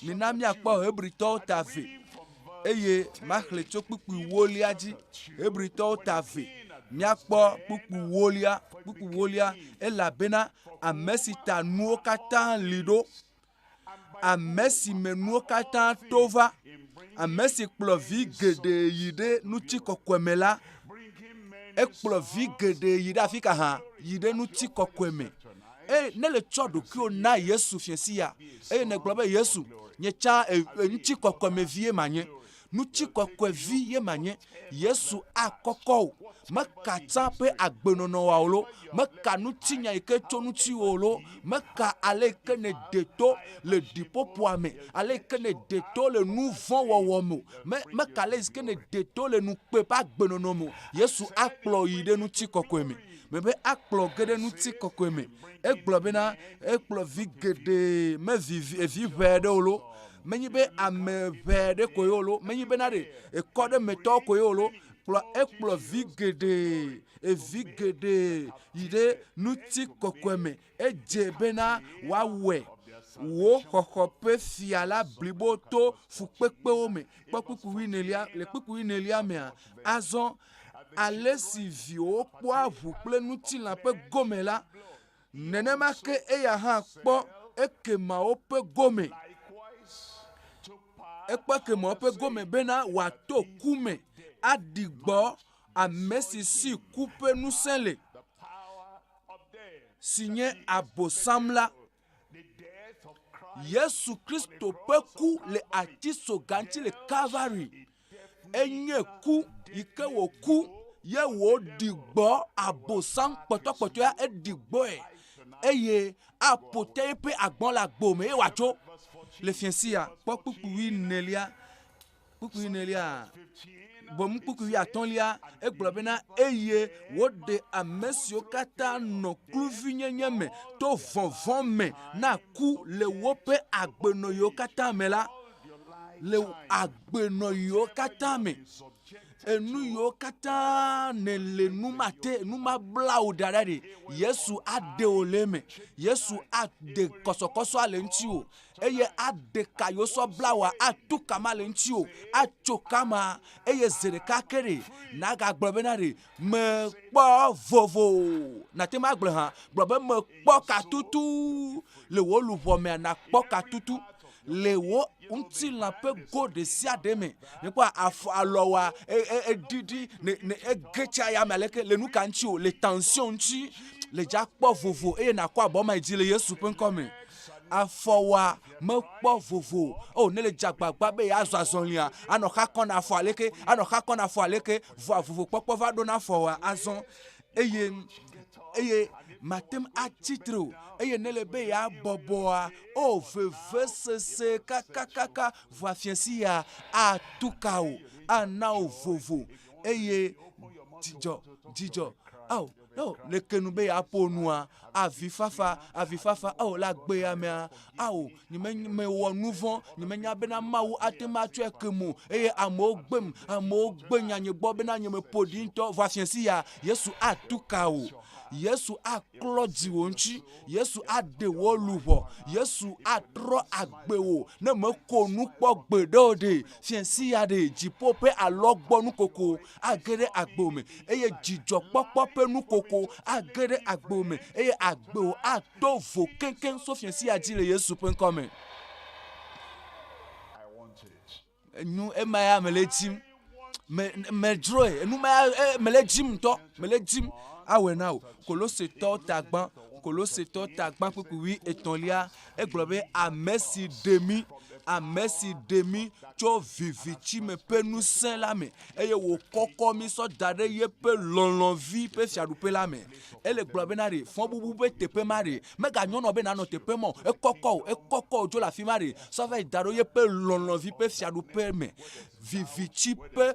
Nina miakpɔ Hebritɔwo ta ve eye maxle tso kpukpu 8 dzi Hebritɔwo ta ve miakpɔ kpukpu 8 elabena ame si ta nuwo katã li ɖo ame si me nuwo katã to va ame si kplɔ vi geɖe yi ɖe ŋutikɔkɔe me la ekplɔ vi geɖe yi ɖe afi ka hã yi ɖe ŋutikɔkɔe me ne le tsɔ ɖokuiwo na Yesu fiasia eye ne gblɔ be Yesu nye tsã ŋutikɔkɔe me vie manye ŋutikɔkɔe vi ye manye Yesu akɔkɔ o meka tsã ƒe agbenɔnɔwo lo meka ŋutinya yi ke tso ŋutiwo lo meka ale yi ke ne deto le ɖiƒoƒoa me ale yi ke ne deto le nu vɔ̃ wɔwɔ me meka ale yi ke ne deto le nukpe ƒe agbenɔnɔ me Yesu akplɔ yi ɖe ŋutikɔkɔe me mebe akplɔ ge ɖe ŋutikɔkɔe me egblɔ bena ekplɔ vi geɖe mevi evi ʋɛ ɖewo lo menyi be ame ʋɛ ɖe ko yewo lo menyi bena ɖe ekɔ ɖe metɔwo ko yewo lo ekplɔ vi geɖe evi geɖe yi ɖe ŋutikɔkɔe me edze bena woawɔe wo xɔxɔ ƒe fia la blibo to fukpekpewo me kpɔ kpukpu 14 le kpukpu 14 mea azɔ ale si viwo kpɔ aʋu kple ŋutilã ƒe gome la nenema ke eya hã kpɔ ekemawo ƒe gome ekpɔ ekemawo ƒe gome bena wòato ku me aɖi gbɔ ame si ku ƒe ŋusẽ le si nye Abosam la Yesu Kristo ƒe ku le atisoga ŋuti le Calvary enye ku yi ke wòku ye wòɖi gbɔ Abosam kpɔtɔkpɔtɔa eɖi gbɔe eye aƒote ƒe agbɔn le agbo me ye wòatso le fiasia kpɔ kpukpu 14 bom kpukpu 15 egblɔ bena eye woɖe ame siwo katã nɔ kluvinyenye me to vɔvɔ̃ me na ku le woƒe agbenɔ yiwo katã me la le agbenɔ yiwo katã me enu yiwo katã ne le numate numabla o da ɖe Yesu ade o le me Yesu ade kɔsɔkɔsɔ le ŋuti o eye ade ka yiwo sɔ bla wa atu kama le ŋuti o atso kama eye ze ɖeka ke ɖe nagagblɔ bena ɖe mekpɔ vovo nate ma gblɔ hã gblɔ be mekpɔ katutu le wo luʋɔ mea nakpɔ katutu le wo ŋutilã ƒe go ɖe sia ɖe me nekpɔ afɔ alɔwa edidi ne egetsa ya me aleke le nuka ŋuti o le tension ŋuti le dza kpɔ vovo eye nakɔ abɔ ma yi dzi le Yesu ƒe ŋkɔ me afɔwa mekpɔ vovo o ne le dzagbagba be yeazɔ azɔlia anɔ xa kɔ na afɔ aleke vɔ vovo kpɔkpɔ va ɖo na afɔwa azɔ eye matem atitre eye ne le be ya boboa o veve sese kaka voafiensia a tukao anao vovo eye dijo oh no le kenube ya ponua avifafa oh la gbe ya mea oh ni me wo nouveau ni me nya bena mawu atema tue kemu eye amogbem nyanye gbo bena nyeme podinto voafiensia Yesu atukao Yesu aklodi wonchi Yesu adewo lubo Yesu atro agbewo ne me konu po gbedode fiensi ya de jipope alogbonu koko agere agbome eye jijo popo penu koko agere agbome eye agbewo atovo kenken so fiensi ya dire Yesu pen come nu emaya melechim me droe enu ma melechim to melechim awe now Colosse to tagban oui etolia e globe a merci demi cho vivichi me pe nous saint la me eye wo koko mi so dare ye pe lon vie pe fiadupe la me ele globe na re fon bubu be tepe mare me ga nyon obe na no tepe mo e koko jo la fi mare so va daro ye pe lon vie pe fiadupe me vivichi pe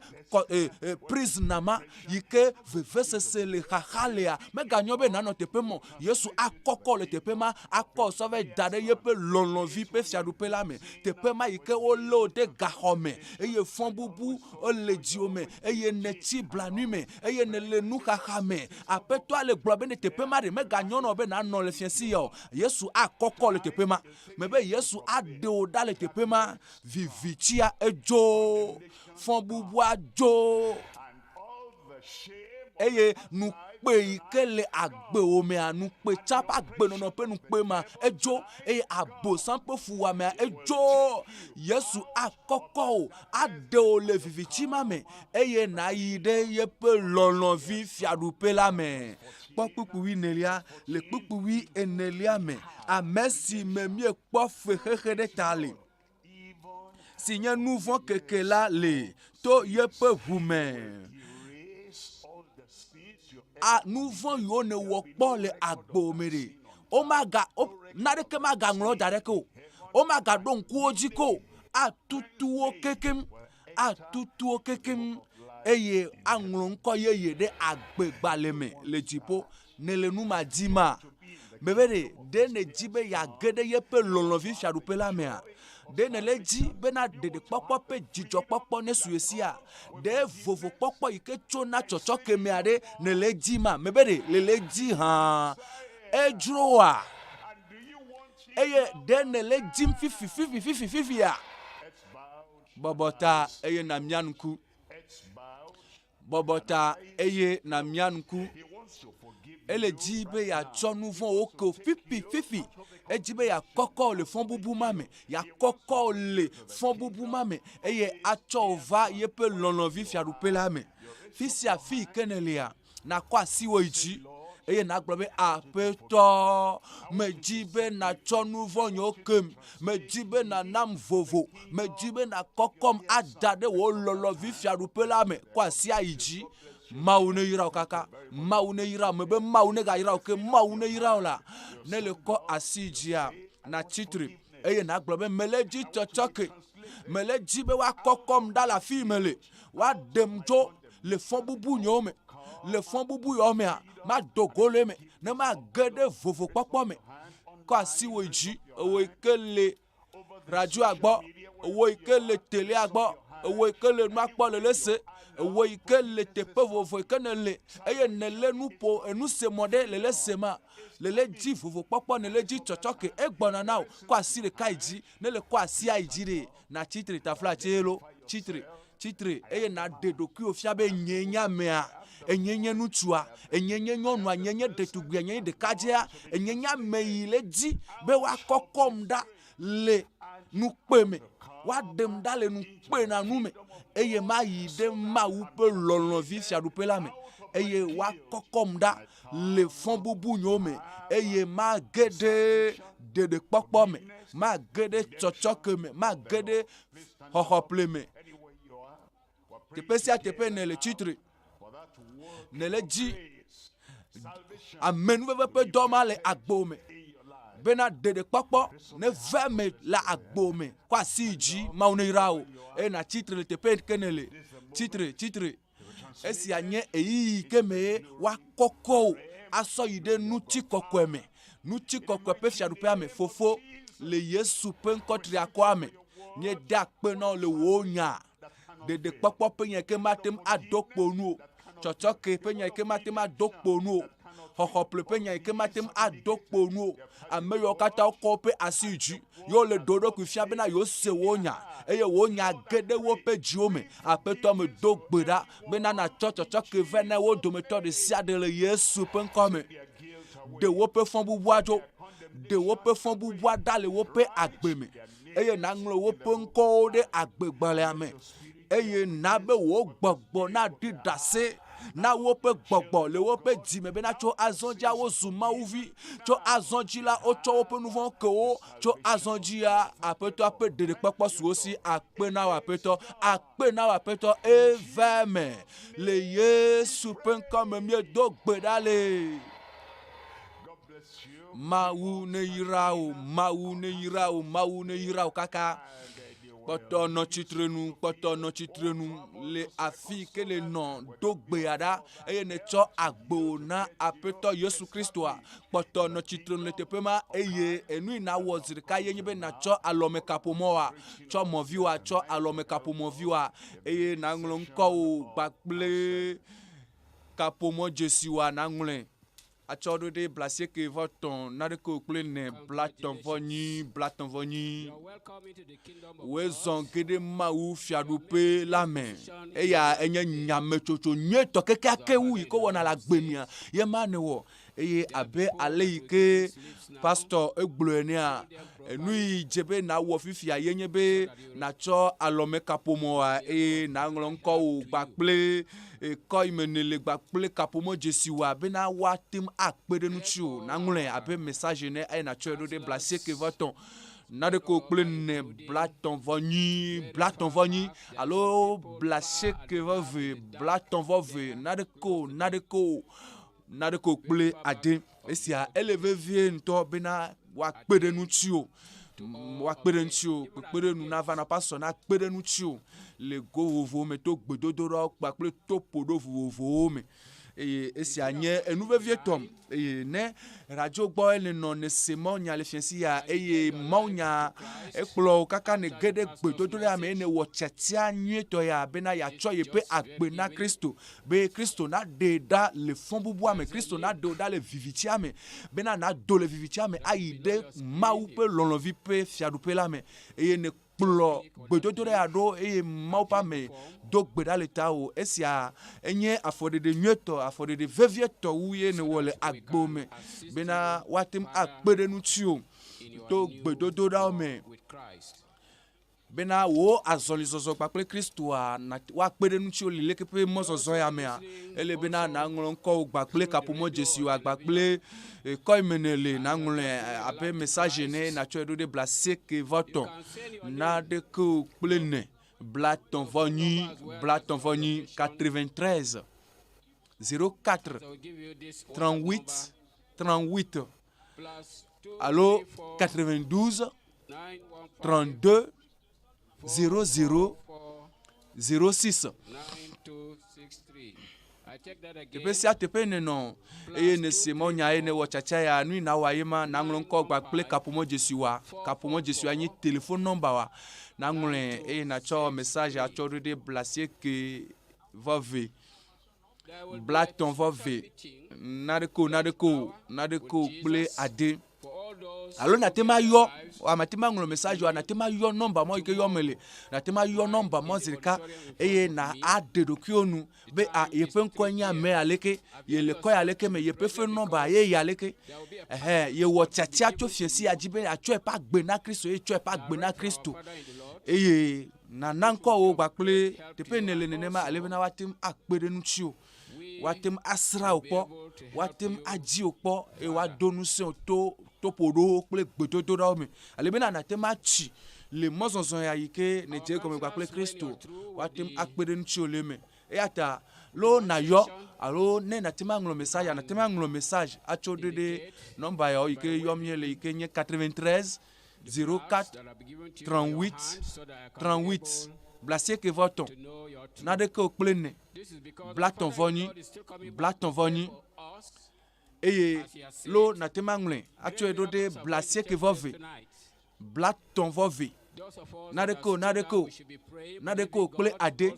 prise nama yike veve se le khakalea me ga nyon be na no tepe mo Yesu akoko le tepe ma akko so va dare ye pe lon vie pe fiadupe la me tepe ma yike o lo de gahome eye fon bubu o le diome eye neti blanume eye ne le nu kakame ape to le globe ne tepe ma de me ganyon no be na no le fiensi yo Yesu akoko le tepe ma me be Yesu ade o da le tepe ma vivitia ejo fon bubu ajo eye nu pe ikele agbe ome anu pe chapa agbe no pe nu pe ma ejo e abo san pe fuwa me ejo Yesu akoko ade o le vivichi ma me eye na yide ye pe lolon vi fiadupe la me popupu wi nelia le pupu wi enelia me a merci me mie po fehehe de tali signé nouveau keke la le to ye pe hume a nouveau yo ne wokpo le agbo mere o maga nare ke maga ngro dare ko o maga don ku ojiko atutuo kekem eye anwro nko ye de agbegbaleme le jipo ne le nu madima bebere de ne jibe ya gede ye pe lolovi shadupe la mea de ne le ji bena de popo pe jijo popo ne suesia de vovo popo ike chona chocho kemeade ne le ji ma mebere le ji ha ejroa eye de ne le ji fifi ya bobota eye na mianku bobota eye na mianku ele jibe ya nouveau oko fifi ejibe ya koko le fon bubu mame ya koko le fon bubu mame eye achova ye pe lonlovi fiadupe la me fisi a fi kenelia na kwa siwo iji eye na gbobe apeto me jibe na nouveau nyokem me jibe na nam vovo me jibe na kokom adade wo lolovi fiadupe la me kwa si a iji maune yira kaka maune yira mebe maune ga yira ke maune yira la ne le ko asijia na chitri eye na gbobe meleji chochoke meleji be wa kokom da la fi mele wa demjo le fon bubu nyome le fon bubu yome ma dogole me ne ma gede vovo popo me ko asiwo ji owo ikele radio agbo owo ikele tele agbo owo ikele ma po le lese owo ikele tepe vovo ikenele eye nele nupo enu se mode lele sema lele ji vovo popo nele ji chochoke egbona now ko asire kaiji nele ko asia ijire na chitri tafla chelo chitri eye na dedoku ofiabe nyenya mea enyenye nutua enyenye nyonu enyenye detugbu enyenye dekajea enyenya meile ji be wa kokomda le nukpeme wa demda le nukpe na nume eye ma yide ma upe lolon vi fiadupe la me eye wa kokomda le fon bubu nyome eye ma gede de popo me ma gede chochoke me ma gede hohople me tepe si a tepe ne le chitri ne le ji Amen. Nous veut dormir les agbome. Bena de kpɔkpɔ ne ve me la agbome. Kwa si dzi maunirao. E na titre le tepe kenele. Titre. Esi anye eyi keme wa koko aso yide nuti kokweme. Nuti kokwe pe fiadupe ame fofo le Yesu pe nkotri akwame. Nye dakpe no le wonya. De kpɔkpɔ pe nye ke matem adokpo nu. Chochoke pe nye ke matem adokpo nu. Hohople pe nye ke matem adokpo nu. Ame yo kata ko pe asiji. Yo le dodo ku fia bena yo se wonya. Eye wonya gede wo pe jiome. Apeto me dogbeda bena na chochoke vene wo dometo de sia de le Yesu pe nkome. De wo pe fon bubuajo. De wo pe fon bubuada le wo pe agbeme. Eye na nglo wo pe nko de agbegbale ame. Eye na be wo gbogbo na didase na wo pe gbogbo le wo pe di me be na cho azonja wo zuma uvi cho azonji la o cho wo pe nouveau ko cho azonji a apeto ape de pepo su osi ape na wa peto eveme le Yesu pen comme mieux do gbedale Mawu ne yirao kaka Poto no chitrenu le afi ke le non dogbeada eye ne cho agbo na apeto Yesu Kristo a poto no chitrenu le tepema eye enu na woziri ka ye nyebe na cho alome kapomoa cho moviwa cho alome kapomoviwa eye na nglo nko gbakple kapomo jesiwa na nglen Achodo de blasier que votre n'adeko pleine blaton voni wezon gede mawu fiadupe la main eya enye nyame chocho nyeto keke wu ko wona la gbemia ye manewo eye abe ale ke pastor egbloeni a enu jebe na wo fifia yenyebe na cho alome kapomo a na nglo nko gbakple ko imenele gbakple kapomo jesiwa be na watim akpede nu chu na ngule abe message ne na cho de blasier que voton na de ko pleine blaton voni allo blasier que vove blaton vove na de ko ple ade esia eleve vie nto be na wakpede nu chu kpede nu na vana paso na kpede nu chu le go vovo me to gbedodoro kpakple to podo vovo me esi anye enouve vietom ne radio gbo ele no ne semonya le fiensi ya maunya ekplo kaka ne gede gbedodoro ya me ne wo chetia nyeto ya bena ya choye pe agbe na Kristo be Kristo na de da le fon bubu ame Kristo na do da le vivitia me bena na do le vivitia me aide mau pe lonlovi pe fiadupe la me ne plo gbedodoro ya do mau pa me do gbeda le tao esia enye afode de nyeto afode de vevieto wuye ne wole agbome bena watim akpede nu tio to gbedodoro me bena wo azolizozo kpakple Kristo a na wa kpede nu tio lile kepe mozozo ya me a ele bena na nglo nko gbakple kapomo Jesu agbakple ko imenele na nglo ape message ne na cho de blasier que voton na de ko plene blaton voni 93 04 38 allo 92 32 00 06 Tepe si atepe ne non ne semonya ne wachacha ya nu na wayema na nglo nko gbakple kapomo Jesu anyi telephone number wa na ngule na cho message a cho de blasier que vove blaton vove nadeko ple ade alo na tema yo amatima nglo message wa na tema yo number mo ike yo mele na tema yo number mo zirika na ade dokionu be a yepe nkonya me aleke ye le ko aleke me yepe fe number ye aleke ye wo chacha to fiesi ajibe acho e pa gbe na Kristo e cho e pa gbe na Kristo na nanko o gbakple tepe nele nenema alebena watim akpede nu chi o watim asra opo watim aji opo wa donu se to podo kple gbedodoro me alebena na tema chi le mozonzon ya yike ne je comme gbakple Kristo watim akpede nu chi o le me ata lo na yo alo ne na tema nglo message a chode de number yo ike yomiele ike nye 93 04 38 38 blasie ke voton na de ko plene bla ton voni et lo na tema nglo a chode de blasie ke vove bla ton vove na de ko ple ade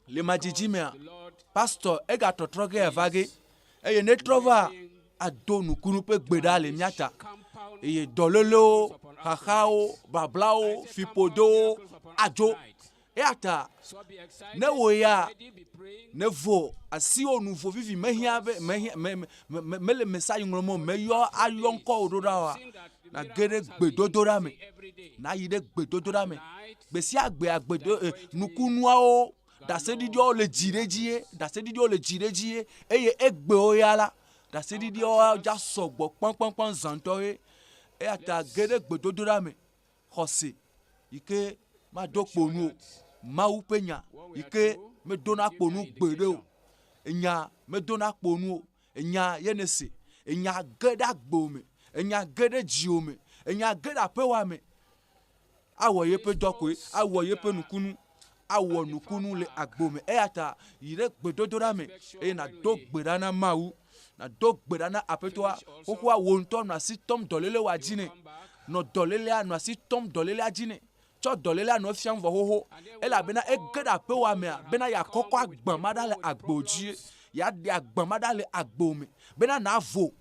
le majijimea pastor ega totroge evage eye ne trova adonu kunupe gbeda le miata eye dololo kakao bablao fipodo ajo eata ne woya ne vo asi onu vo vivi mehia me le message nglomo meyo ayonko ododawa na gere gbedodora me na yide gbedodora me gbesi agbedo nukunua o dasedidio le jireji eye egbe oyala dasedidio ja sogbo pon zantoe e ata gere gbedodora me khose ike ma dokponu ma upenya ike me dona kponu gbede o enya me dona kponu enya yenese enya geda gbome enya gede jiome enya geda pewa me awo yepe dokwe awo yepe nukunu awo nukunu le agbome ata yire gbedodora me na do gbedana mawu na do gbedana apetoa kokwa wonto na si tom dolele wa jine no dolele na si tom dolele ajine cho dolele no fian vo hoho ela bena egeda pewa me bena ya kokko agbamada le agboji ya de agbamada le agbome bena na vo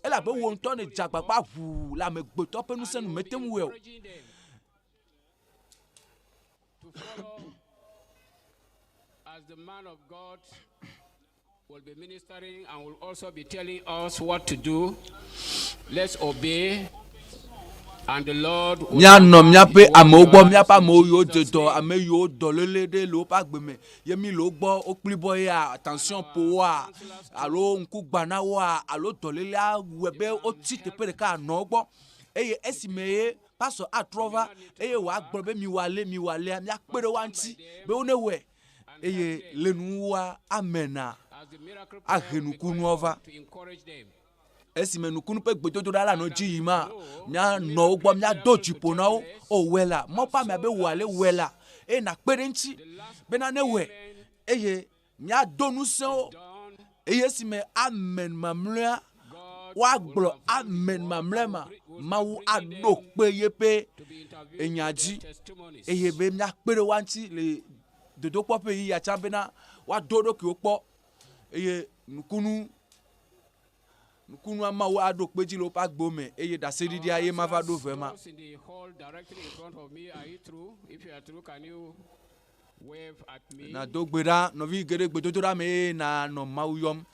ela be wonto ne jagbagba hu la me gboto penu senu metemu we as the man of God will be ministering and will also be telling us what to do. Let's obey, and the Lord will no miape amogbo miapa moyo dedo ameyo dolele de lo pa gbeme yemi lo gbo okplibo ya attention po wa alo nku gbana wa alo dolele webe o ti tepere ka no gbo eye esimeye pastor atrova eye wa gbobe mi wale mi akpere wanti be onewe eye lenuwa amena ahenukunu ova esimenukunu pe gbedodo dala no jima mia no gbo mia dojipo na o wela mo pa me be wale wela e na kpere nti be na newe eye mia donu so eye sime amen mamlea wa gblo amen mamlema mawu adokpe yepe enyaji eye be mia kpere wanti le Dutoƒo pe yi acha bena wa dodo ki opo eye nukunu amawo ado peji lo pa gbome eye da sedidi aye ma va do vraiment na do gbeda no vi gere gbedo da me na no mauyom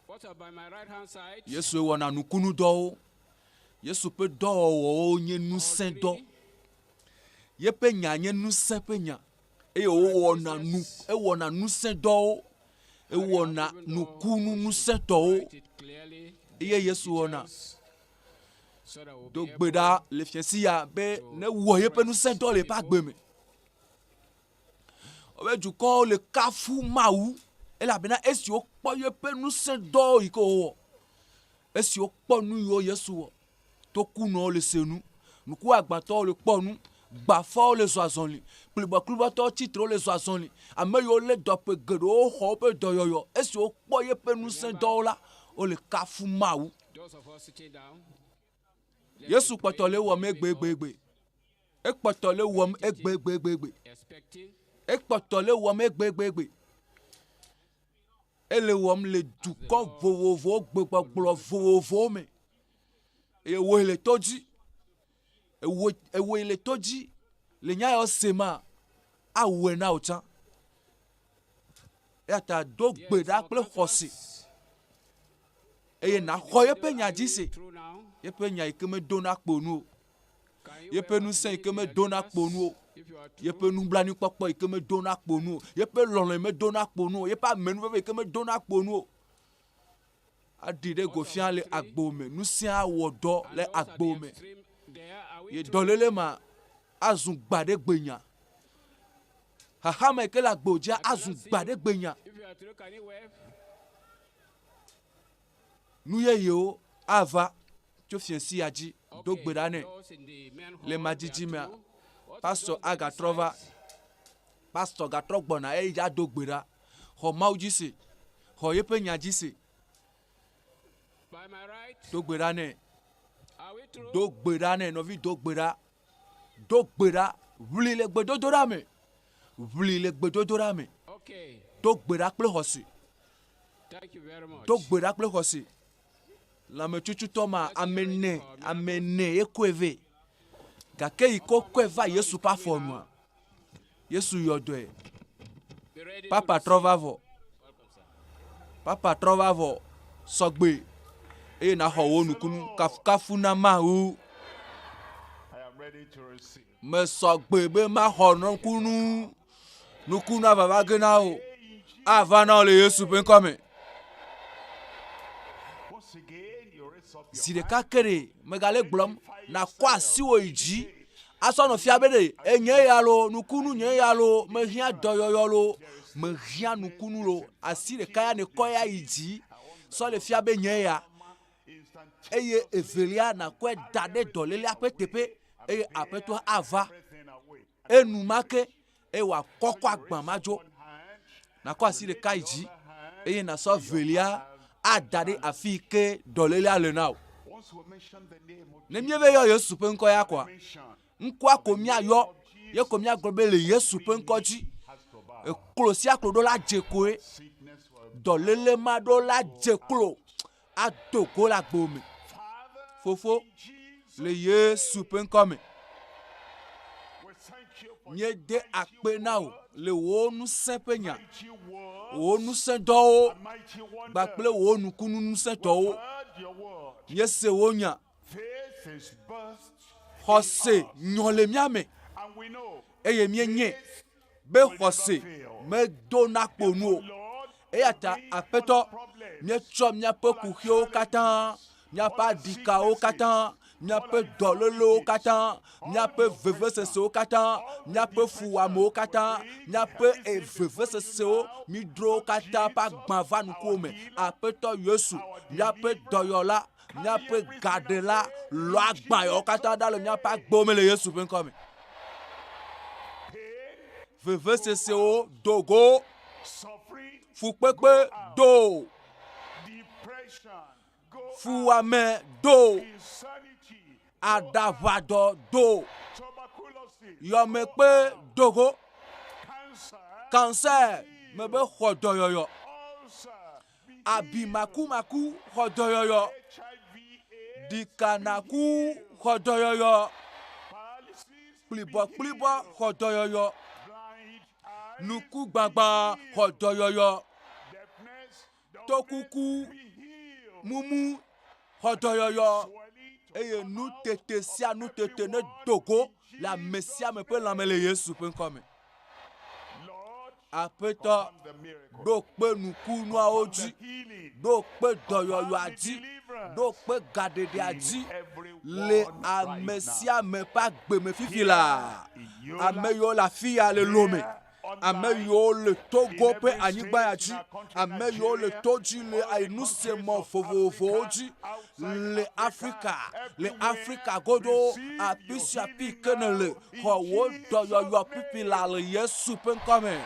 what about my right hand side? Yesu wona nukunu do Yesu pe do o nye nu sen do ye pe nya nye nu se pe nya e o wona nu se do e wona nukunu nu se to e Yesu wona do gbeda le fiensi ya be ne wo ye pe nu se do le pa gbe me o be ju ko le kafu mawu e la bena esi o po ye pe nu se do iko wo esi o po nu yo Yesu wo to ku no le senu nuku agbato le po nu gba fo le zoazonli kluba to titre le zoazonli ameyo le dope gedo ho pe doyoyo esi o po ye pe nu sen dola o le kafu mawu Yesu potole wo me gbegbe e potole wo me gbegbe e potole wo me gbegbe ele wo me le duko vovovo gbegbo vovovo me e wo le toji ewo ile toji le nya yo sema awe na ocha eta do gbeda ple khosi eye na khoye pe nya jise ye pe nya ikeme dona kponu ye pe nu sen ikeme dona kponu ye pe nu blani popo ikeme dona kponu ye pe lolo me dona kponu ye pa menu ve ikeme dona kponu adide go fian le agbome nu sin awodo le agbome ye dolele ma azun gbade gbenya hahama ke la gbodia azu gbade gbenya If you are through, can you wave? nuyeye ava tso fiensi adzi do gbe ɖa nɛ Those in the main hall, le we madzidzi are mea through. What pastor is those agatrɔ va pastor gatrɔ gbɔna eye dza do gbe ɖa xɔ mawu dzi se xɔ yeƒe nya dzi se by my right? do gbe ɖa nɛ Are we through? do gbe ɖa nɛ nɔvi do gbe ɖa ʋli le gbedodo ɖa me ʋli le gbedodo ɖa me Okay. do gbe ɖa kple xɔse Thank you very much. do gbe ɖa kple xɔse lãmetsutsutɔ ma ame ne ye koe ve gake yi ko koe va yesu ƒe afɔ nua yesu yɔ dɔe Be ready papa to trɔ va vɔ papa trɔ va vɔ sɔgbe eye na xɔ wo nukunu kafukafu na mawu I am ready to receive. me sɔgbe be ma xɔ nukunu avava ge na o ava na o le yesu ƒe ŋkɔ me Once again, you raise up your zi ɖeka ke ɖe megale gblɔm na kɔ asi wo yi dzi asɔ nɔ fia be ɖe enye ya lo nukunu nye ya lo mehiã dɔyɔyɔ lo mehiã nukunu lo asi ɖeka ya ne kɔ ya yi dzi sɔ le fia be nye ya eye evelia nakɔe da ɖe dɔlélia ƒe teƒe eye aƒetɔ ava enumake eye wòakɔkɔ agba ma dzo nakɔ asi ɖeka yi dzi eye nasɔ velia ada ɖe afi yi ke dɔlélia le na o Once we mention the name of ne míeve yɔ yesu ƒe ŋkɔ ya kɔa ŋkɔa ko míayɔ ye ko míagblɔ be le yesu ƒe ŋkɔ dzi eklo sia klo ɖo la dze koe dɔléle ma ɖo la dze klo ado go le agbo me fofo le yesu ƒe ŋkɔ me míede akpe na wo le wo ŋusẽ ƒe nya wo ŋusẽ dɔwo gbakple wo nukunu ŋusẽ tɔwo míese wo nya faith is burst, xɔse nyɔ le mía me and we know eye míenye be xɔse medona kponu o eya ta aƒetɔ míetsɔ míaƒe kuxiwo katã míaƒe adikawo katã míaƒe dɔlélewo katã míaƒe vevesesewo katã míaƒe fuwamewo katã míaƒe vevesesewo mídrowo katã ƒe agbã va nukuwo me aƒetɔ yesu míaƒe dɔyɔla míaƒe gaɖela lɔ agbãyawo katã ɖa le míaƒe agbewo me le yesu ƒe ŋkɔ me vevesesewo dogo suffering, fukpekpe do depression, go fuwame do insanity, adaʋadɔ do tuberculosis, yɔmekpe dogo cancer, cancer me be xɔ dɔyɔyɔ ulcer, abimakumaku xɔ dɔyɔyɔ HIV, dikanaku xɔ dɔyɔyɔ paralysis, kplibɔkplibɔ xɔ dɔyɔyɔ blind eye, nukugbagba xɔ dɔyɔyɔ deafness, tokuku mumu xɔ dɔyɔyɔ eye nutete sia nutete ne dogo le ame sia me ƒe lãme le yesu ƒe ŋkɔ me aƒetɔ ɖo kpe nukunuawo dzi ɖo kpe dɔyɔyɔa dzi ɖo kpe gaɖeɖea dzi le ame sia ame ƒe agbe me fifi la ame yiwo le afi ya le lome ame yiwo le togo ƒe anyigba ya dzi ame yiwo le to dzi le nusemɔ vovovowo dzi le afrika godo afi sia afi ke ne le xɔ wo dɔyɔyɔ pipi la le yesu ƒe ŋkɔ me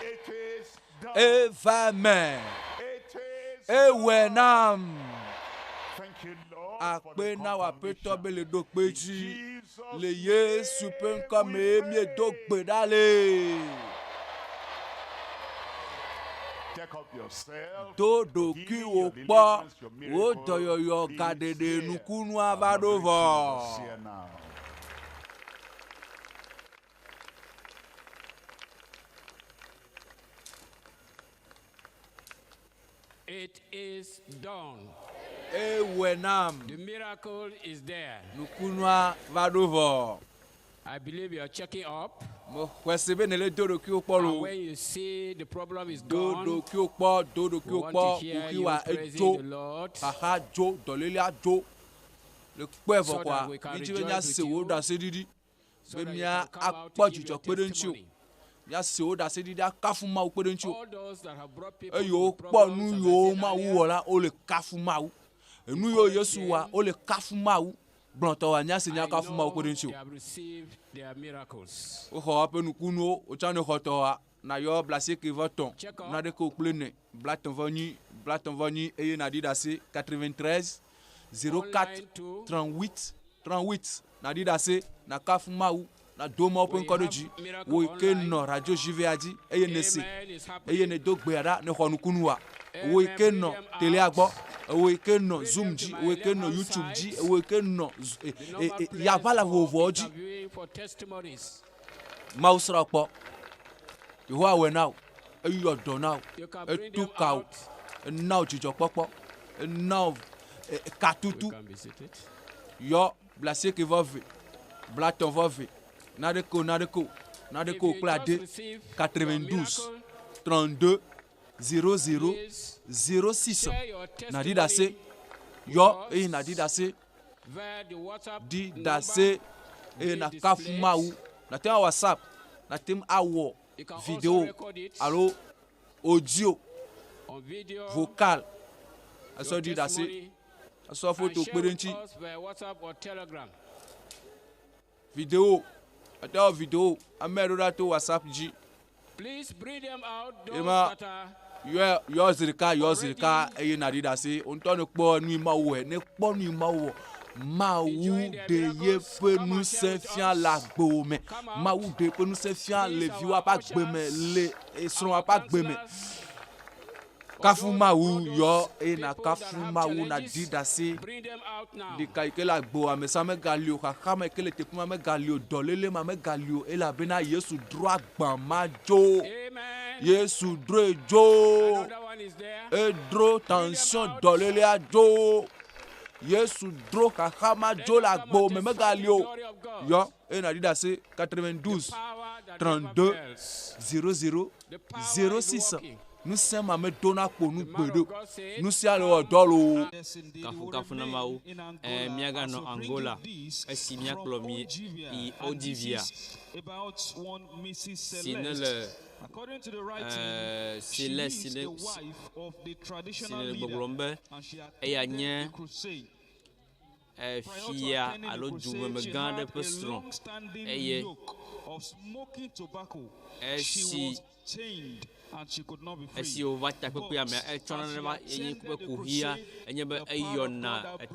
it is done. eva me It is ewɔe nam Thank you, Lord, for akpe the na wò aƒetɔ be le ɖo kpe dzi Jesus le yesu ƒe ŋkɔ me miedo gbe ɖa le. Take up yourself. Do ɖokui wò kpɔ wò dɔyɔyɔ gaɖeɖe nukunua va ɖo vɔ. Here now. It is done. Ewɔe nam The miracle is there. nukunua va ɖo vɔ. I believe you are checking up. Mo xɔse be ne le do ɖokuiwo kpɔ And lo. when you see the problem is Do gone, ɖokuiwo kpɔ do we ɖokuiwo want kpɔ to hear kuxi you wa praising edzo the Lord. xaxa dzo dɔlélia dzo le kpɔe So vɔ that kɔa we can mídzi be rejoice míase with wo you. ɖo ase ɖiɖi So be that you mía can come out akpɔ to give dzidzɔ your kpe ɖe ŋuti o testimony. ya se o da se di da kafu Mawu kpe ɖe ŋuti o. All those that have brought people Eye wo to kpɔ nu problems, yiwo as I Mawu said wɔ la, wo le kafu Mawu. Enu yiwo Yesu wa, wo le kafu Mawu. Blɔntɔ nya se nya kafu Mawu kpe ɖe ŋuti they o. have received their miracles. Wo xɔ woƒe nukunuwo, wo tsɔ ne xɔtɔ wa. Na yɔ bla-asiekɛ-vɔ-tɔn, na ɖe ke wo kple ne, bla-tɔ̃-vɔ-nyi, eye na ɖi ɖe asi 93 04 38 38. Na ɖi ɖe asi, na kafu Mawu, na do Mawu ƒe ŋkɔ ɖe dzi. Wo yi ke nɔ radio JVA dzi, eye ne se, eye ne do gbea ɖa ne xɔ nukunu wa. Wo yi ke nɔ telea gbɔ, wo yi ke nɔ Zoom dzi, wo yi ke nɔ YouTube dzi, wo yi ke nɔ yavala vovovowo dzi. For testimonies. Mawu sra kpɔ. Yehowa wɔ na wo, eyɔ dɔ na wo, etu ka wo, ena wo dzidzɔkpɔkpɔ, ena wo katutu. Yɔ bla-asiekɛ-vɔ-ve, bla-tɔ̃-vɔ-ve, na ɖe ko kple ade 92 32 00 06. Na ɖi ɖe asi, yɔ eye na ɖi ɖe asi, ɖi ɖe asi eye na kafu Mawu, na te WhatsApp, na te awɔ vidéo alo audio vocal asɔ ɖi ɖe asi asɔ foto kpe ɖe ŋuti vidéo ate wɔ vidéo ame ɖo ɖa to WhatsApp dzi ema yɔ zirika eye na ɖi ɖe asi ŋutɔ ne kpɔ nu yi Mawu wɔ ne kpɔ nu yi Mawu wɔ Mawu de yeƒe ŋusẽ fia le agbewo me. Mawu de yeƒe ŋusẽ fia le viwo ƒe agbe me, le esrɔ̃a ƒe agbe me. Kafu Mawu yɔ eye na kafu Mawu na ɖi ɖe asi. Ɖeka yi ke le agbewoa me sa megali o, xaxa me yi ke le teƒe ma megali o, dɔléle ma megali o, elabena Yesu dro agba ma dzo. Yesu dro dzo. Edro tension dɔlélea dzo. Yesu dro xaxa ma dzo le agbo me megali o. Yɔ eye na ɖi ɖe asi 92 32 00 06. Nusẽ ma me dona kpo nu gbe ɖo. Nusia le wɔ dɔ lo. Kafu na Mawu. Miaga nɔ Angola. Esi miakplɔ mi yi Odivia. Si ne le si le gbɔgblɔm be eya nye fia alo dumemegã aɖe ƒe srɔ̃ eye esi wòva takpekpea me etsɔna ne va enye ƒe kuhia enye be eyɔna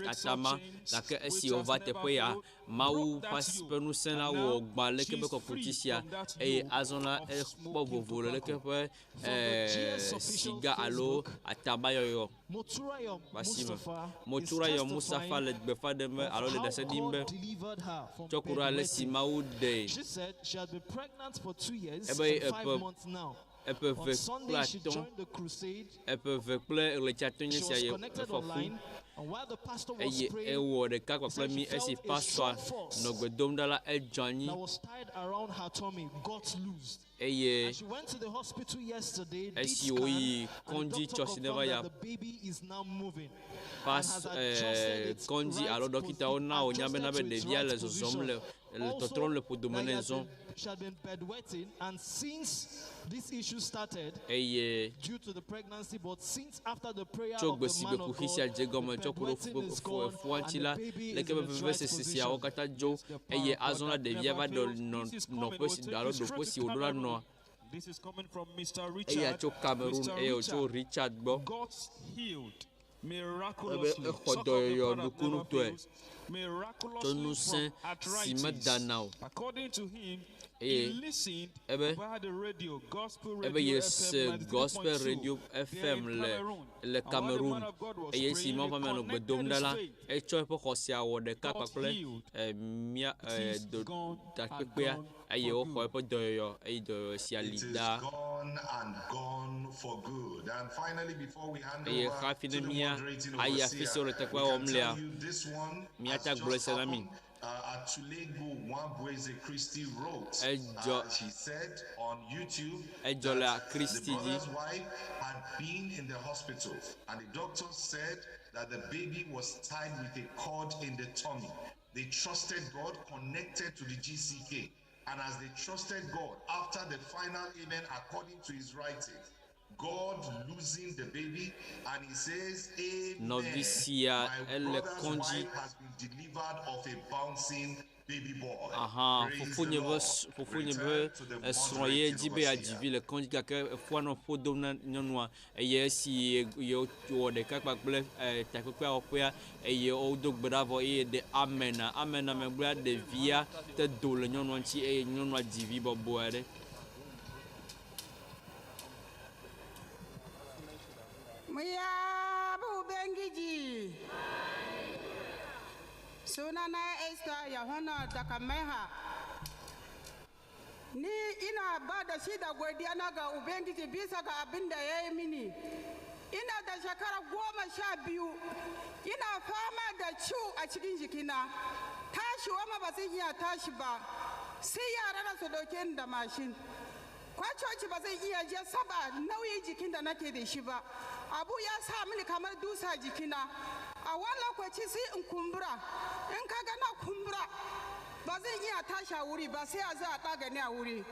atama gake esi wòva teƒe ya Mawu ƒe ŋusẽ la wɔ gbã leke be kɔkuti sia eye azɔ la ekpɔ vovo le leke ƒe siga alo atabayɔyɔ basi me. Moturayɔ Musafa le gbefa ɖem be alo le ɖase ɖim be tsɔku ɖe ale si Mawu ɖe ebe eƒe ve kple atɔ̃, eƒe ve kple ɣleti atɔ̃ nye sia ye efɔfu eye ewɔ ɖeka kpakple mi esi pastor nɔ gbe dom ɖa la edzɔ anyi eye esi wòyi kɔndzi tsɔsi ne va ya kɔndzi alo ɖɔkitawo na wònya bena be ɖevia le zɔzɔm le tɔtrɔm le ƒodome ne zɔm. This issue started due to the pregnancy, but since after the prayer of the man of God, fuanti la leke be veve sesiawo katã dzo eye azɔ la ɖevia va ɖe nɔƒe si alo ɖoƒe si wòɖo la nɔa. Eya tso Cameroon eye wòtso Richard gbɔ ebe exɔ dɔyɔyɔ nukunutɔe tso ŋusẽ si medana o. Eye ebe ye se gospel radio FM le Cameroon eye si ma va me no gbe dom ɖa la etsɔ eƒe xɔsia wɔ ɖeka kpakple mia takpekpea eye woxɔ eƒe dɔyɔyɔ eye dɔyɔyɔ sia li da eye hafi ne mia ayi afi si wole teƒea wɔm lea miata gblɔ sia na mi. She said on YouTube that the brother's wife had been in the hospital and the doctor said that the baby was tied with a cord in the tummy. They trusted God, connected to the GCK, And as they trusted God, after the final amen, according to his writing, God losing the baby, and he says, amen, Novicia, my brother's wife has been delivered of a bouncing baby boy. Fufu ne veut soyer dibe a divi le konji kaka fois no fodo na nyonwa eye si yo de kaka kple ta kaka opia eye o do bravo e de amen amen me bla de via te do le nyonwa chi e nyonwa divi bobo ere Muya bu bengiji sunana Esther Yohana Takameha ni ina ba da shi da godiya na ga Ubangiji bisa ga abin da ya yi mini. Ina da shekara 12 ina fama da ciwo a cikin jikina, tashi ma ba zan iya tashi ba, sai yara na su dauke ni da mashin. Kwacoci ba zan iya je saba nauyin jikin da nake da shi ba, abu ya sa mini kamar dusa jikina. A wani lokaci sai in kumbura, in kaga na kumbura ba zan iya tashi a wuri ba, sai a zo a ɗaga ni a wuri.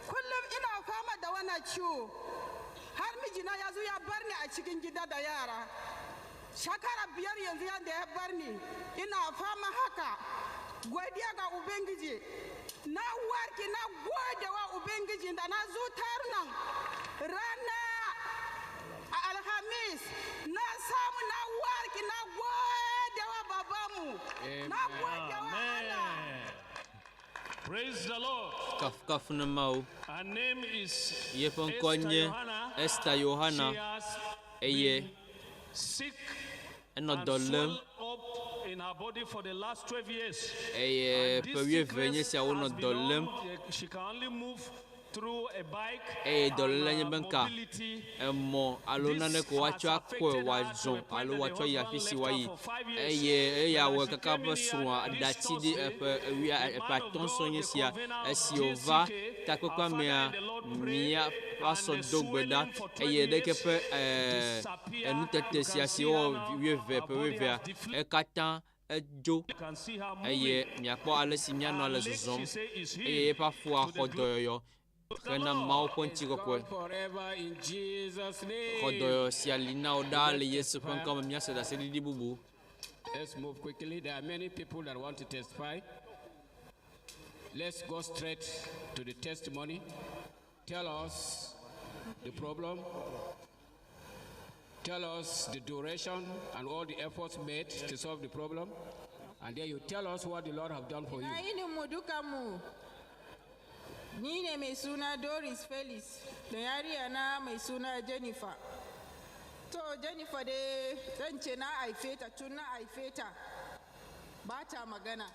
Kullum ina fama da wannan ciwo, har mijina ya zo ya bar ni a cikin gida da yara. Shekara 5 yanzu yadda ya bar ni, ina fama haka. Godiya ga Ubangiji, na warke, na gode wa Ubangiji da na zo tarunan rana a Alhamis, na samu na warke, na gode wa babamu, na gode wa Allah. Praise the Lord. Kaf na mau. Her name is Yepon konye Esther Yohana. Eye sick and and swelled up in her body for the last 12 years. Eye pewie venye si awo no dolem. She can only move through a bike. Dolem nye benka. Mo alona ne ko wacho akwe wajon alo wacho ya fisi wayi. Ya we kaka baswa dati di wi paton sonye sia esiova takwa mea mia paso dogbeda de kepe enu tete sia si o wieve pewe katan jo miakpo ale si miano ale zozom parfois hodoyo kana mau ponchi kokwe hodoyo si alina odale yesu pankam miasa da sedi bubu. Let's move quickly. There are many people that want to testify. Let's go straight to the testimony. Tell us the problem. Tell us the duration and all the efforts made to solve the problem. And then you tell us what the Lord have done for you. Ni ne mai suna Doris Felix da yariya na mai suna Jennifer. To Jennifer dai zan ce na haife ta tun na haife ta ba ta magana.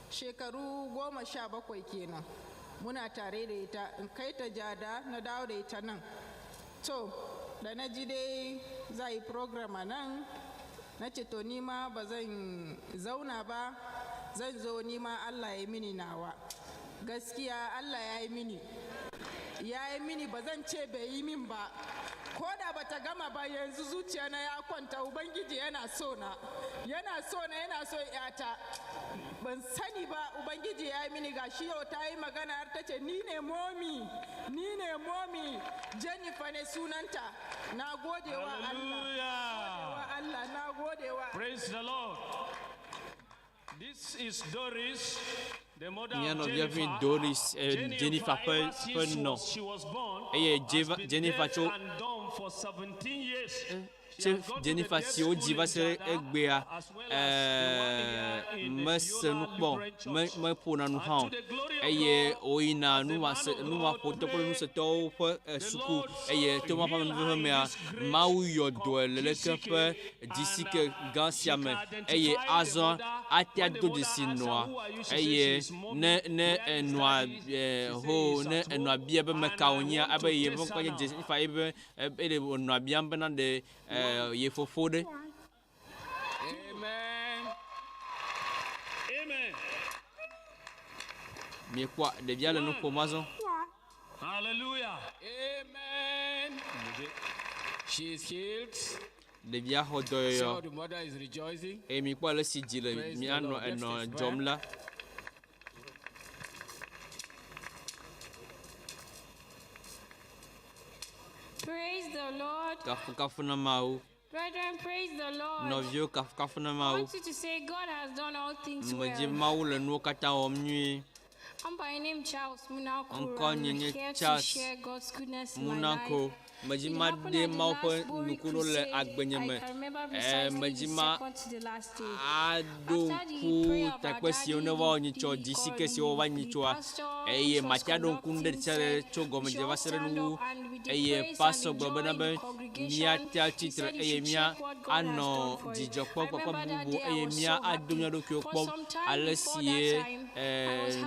Shekaru 17 kenan muna tare da ita, in kai ta jada na dawo da ita nan. To da na ji dai za yi program a nan, na ce to nima ba zan zauna ba, zan zo nima Allah ya mini nawa. Gaskiya Allah ya yi mini ba zan ce bai yi min ba, ko da ba ta gama ba yanzu zuciya na ya kwanta. Ubangiji yana so na yana so yata, ban sani ba. Ubangiji ya yi mini, gashi yau ta yi magana har ta ce ni ne momi Jennifer ne sunanta. Na gode wa Allah, na gode wa. Praise the Lord. This is Doris, the mother Miano of bienvenue Jennifer. Doris Jennifer pe no. Jennifer cho and done for 17 years. Jennifer si o diva se EÚEGBE mes nu bon me pona nu ha oina nu ma poto ko nu se to suku to ma pa me me mau yo do le kepe d'ici que gansiame azon atia do de sinoa ne noa ho ne noa bia be me kaonia abaye bon ko Jennifer ebe noa bia bena de ye fofode. Amen. Amen. Mais quoi, de bien le nous pomazon. Hallelujah. Amen. She is healed. De bien hodoyo. So the mother is rejoicing. Et mi quoi le si dit le mi ano jomla. Praise the Lord. Kafukafuna Mawu. Brethren, praise the Lord. Novio kafukafuna I Mawu. want you to say, God has done all things well. Mji Mawu le nuwo katã wɔm nyuie. I'm by name Charles Munako. Encore I'm Nyenye here to Charles share God's goodness in my Munako. life. Majima de Mawu ƒe nukunu le agbenye me. Majima ado ŋku takpe siwo ne va wɔ nyitsɔ di si ke siwo va nyitsɔa eye matia ɖo ŋku ɖe tse tso gɔmedze va se ɖe nuwu eye pastor gblɔ bena be míatia tsitre eye mía anɔ dzidzɔkpɔ kpɔkpɔ bubu eye mía ado mía ɖokuiwo kpɔm ale sie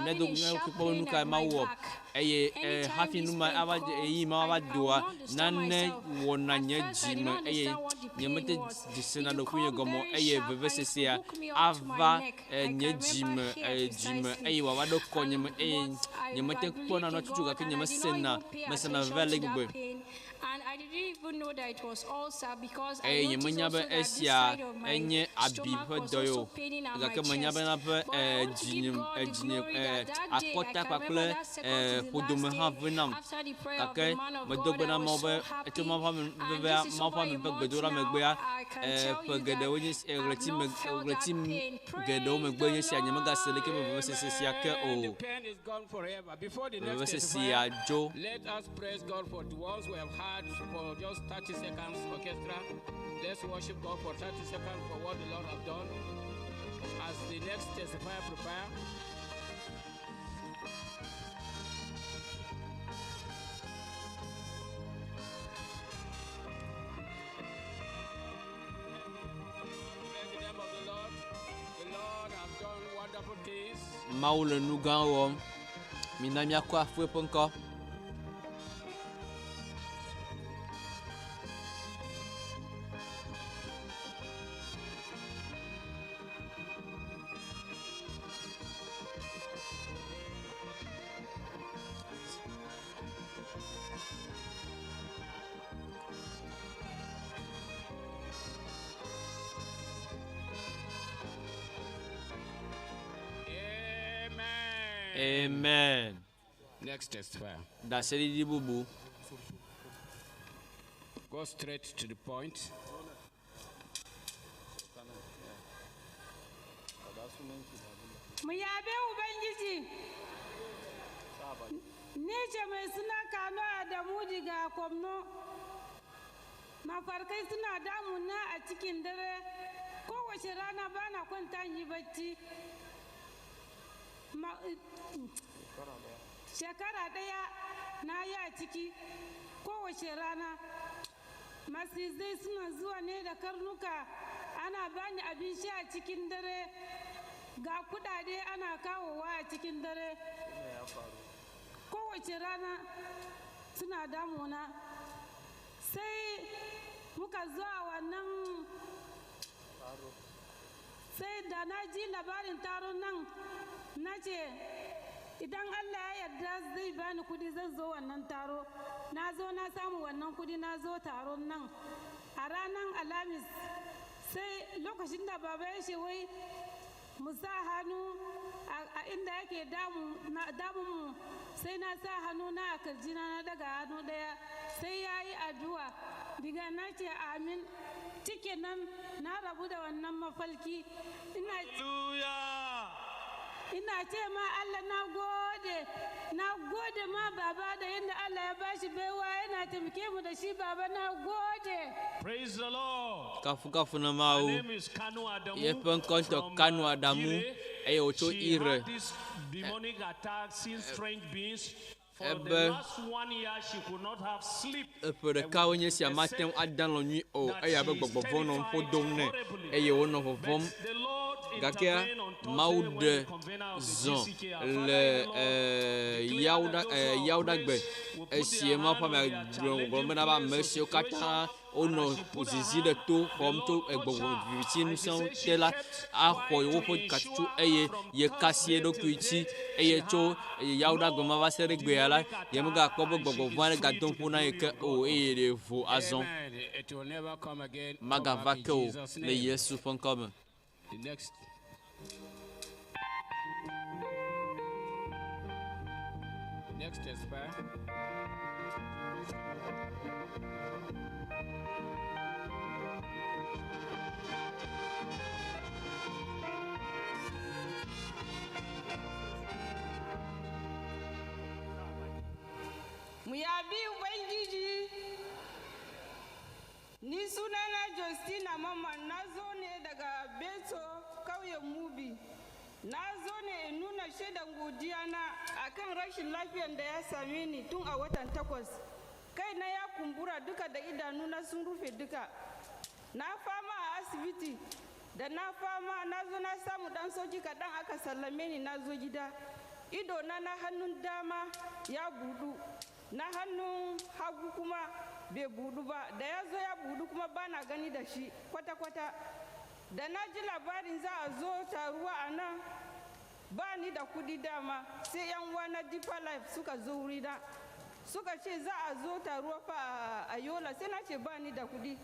ne do mía ɖokui kpɔm nu ka Mawu wɔ eye hafi nu ma ava eyi ma ava doa nane wɔna nye dzime eye nyemete dzisena ɖokui nye gɔmɔ eye vevesesea ava nye dzime dzime eye wòava ɖo kɔ nye me eye nyemete kpɔna nɔ tutu gake mesena veve le gbegbe. And I didn't even know that it was ulcer because I noticed also that this side of my stomach was also paining on my chest. But all to give God the glory that day, I can remember that second to the last day, after the prayer of the man of God, I was so happy. And this is super emotional. I can tell you that I've not felt that pain. Praise the Lord. The pain is gone forever. Before the next testify, let us praise God for the ones we have had for just 30 seconds, orchestra. Let's worship God for 30 seconds for what the Lord has done. As the next testifier prepare. Praise the name of the Lord. The Lord has done wonderful things. Mawu le nu gã wɔm. Mina míakɔ aƒe ƒe ŋkɔ. Amen. Next testifier. Daseli di bubu. Go straight to the point. Mu yabe Ubangiji. Ni ce mai suna Kano Adamu diga Kwamno. Mafarkai suna damuna a cikin dare. Kowace rana bana kwanta yi bacci. Shekara ɗaya na yi a ciki kowace rana masizai suna zuwa ne da karnuka ana bani abinci a cikin dare ga kudade ana kawowa a cikin dare kowace rana suna damuna sai muka zuwa wannan sai da na ji labarin taron nan na ce idan Allah ya yarda zai bani kudi zan zo wannan taro na zo na samu wannan kudi na zo taron nan a ranar Alhamis sai lokacin da baba ya ce wai mu sa hannu a inda yake damu mu sai na sa hannu na a kirjina na daga hannu daya sai ya yi addu'a diga na ce amin cikin nan na rabu da wannan mafalki ina ce ma Allah na gode ma baba da yadda Allah ya bashi baiwa yana taimake mu da shi baba na gode. Praise the Lord. Kafu na Mawu. My name is Kanu Adamu. Yepen konto Kanu Adamu. Eye ocho ire. She had this demonic attack, seen strange beings. For the last 1 year, she could not have sleep. Pour le cas où il y a matin dans la nuit, et avec Bobon, on peut donner, et on a vom. Gakia Maud Zon, le Yaudagbe, et si ma femme a monsieur Kata, on a zizi de tout, comme tout, et bon, nous sommes là, à Royo, Katu, et ye cassier de Kuiti, et Cho, Yaudagbe va se régulier là, Yamuga Kobo, voir le gâteau pour naïque, oh, et vous, Azon, Magavako, les Yesu font comme. The next. Next testifier. Yabi Ubangiji, ni sunana Justina Mama, na zo ne daga Beto, kauyen Mubi. Na zo ne in nuna shaidan godiya na akan rashin lafiyar da ya same ni tun a watan 8. Kai na ya kumbura duka da idanuna sun rufe duka. Na fama a asibiti, da na fama na zo na samu dan sauki kaɗan aka sallame ni na zo gida. Ido na hannun dama ya budu, na hannun hagu kuma bai budu ba, da ya zo ya budu kuma ba na gani da shi kwata-kwata. Da na ji labarin za a zo taruwa a nan, ba ni da kudi dama, sai yan uwa na Deeper Life suka zo wurina. Suka ce za a zo taruwa fa a Yola, sai na ce ba ni da kudi.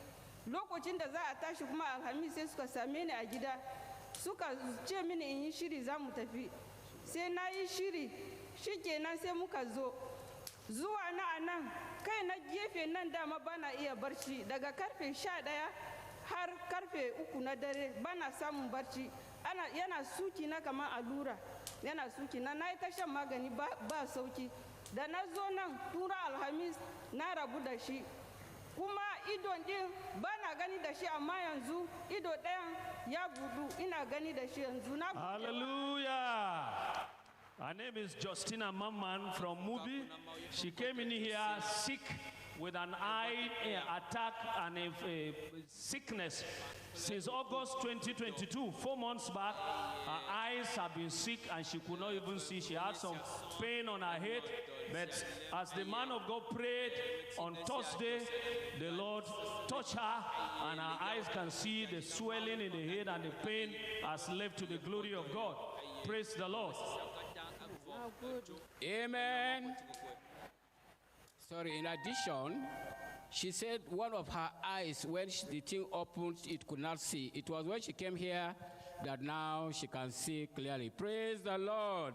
Lokacin da za a tashi kuma Alhamis sai suka same ni a gida. Suka ce mini in yi shiri za mu tafi. Sai na yi shiri, shikenan sai muka zo. Zuwa na a nan, kai na gefe nan dama ba na iya barci daga karfe 11 har karfe 3 na dare bana samun barci. Yana suki na kamar allura, yana suki na yi ta shan magani ba sauki. Da na zo nan tura Alhamis na rabu da shi, kuma idon din ba na gani da shi, amma yanzu ido ɗayan ya budu ina gani da shi yanzu na. Hallelujah. Her name is Justina Mamman from Mubi. She came in here sick with an eye attack and a sickness since August 2022. 4 months back, her eyes have been sick and she could not even see. She had some pain on her head, but as the man of God prayed on Thursday, the Lord touched her and her eyes can see the swelling in the head and the pain has left to the glory of God. Praise the Lord. Amen. Sorry, in addition, she said one of her eyes, when the thing opened, it could not see. It was when she came here that now she can see clearly. Praise the Lord.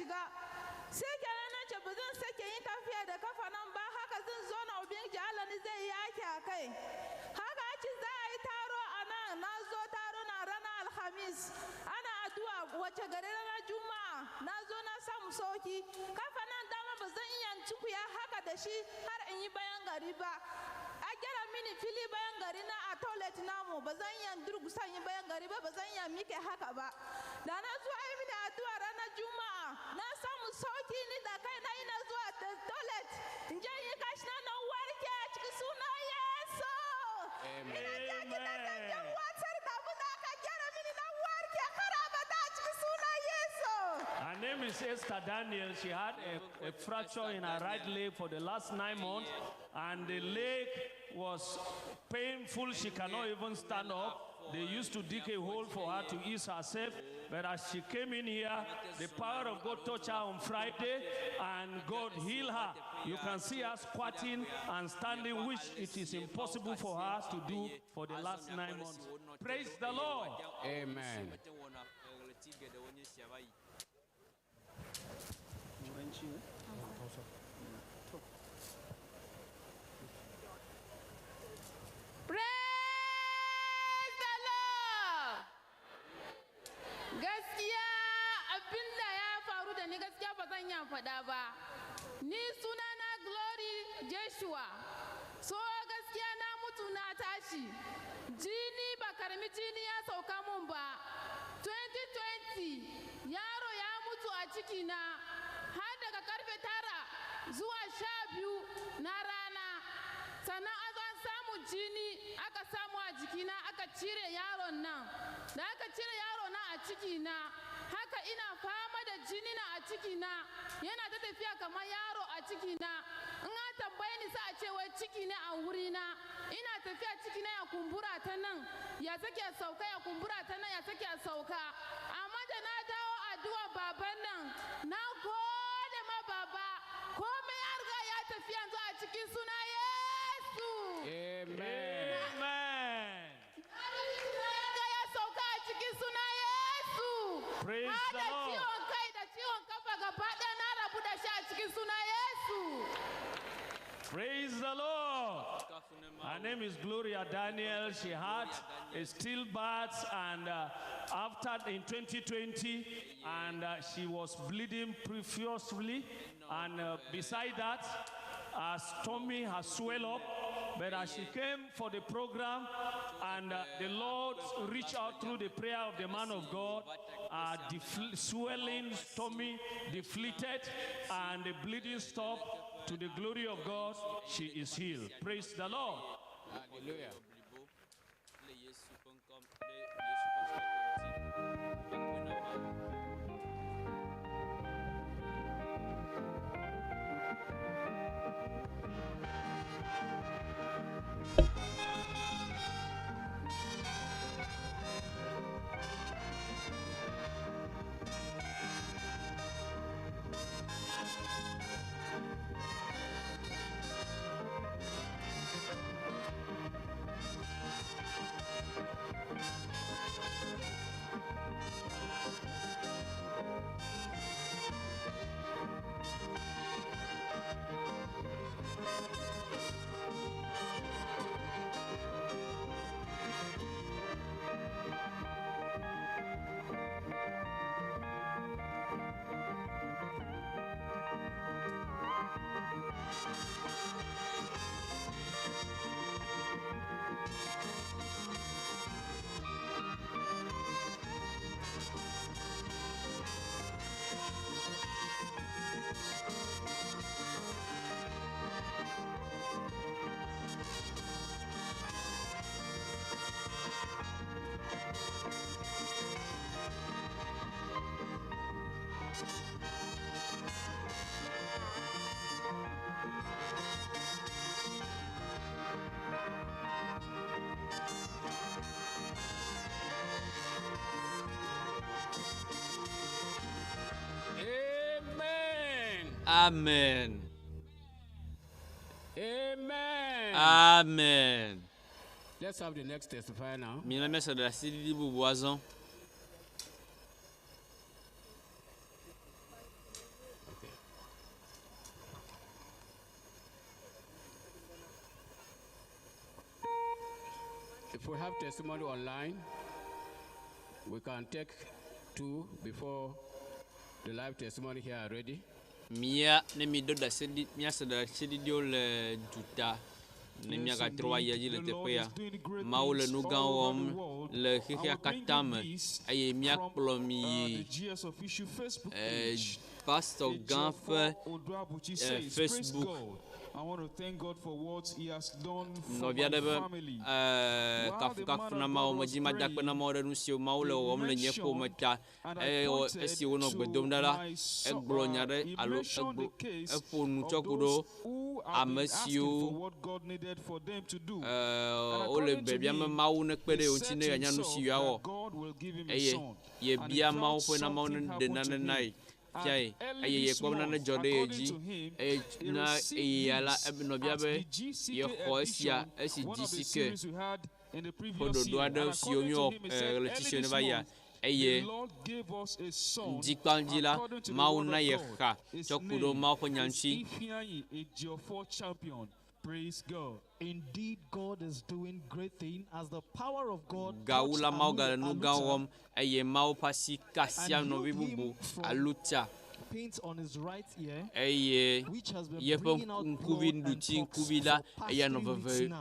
shiga sai kenan na ce ba zan sake yin tafiya da kafa nan ba, haka zan zo na ubangiji Allah ne zai yake a kai. Haka ci za a yi taro a nan, na zo taro na ranar Alhamis ana addu'a wace gari ranar Juma'a, na zo na samu sauki. Kafa nan dama ba zan iya cikuya haka da shi har in yi bayan gari ba. A gyara mini fili bayan gari na a toilet namu, ba zan iya durgusa yi bayan gari ba, ba zan iya mike haka ba. Da na zo ai mini addu'a ranar Juma'a, na samu sauki ni da kai na ina zuwa toilet in je yi kashi na warke a cikin sunan Yesu. Ina je gida da jan watsar da abu da aka gyara mini na warke karabata a cikin sunan Yesu. Her name is Esther Daniel. She had a fracture in her right leg for the last 9 months, and the leg was painful. She cannot even stand up. They used to dig a hole for her to ease herself. But as she came in here, the power of God touched her on Friday, and God healed her. You can see her squatting and standing, which it is impossible for her to do for the last 9 months. Praise the Lord. Amen. Gaskiya abinda ya faru da ni gaskiya ba zan iya faɗa ba. Ni sunana Glory Joshua. So gaskiya na mutu na tashi. Jini ba karmi jini ya sauka mun ba. 2020 yaro ya mutu a ciki na har daga karfe 9 zuwa 12 na rana. Sannan an samu jini aka samu a jikina aka cire yaron nan. Da aka cire yaro na a ciki na, haka ina fama da jini na a ciki na, yana ta tafiya kamar yaro a ciki na. In an tambaye ni sai a ce wai ciki ne a wuri na. Ina tafiya ciki na ya kumbura ta nan, ya sake sauka, ya kumbura ta nan, ya sake sauka. Amma da na dawo addu'a baban nan, na gode ma baba, komai ya riga ya tafi yanzu a cikin suna Yesu. Amen. Amen. Ya sauka a cikin suna Yesu. Praise the Hada Lord. ciwon kai da ciwon kafa gaba ɗaya na rabu da shi a cikin sunan Yesu. Praise the Lord. Her name is Gloria Daniel. She had a stillbirth and after in 2020, and she was bleeding profusely. And beside that, her stomach has swelled up. But as she came for the program, and the Lord reached out through the prayer of the man of God, swelling stomach deflated, and the bleeding stopped. To the glory of God, she is healed. Praise the Lord. Hallelujah. Amen. Amen. Amen. Let's have the next testifier now. Mina mesa da sidi bubuazon. If we have testimony online, we can take 2 before the live testimony here are ready. Mia ne mi do da sidi mia se da sidi dio le duta ne mia ga 3 ya ji le tepoya mawu le nu gan wom le khia katame aye mia kplo mi pastor gan fe Facebook. I want to thank God for what He has done for no my via de family. kafu na ma o majima da pe na ma o nu si o ma o le o mo le nye ko meta o esi o no gbedom dala e glo nya de alo e fo nu chokudo amesio o le be bia ma o ne pere o ti ne nya nu si ya o ye bia ma o fo na ma o ne de na nai Jai, aye kwamna na jode eji na eyala no biabe ye khosia esidisike podo doada si onyo relationship ba ya eye dikpanjila mauna ye kha chokudo ma ko nyanchi. Praise God. Indeed, God is doing great things as the power of God. Gaula mauga nu gawom aye mau pasi kasia no bibubu alucha. Paint on his right ear, aye ye fam kuvin dutin kuvila aye no vem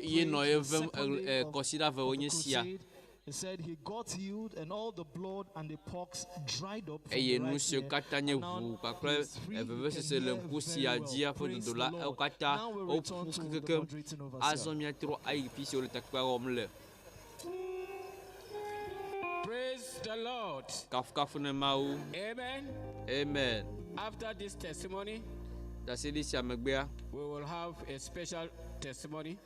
ye no evem consider veonysia. He said he got healed and all the blood and the pox dried up. Eye nu se katanye wu kakle eveve se le nkusi ajia fo de dola o kata o keke azomia tro ai pisi o le takwa omle. Praise the Lord. Kafkafune mau. Amen. Amen. After this testimony, we will have a special testimony.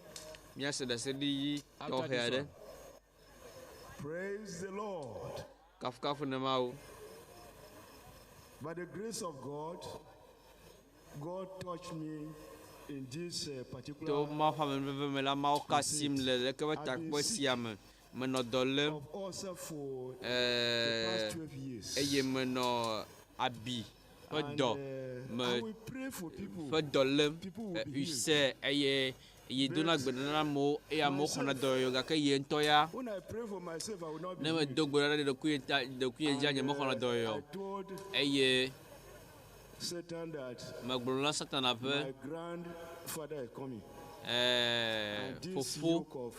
After this one. Praise the Lord. By the grace of God, God touched me in this particular menɔ dɔ lém of also for the past 12 years. eye menɔ abi ƒe dɔ I will pray for people. ƒe dɔ lém People will be use eye ye dona gbe na amewo eye amewo xɔna dɔyɔyɔ gake ye ŋutɔ ya When I pray for myself, I will not be ne medo gbe ɖa ɖe ɖekui dzi nye mexɔna dɔyɔyɔ I told eye Satan that megblɔ na satana ƒe my grandfather is coming. And this fofo yoke of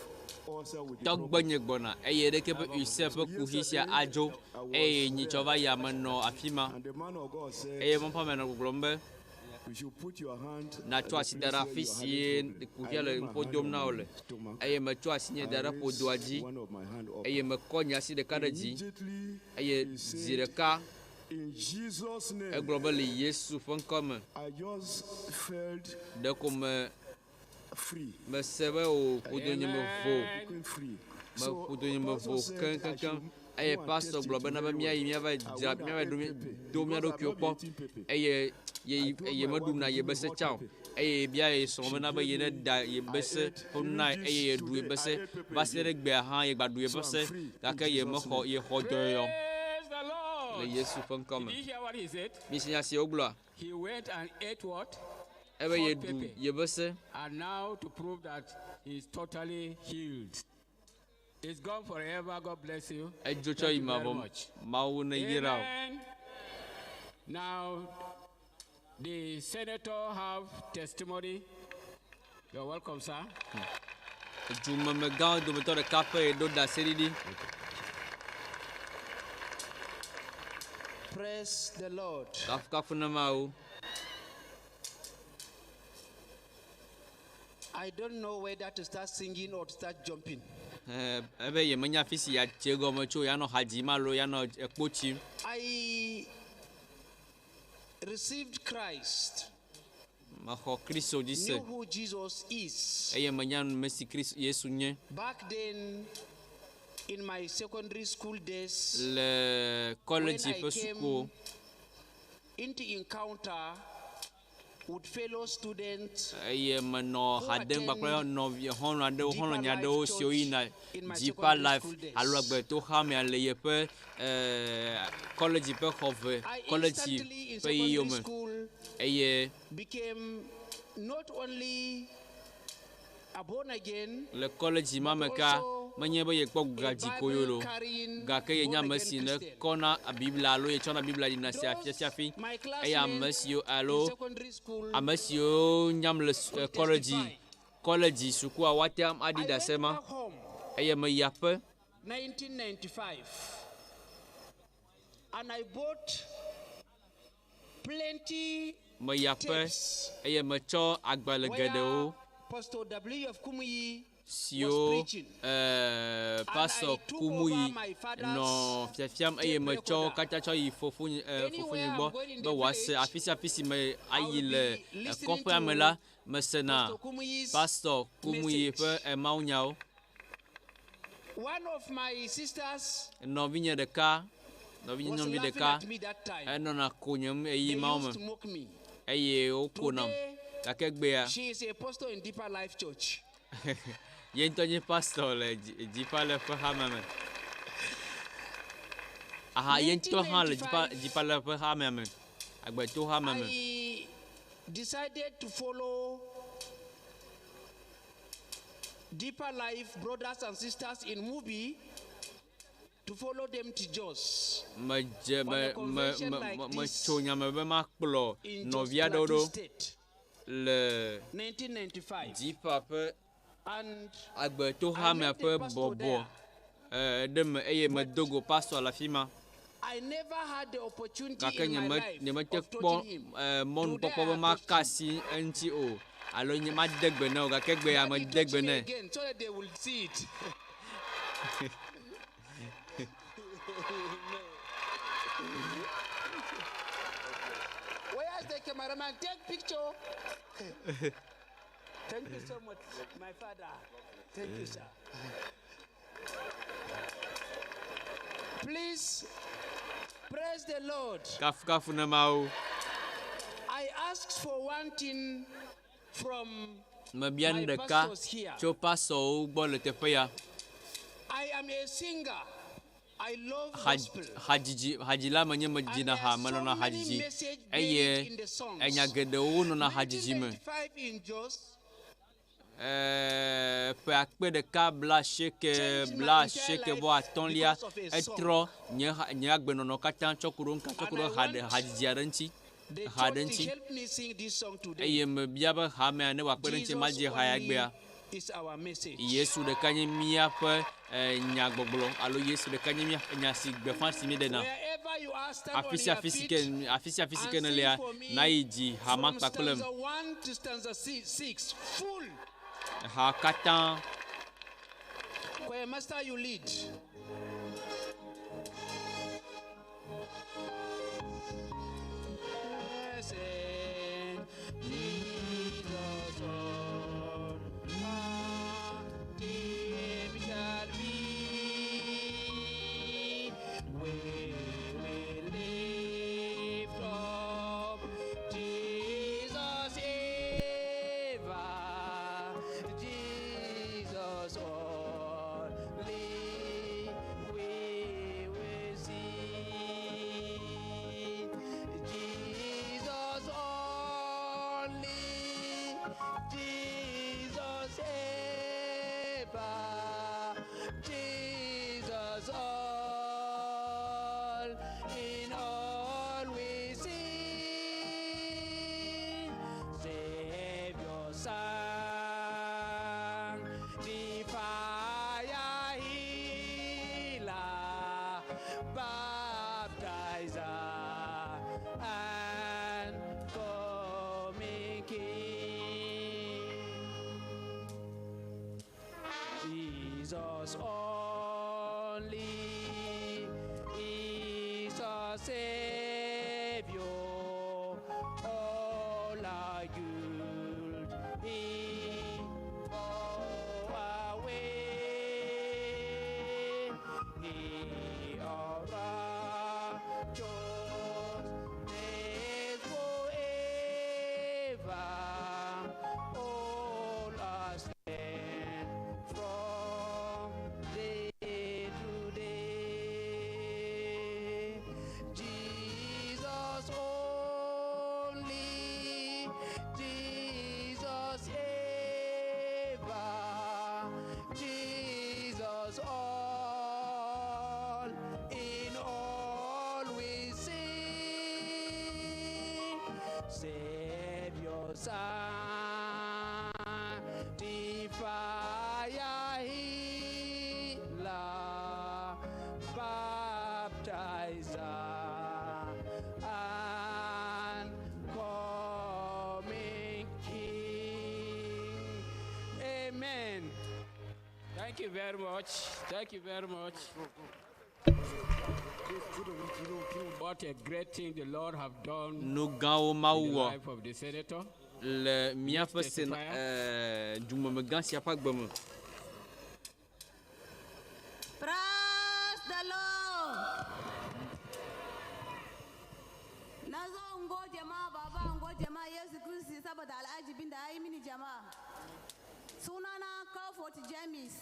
ulcer will be tɔgbenye gbɔna eye ɖeke ƒe use ƒe kuhi sia adzo eye nyitsɔ va yi amenɔ afi ma And the man of God said, eye mɔƒã me nɔ gbɔgblɔm be you should put your hand natsɔ asi da ɖe afi sie kuhia le ŋƒo dom na wo le eye metsɔ asi nye da ɖe ƒodoa dzi one of my hand up. eye mekɔ nye asi ɖeka ɖe dzi Immediately, eye he zi said, ɖeka in Jesus' name, egblɔ be le Yesu ƒe ŋkɔ me I just felt ɖeko free. mese be o ƒodo nye me vo Became free. me ƒodo nye me vo keŋkeŋkeŋ eye pastor gblɔ bena be míayi míava dzra míava do mía ɖokuiwo kpɔ eye ye meɖum na ye bese tsã o eye bia ye srɔ̃ bena be ye ne da ye bese ƒe nu na eye ye ɖu ye bese va se ɖe gbea hã ye gbaɖu ye bese gake ye mexɔ ye xɔ dɔyɔyɔ le Yesu ƒe ŋkɔ me. Did you hear what he said? Misi nya si wogblɔa He went and ate what? ebe ye Hot ɖu pepper. ye bese And now to prove that he's totally healed. It's gone forever. God bless you. edzo tsɔ Thank yi you very mavɔ much. Mawu ne yra o. Amen. Now, the senator have testimony. You're welcome, sir. Dumemegãwo dometɔ ɖeka ƒe ɖo da se ɖiɖi. Praise the Lord. Kafukafu na Mawu. I don't know whether to start singing or to start jumping. Ebe ye menya fi si ya tse gɔme tso ya nɔ ha dzim alo ya nɔ ekpo tsim. I received Christ, Mexɔ Kristo dzi se knew who Jesus is. eye menya nume si Kristo Yesu nye. Back then, in my secondary school days, Le college when I ƒe came sukuwo into encounter with fellow students eye menɔ ha dem kpakple nɔvi xɔlɔ aɖewo xɔlɔ nya aɖewo siwo yina Deeper Life alo agbeto xamea le yeƒe college ƒe xɔ ve college ƒe yiyo me eye became not only a born again, le college ma me ka menye be ye kpɔ gadzi koyo lo gake ye nye ame si ne kɔna biblia alo ye tsɔna biblia yina si afiafi eye ame siwo alo ame siwo nyam le college sukua woateam aɖi ɖase ma eye me yi aƒe 1995, and I bought plenty me yi aƒe eye metsɔ agbalẽ geɖewo Pasteur W.F Kumuyi siwo Pasteur Kumuyi nɔ fiafiam eye metsɔ katã tsɔ yi fofonye gbɔ be wòase afi si me ayi le kɔƒea me la mesena Pasteur Kumuyi ƒe mawunyawo. One of my sisters Nɔvinye ɖeka nɔvinye nyɔnuvi ɖeka enɔna konyem eyi mawo used to me mock me. eye wokonam gake gbea She is a pastor in Deeper Life Church. ye ŋutɔ nye pastor le Deeper Life ƒe hame me. Aha, ye ŋutɔ hã le Deeper Life ƒe hame me, agbeto hame me. I decided to follow Deeper Life brothers and sisters in Mubi, to follow them to Jos. Me tso nyame be makplɔ In Jos nɔvia ɖewo Plateau ɖo State, le 1995. Deeper ƒe And agbeto I hame met a ƒe pastor bɔbɔ ɖe me eye medo go pastor le afi ma. I never had the opportunity Gake in my life nyemete of kpɔ touching him. mɔnukpɔkpɔ be maka asi eŋuti o alo nye made gbe ne o gake gbea Let me mede touch gbe him ne. again so that they will see it. Where's the cameraman? Take picture. Thank you so much, my father. Thank you, sir. Please praise the Lord. Kafu na Mawu. I asked for one thing from Me bia nu my ɖeka pastors here. tso pastorwo gbɔ le teƒe ya. I I am a singer. I love gospel. Hajila manye majina ha malona hajiji. Eye enya gede wono na hajiji me. Pe akpe de ka bla sheke bo atonlia etro nya gbenono katan chokuro hajiji aranchi. Hadanchi. Eye me biaba ha me ane wakperenchi maji hayagbe. Is our message. Yesu de kanye mia pe nyagboglo alo Yesu de kanye mia nyasi be fansi mi de na afisia fisike na lea na iji ha makpa kple Stanza 1 to stanza 6 full. Ha katan Choir master, you lead. Jesus only is a Savior. All are good. He go away. He are righteous forever. All are stand from day to day. Jesus only, Jesus ever, Jesus all, in all we sing. Savior, sanctifier, healer, baptizer, and coming King. Amen. Thank you very much. Thank you very much. What a great thing the Lord have done in the life of the senator. Le mia fese duma me gan sia pa gbam. Praise the Lord. Nazo ngoje ma baba ngoje ma Yesu Kristi saboda al'ajibin da ayi mini jama'a. Sunana Comfort James.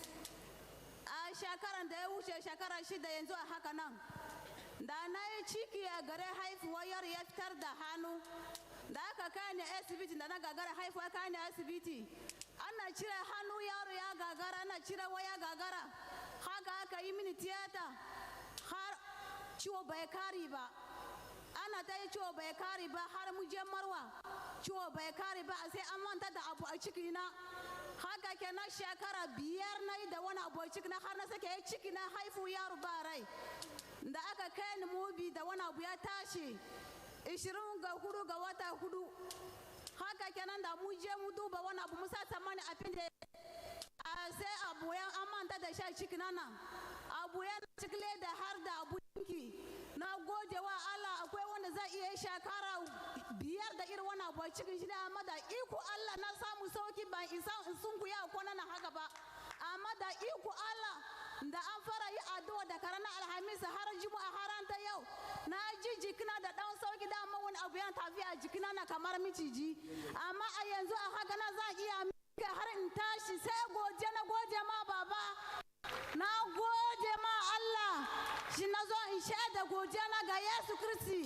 A shekaran da ya wuce shekara 6 yanzu a haka nan. Da na yi ciki a gare haifuwa yar ya fitar da hannu. Da aka kani asibiti da na gagara haifuwa kani asibiti. Ana cire hannu yaro ya gagara, ana cire waya gagara. Haka aka yi mini tiyata har ciwo bai kari ba. Ana ta yi ciwo bai kari ba har mu je Marwa. Ciwo bai kari ba sai an manta da abu a ciki na. Haka kenan shekara 5 na yi da wani abu a ciki na har na sake yi ciki na haifu yaro ba rai. Da aka kai ni mubi da wani abu ya tashi 24 ga wata 4. Haka kenan da mu je mu duba wani abu musa tsammani abin da sai abu ya amanta da shi ciki nan. Abu ya cikle da har da abu yanki. Na gode wa Allah akwai wanda zai iya shekara 5 da irin wani abu a cikin shi da amma da iko Allah na samu sauki ban isa in sunkuya ko nan haka ba. Amma da iko Allah da an fara yi addu'a da ranar Alhamis har Juma'a har ta yau na ji jikina da dan sauki da amma wani abu yana tafiya jikina na kamar miciji amma a yanzu a haka na za iya mika har in tashi sai goje na goje ma baba Na gode ma Allah, shi na zo in shaida godiya na ga Yesu Kristi.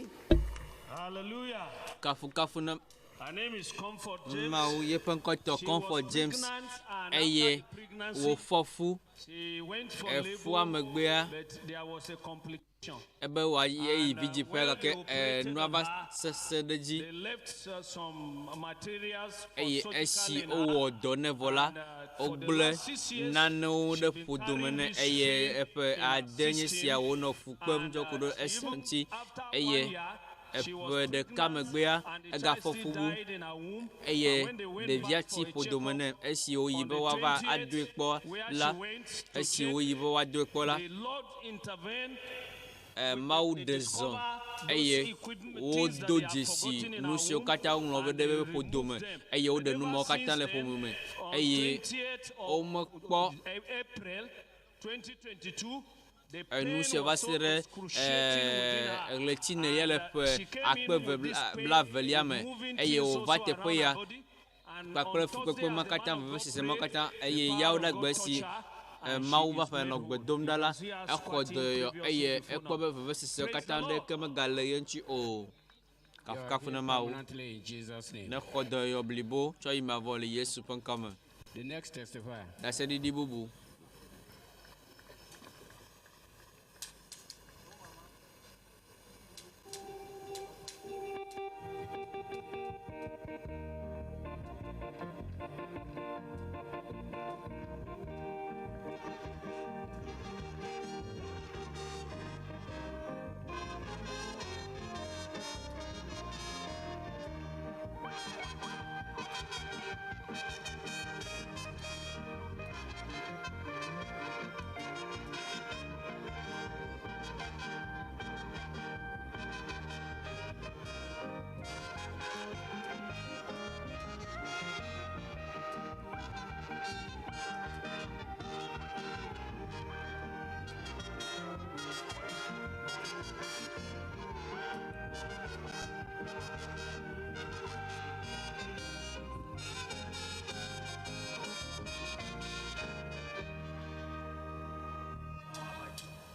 Hallelujah. Kafu na Her name is Comfort James. Mawu ye penkoto Comfort James. Pregnant, and Eye after the pregnancy, wo fofu. she went for Fu labor, amegbea. but there was a complication. Ebe wa ye viji when pega they ke operated on nuava her, sesedeji. they left some materials for Eye surgical esi in her. owo done vola. For the Ogle last 6 years, nano de she's been podomene carrying this eye shame epe in her adenye system. sia wo no fukpem jokodo Even esanti after 1 eye year, she was epe de pregnant, kamegbea and the ega child still fofubu died in her womb. eye And when they went de back viati for a podomene checkup, esi oyibo on the wava 20th, adwekpo where la she went to esi check, oyibo wadwekpo la the Lord intervened. Mawu de zon eye wo do jesi nusio kata ŋlɔ be ɖe be ƒodome eye wo de numɔ kata le ƒome me eye wo mekpɔ April 2022, the nu sia va se ɖe ɣleti ne ye le ƒe akpe blavelia me eye wòva teƒe ya kpakple fukpekpe ma katã vevesese ma katã eye yawo ɖe gbe si Mawu va ƒe nɔ gbe dom ɖa la exɔ dɔyɔ eye ekpɔ be vevesese katã ɖeke megale ye ŋuti o. Kafukafu na Mawu ne xɔ dɔyɔ blibo tsɔ yi mavɔ le Yesu ƒe ŋkɔ me. The next testifier. Ɖaseɖiɖi bubu.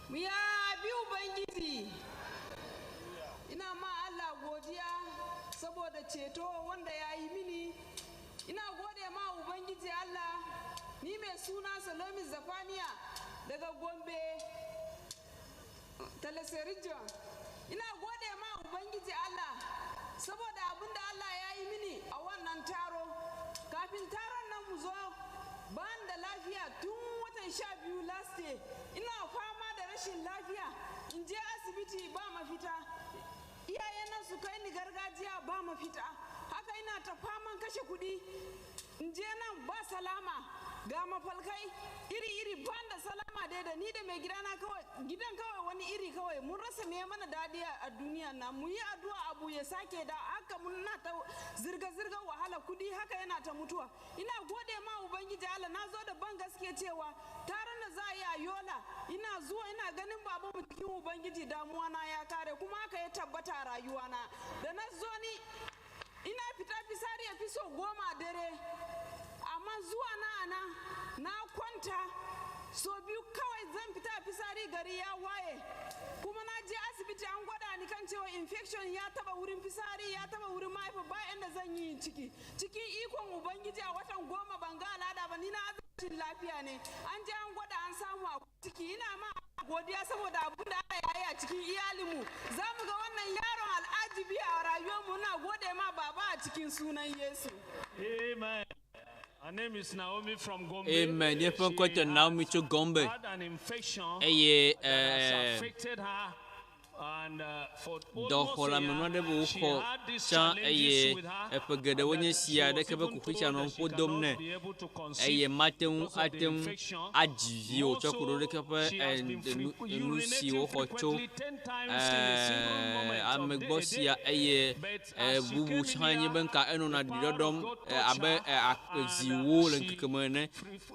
Miya bi Ubangiji, ina ma Allah godiya saboda ceto wanda ya yi mini. Ina gode ma Ubangiji Allah, ni mai suna Salomi Zafaniya daga Gombe, Talaserijon. Ina gode ma Ubangiji Allah saboda abin da Allah ya yi mini a wannan taro. Kafin taron nan mu zo, ban da lafiya tun watan 12 last year. Ina fama da rashin lafiya, in je asibiti ba mafita, iyayena su kai ni gargajiya ba mafita, haka ina ta faman kashe kuɗi, in je nan ba salama, ga mafalkai iri-iri ban da salama dai da ni da mai gidana kawai, gidan kawai wani iri kawai, mun rasa me mana dadi a duniya na, mu yi addu'a abu ya sake da haka mun na ta zirga-zirga wahala kuɗi haka yana ta mutuwa. Ina gode ma Ubangiji Allah, na zo da ban gaske cewa taron da za a yi a Yola, ina zuwa ina ganin babanmu cikin Ubangiji, damuwa na ya kare kuma haka ya tabbata a rayuwana. Da na zo ni ina fita fisari ya fi so 10 dare, amma zuwa na kwanta so biyu kawai zan fita fisari gari ya waye, kuma na je asibiti an gwada ni kan cewa infection ya taba wurin fisari, ya taba wurin mahaifa, ba inda zan yi ciki. Cikin ikon Ubangiji a watan 10 ban ga al'ada ba, ni na azumin lafiya ne, an je an gwada an samu a ciki. Ina ma godiya saboda abin da Allah ya yi a cikin iyalinmu. Za mu ga wannan yaron al'ajibi a rayuwarmu. Na gode ma Baba a cikin sunan Yesu. Amen. Her name is Naomi from Gombe. Amen. Ye ƒe ŋkɔ tso Naomi tso Gombe. Had an infection Eye that has affected her. And for dɔxɔla menua ɖe be woxɔ tsã eye eƒe geɖewo nye sia ɖeke be kuxitsa nɔ ŋƒo dom nɛ eye mate ŋu ate ŋu adzi vi wotsɔ ku ɖo ɖeke ƒe nu si woxɔ tso ame gbɔ sia eye bubu tsã nye be nka enɔna ɖiɖɔɖɔm abe ziwo le ŋkeke me ene,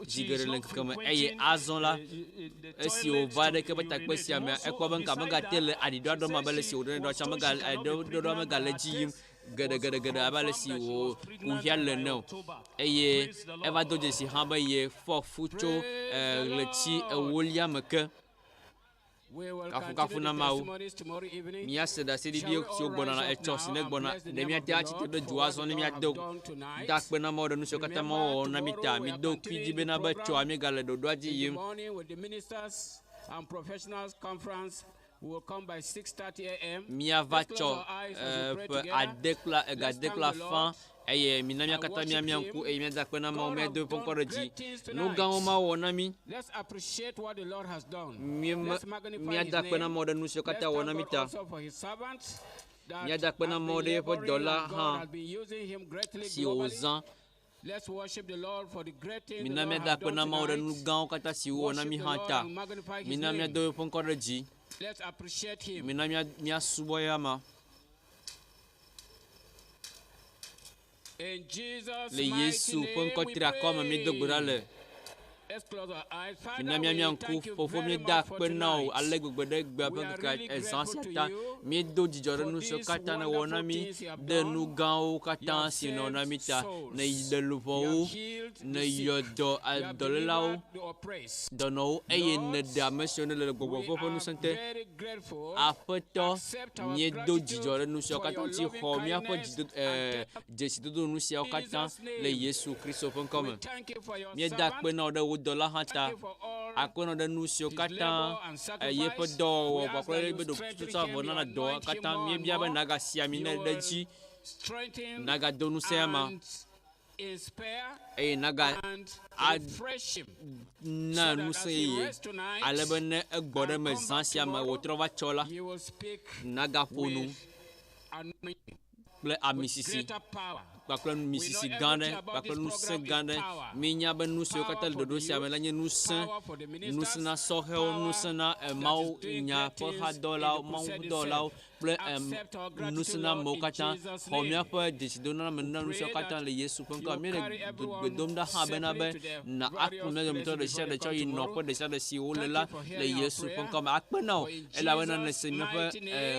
zi geɖe le ŋkeke me eye azɔ la esi wòva ɖeke ƒe takpe sia mea ekpɔ be nka megate le aɖiɖɔɖɔm abe le si wòɖo ɖɔ tsã megale edzi yim gede abale si wo uhiale no eye eva doje si hamba ye fo fucho leti ewolia meke kafu na mawu mia seda sedi bi so gbona na echos ne gbona ne mia tia chi te jua so ne mia do dakpe na mo de no so kata mo na mita mi do kwiji be na ba cho ami gale do aji yim and professionals conference will come by 6:30 a.m. Mia vacho adekla fan eye minamia kata mia nku e mia dakpe na ma o me do ponkoreji no gan ma wona mi. Let's appreciate what the Lord has done. Mia dakpe na mo de no so kata wona mita mia dakpe na mo de po dollar ha si ozan. Let's worship the Lord for the great things the Lord has done tonight. Let's appreciate him. In Jesus' mighty name we pray. Let's close our eyes. Father, we thank you very much for tonight. We are really grateful to you for these 13 wonderful things you have done. You have saved souls. You have healed the sick. You have delivered the oppressed. Lord, we are very grateful. Accept our gratitude for your loving kindness and Jesus' name. We thank you for your servant. Dollar hata akono de nusio kata ye podo wa kwa be do tuta bona na do kata mi bia ba naga siamine daji naga donu sema naga na nusei alebene egbode mezansia ma wotrova chola naga ponu ple amisisi bakla misisi gande bakla nusen gande minya ba nusu katal dodo sia melanye nusen nusna sohel nusna mau nya po hadola mau dola ple nusna mokata homia po desidona menna nusu kata le yesu ponka mele bedomda ha benabe na akuna mto de sia de choyi no po de sia de si olela le yesu ponka ma akpena ela wana ne se mepa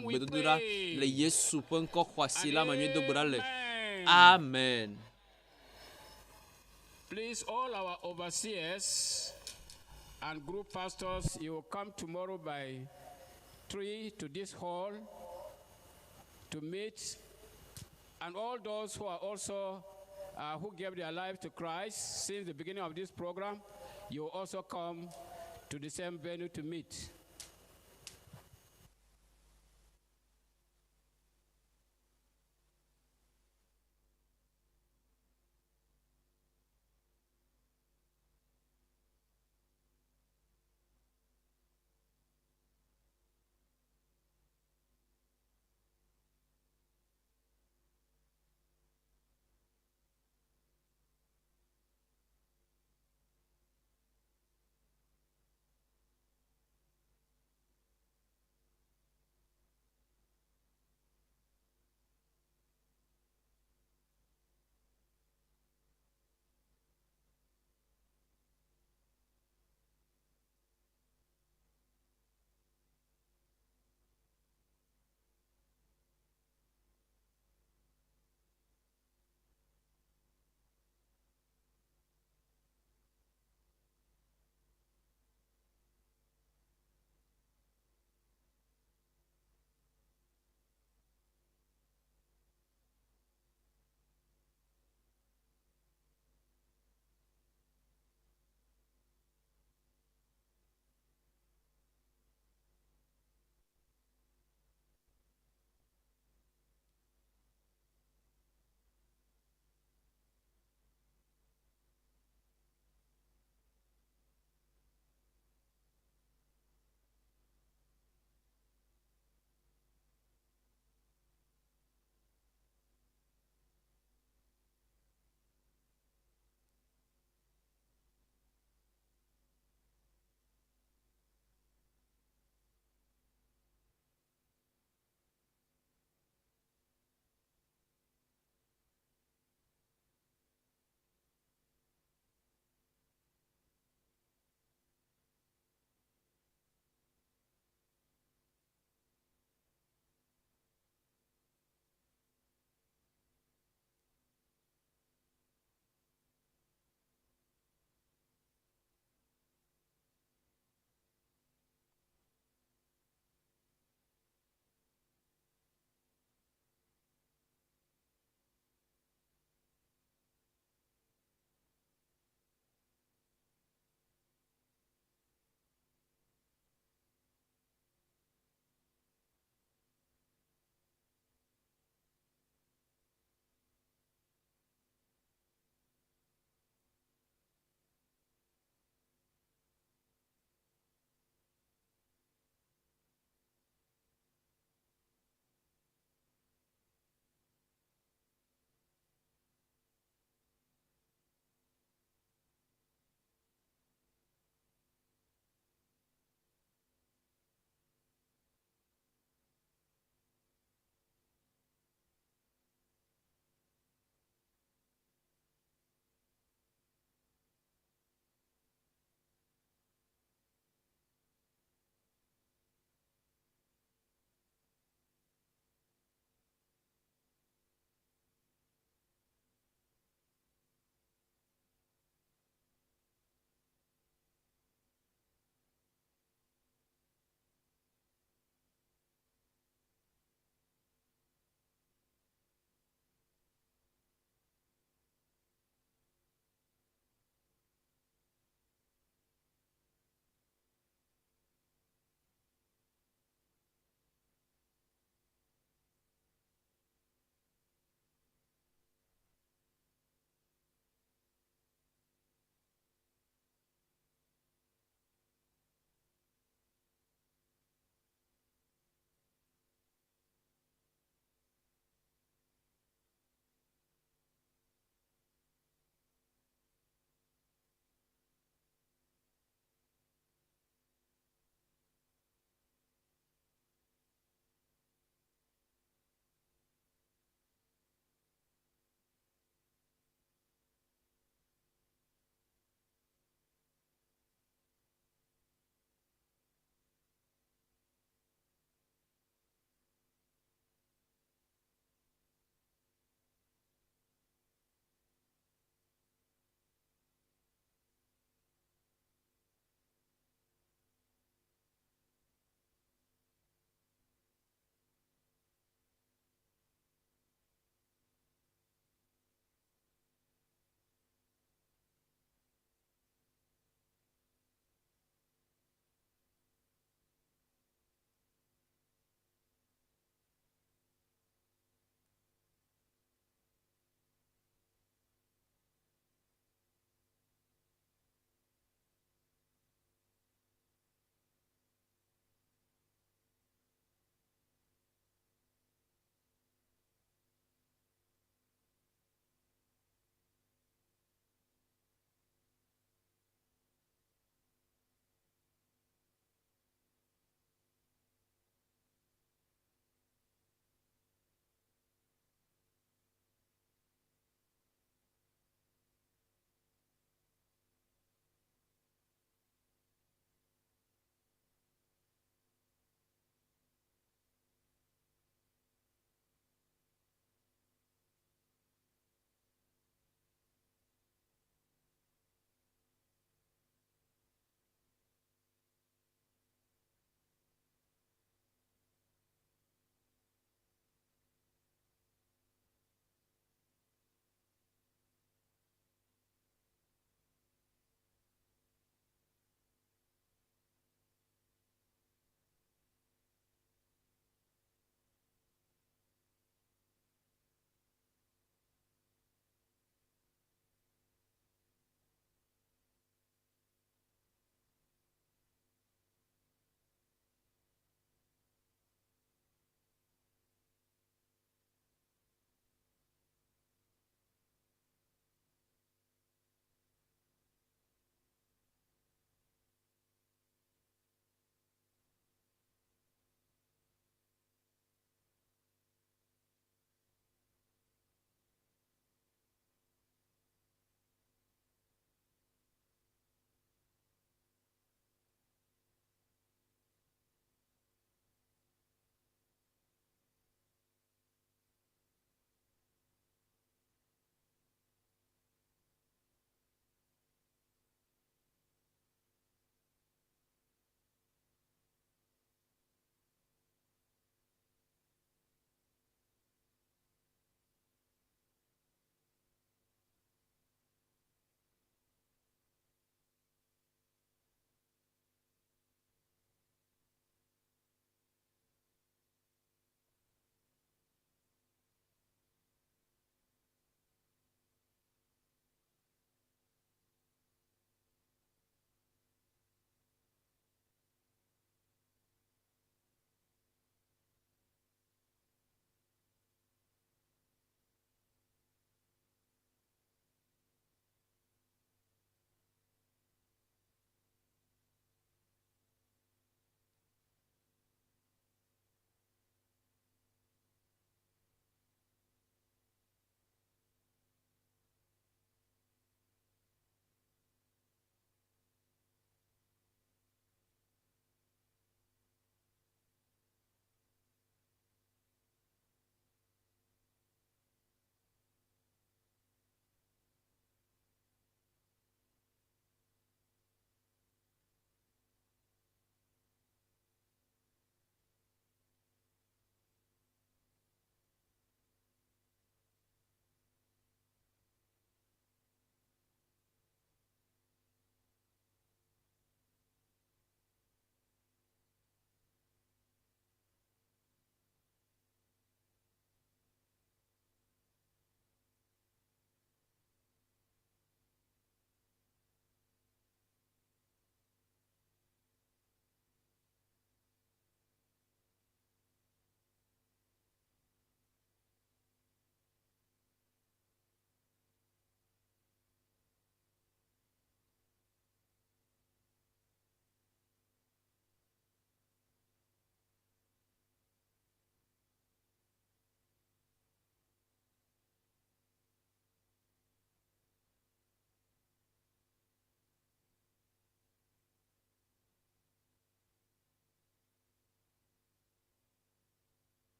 bedodura le yesu ponka kwasila ma medo brale. Amen. Please, all our overseers and group pastors, you will come tomorrow by 3 to this hall to meet. And all those who are also, who gave their life to Christ since the beginning of this program, you will also come to the same venue to meet.